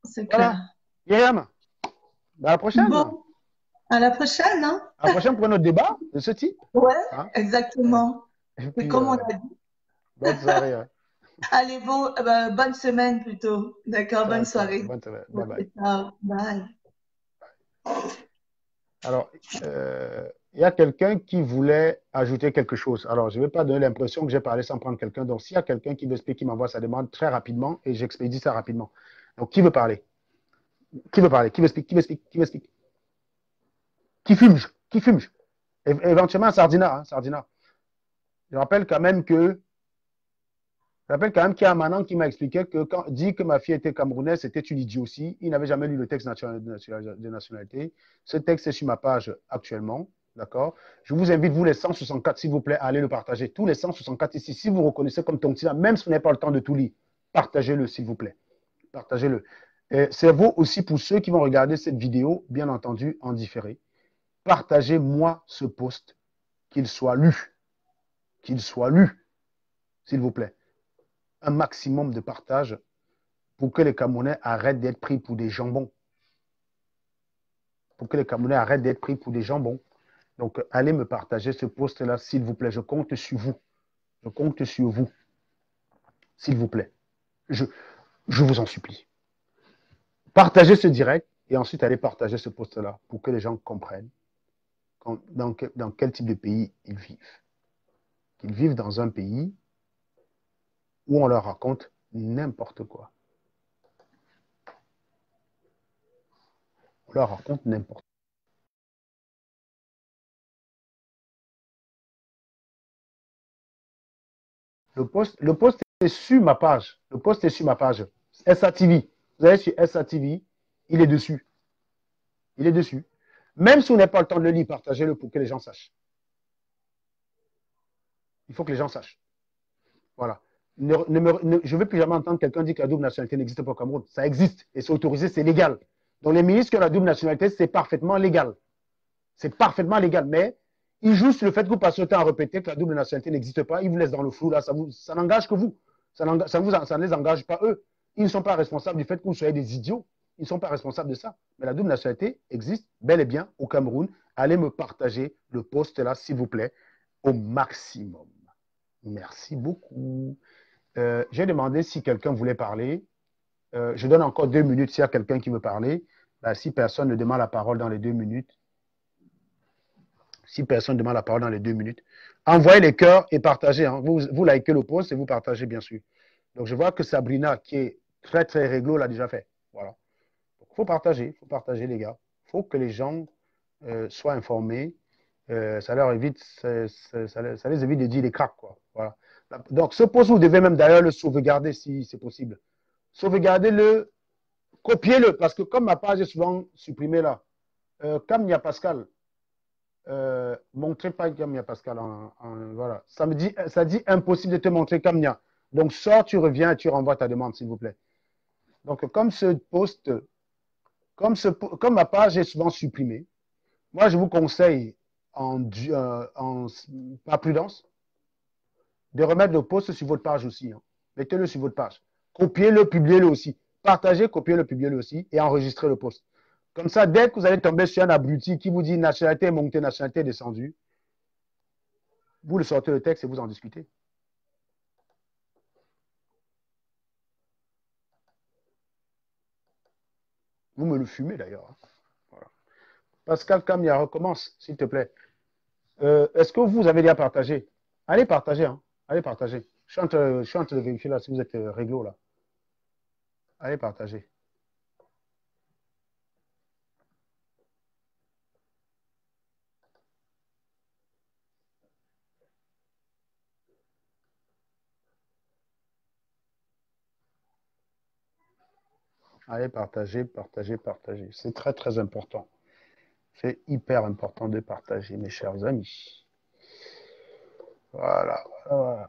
C'est clair. Myriam, À la prochaine. Bon, à la prochaine, hein? À la prochaine pour notre débat de ce type. Ouais, Hein? Ouais. exactement. Et C'est puis, comme on a dit. bonne soirée. Hein. Allez, bon, bonne semaine plutôt. D'accord, bonne Ciao, ciao. soirée. Bonne soirée. Bye Ok, bye. ciao, bye. Alors, il y a quelqu'un qui voulait ajouter quelque chose. Alors, je ne vais pas donner l'impression que j'ai parlé sans prendre quelqu'un. Donc, s'il y a quelqu'un qui veut expliquer, qui m'envoie sa demande très rapidement et j'expédie ça rapidement. Donc, qui veut parler? Qui veut parler? Qui veut expliquer? Qui veut expliquer? Qui veut expliquer? Qui fume? Qui fume? Éventuellement, Sardina. Hein, Sardina. Je rappelle quand même que Je rappelle quand même qu'il y a un manant qui m'a expliqué que quand dit que ma fille était camerounaise, c'était une idiotie. Il n'avait jamais lu le texte de nationalité. Ce texte est sur ma page actuellement. D'accord. Je vous invite, vous les 164, s'il vous plaît, à aller le partager. Tous les 164 ici, si vous reconnaissez comme Tontila, même si vous n'avez pas le temps de tout lire, partagez-le, s'il vous plaît. Partagez-le. C'est vous aussi pour ceux qui vont regarder cette vidéo, bien entendu, en différé. Partagez-moi ce post, qu'il soit lu. Qu'il soit lu, s'il vous plaît. Un maximum de partage pour que les Camerounais arrêtent d'être pris pour des jambons. Pour que les Camerounais arrêtent d'être pris pour des jambons. Donc, allez me partager ce post-là, s'il vous plaît. Je compte sur vous. Je compte sur vous. S'il vous plaît. Je vous en supplie. Partagez ce direct et ensuite allez partager ce post-là pour que les gens comprennent dans quel type de pays ils vivent. Qu'ils vivent dans un pays où on leur raconte n'importe quoi. On leur raconte n'importe quoi. Le post est sur ma page. Le post est sur ma page. SATV. Vous allez sur SATV, il est dessus. Il est dessus. Même si vous n'avez pas le temps de le lire, partagez-le pour que les gens sachent. Il faut que les gens sachent. Voilà. Je ne veux plus jamais entendre quelqu'un dire que la double nationalité n'existe pas au Cameroun. Ça existe et c'est autorisé, c'est légal. Donc les ministres qui ont la double nationalité, c'est parfaitement légal. C'est parfaitement légal. Mais ils jouent sur le fait que vous passez le temps à répéter que la double nationalité n'existe pas. Ils vous laissent dans le flou. Là, ça n'engage que vous. Ça ne les engage pas eux. Ils ne sont pas responsables du fait que vous soyez des idiots. Ils ne sont pas responsables de ça. Mais la double nationalité existe bel et bien au Cameroun. Allez me partager le post là, s'il vous plaît, au maximum. Merci beaucoup. J'ai demandé si quelqu'un voulait parler. Je donne encore 2 minutes s'il y a quelqu'un qui veut parler. Ben, si personne ne demande la parole dans les 2 minutes, envoyez les cœurs et partagez. Hein. Vous likez le post et vous partagez, bien sûr. Donc, je vois que Sabrina, qui est très, très réglo, l'a déjà fait. Voilà. Il faut partager, les gars. Il faut que les gens soient informés. Ça leur évite, ça les évite de dire les cracks, quoi. Voilà. Donc, ce post, vous devez même d'ailleurs le sauvegarder si c'est possible. Sauvegardez-le, copiez-le, parce que comme ma page est souvent supprimée là, Camilla Pascal, montrez pas Camilla Pascal. Voilà. Ça dit impossible de te montrer Camilla. Donc, sors, tu reviens et tu renvoies ta demande, s'il vous plaît. Donc, comme ce post, comme ma page est souvent supprimée, moi, je vous conseille par prudence de remettre le post sur votre page aussi. Hein. Mettez-le sur votre page. Copiez-le, publiez-le aussi. Partagez, copiez-le, publiez-le aussi et enregistrez le post. Comme ça, dès que vous allez tomber sur un abruti qui vous dit nationalité est montée, nationalité est descendue, vous le sortez le texte et vous en discutez. Vous me le fumez d'ailleurs. Hein. Voilà. Pascal Camia, recommence, s'il te plaît. Est-ce que vous avez déjà partagé? Allez partager. Hein. Allez partager. Je suis en train de vérifier là si vous êtes réglo là. Allez partager. Allez partager, partager, partager. C'est très, très important. C'est hyper important de partager, mes chers amis. Voilà, voilà.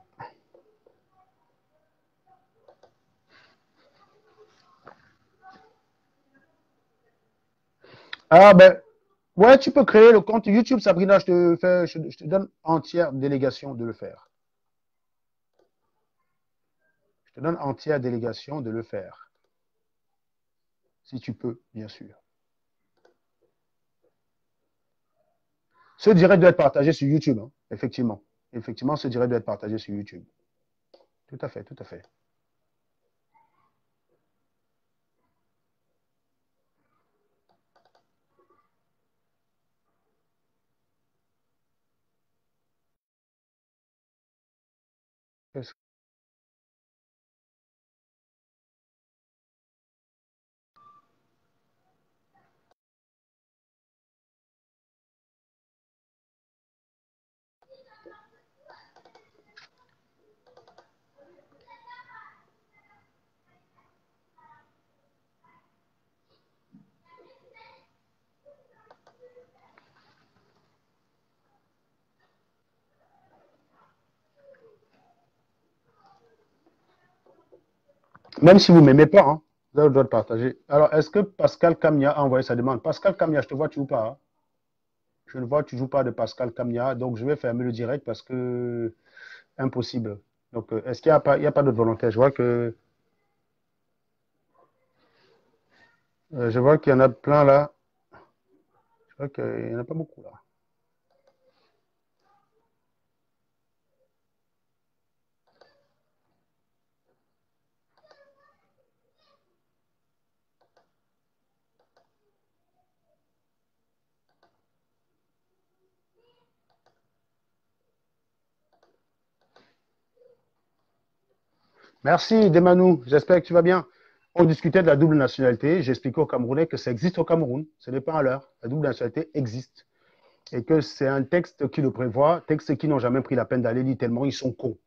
Ah ben, ouais, tu peux créer le compte YouTube, Sabrina, je te donne entière délégation de le faire. Je te donne entière délégation de le faire. Si tu peux, bien sûr. Ce direct doit être partagé sur YouTube, hein, effectivement. Effectivement, ce direct doit être partagé sur YouTube. Tout à fait, tout à fait. Même si vous ne m'aimez pas, hein, vous avez le droit de partager. Alors, est-ce que Pascal Camia a envoyé sa demande? Pascal Camia, je te vois, tu joues pas. Hein? Je ne vois, tu joues pas de Pascal Camia. Donc, je vais fermer le direct parce que impossible. Donc, est-ce qu'il n'y a pas, il y a pas d'autres volontaires? Je vois qu'il y en a plein là. Je vois qu'il n'y en a pas beaucoup là. Merci, Demanou. J'espère que tu vas bien. On discutait de la double nationalité. J'expliquais aux Camerounais que ça existe au Cameroun. Ce n'est pas un leurre. La double nationalité existe. Et que c'est un texte qui le prévoit, texte qui n'ont jamais pris la peine d'aller lire tellement ils sont cons.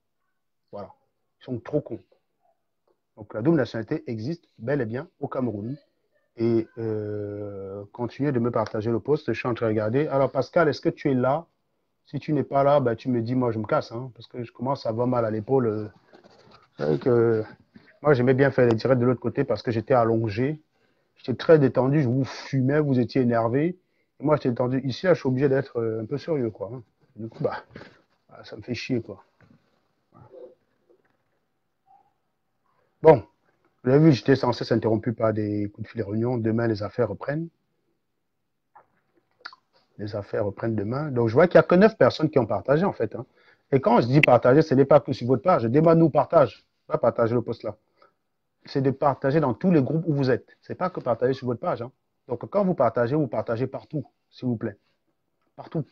Voilà. Ils sont trop cons. Donc la double nationalité existe bel et bien au Cameroun. Et continuez de me partager le post. Je suis en train de regarder. Alors Pascal, est-ce que tu es là? Si tu n'es pas là, ben, tu me dis, moi je me casse. Hein, parce que je commence à avoir mal à l'épaule. Moi j'aimais bien faire les directs de l'autre côté parce que j'étais allongé. J'étais très détendu. Je vous fumais, vous étiez énervé. Et moi j'étais détendu. Ici, là, je suis obligé d'être un peu sérieux. Quoi, hein. Du coup, bah, ça me fait chier. Quoi. Bon. Vous avez vu, j'étais censé s'interrompu par des coups de fil réunion. Demain, les affaires reprennent. Les affaires reprennent demain. Donc, je vois qu'il n'y a que 9 personnes qui ont partagé, en fait. Hein. Et quand je dis partager, ce n'est pas que sur votre page. Demande nous partage. Pas partager le post là. C'est de partager dans tous les groupes où vous êtes. Ce n'est pas que partager sur votre page. Hein. Donc, quand vous partagez partout, s'il vous plaît. Partout.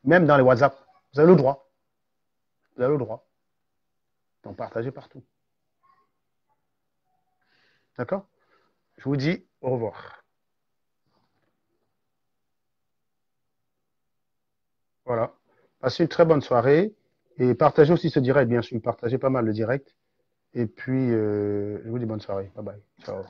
Même dans les WhatsApp. Vous avez le droit. Vous avez le droit. Donc, partagez partout. D'accord? Je vous dis au revoir. Voilà. Passez une très bonne soirée et partagez aussi ce direct, bien sûr. Partagez pas mal le direct. Et puis, je vous dis bonne soirée. Bye bye. Ciao.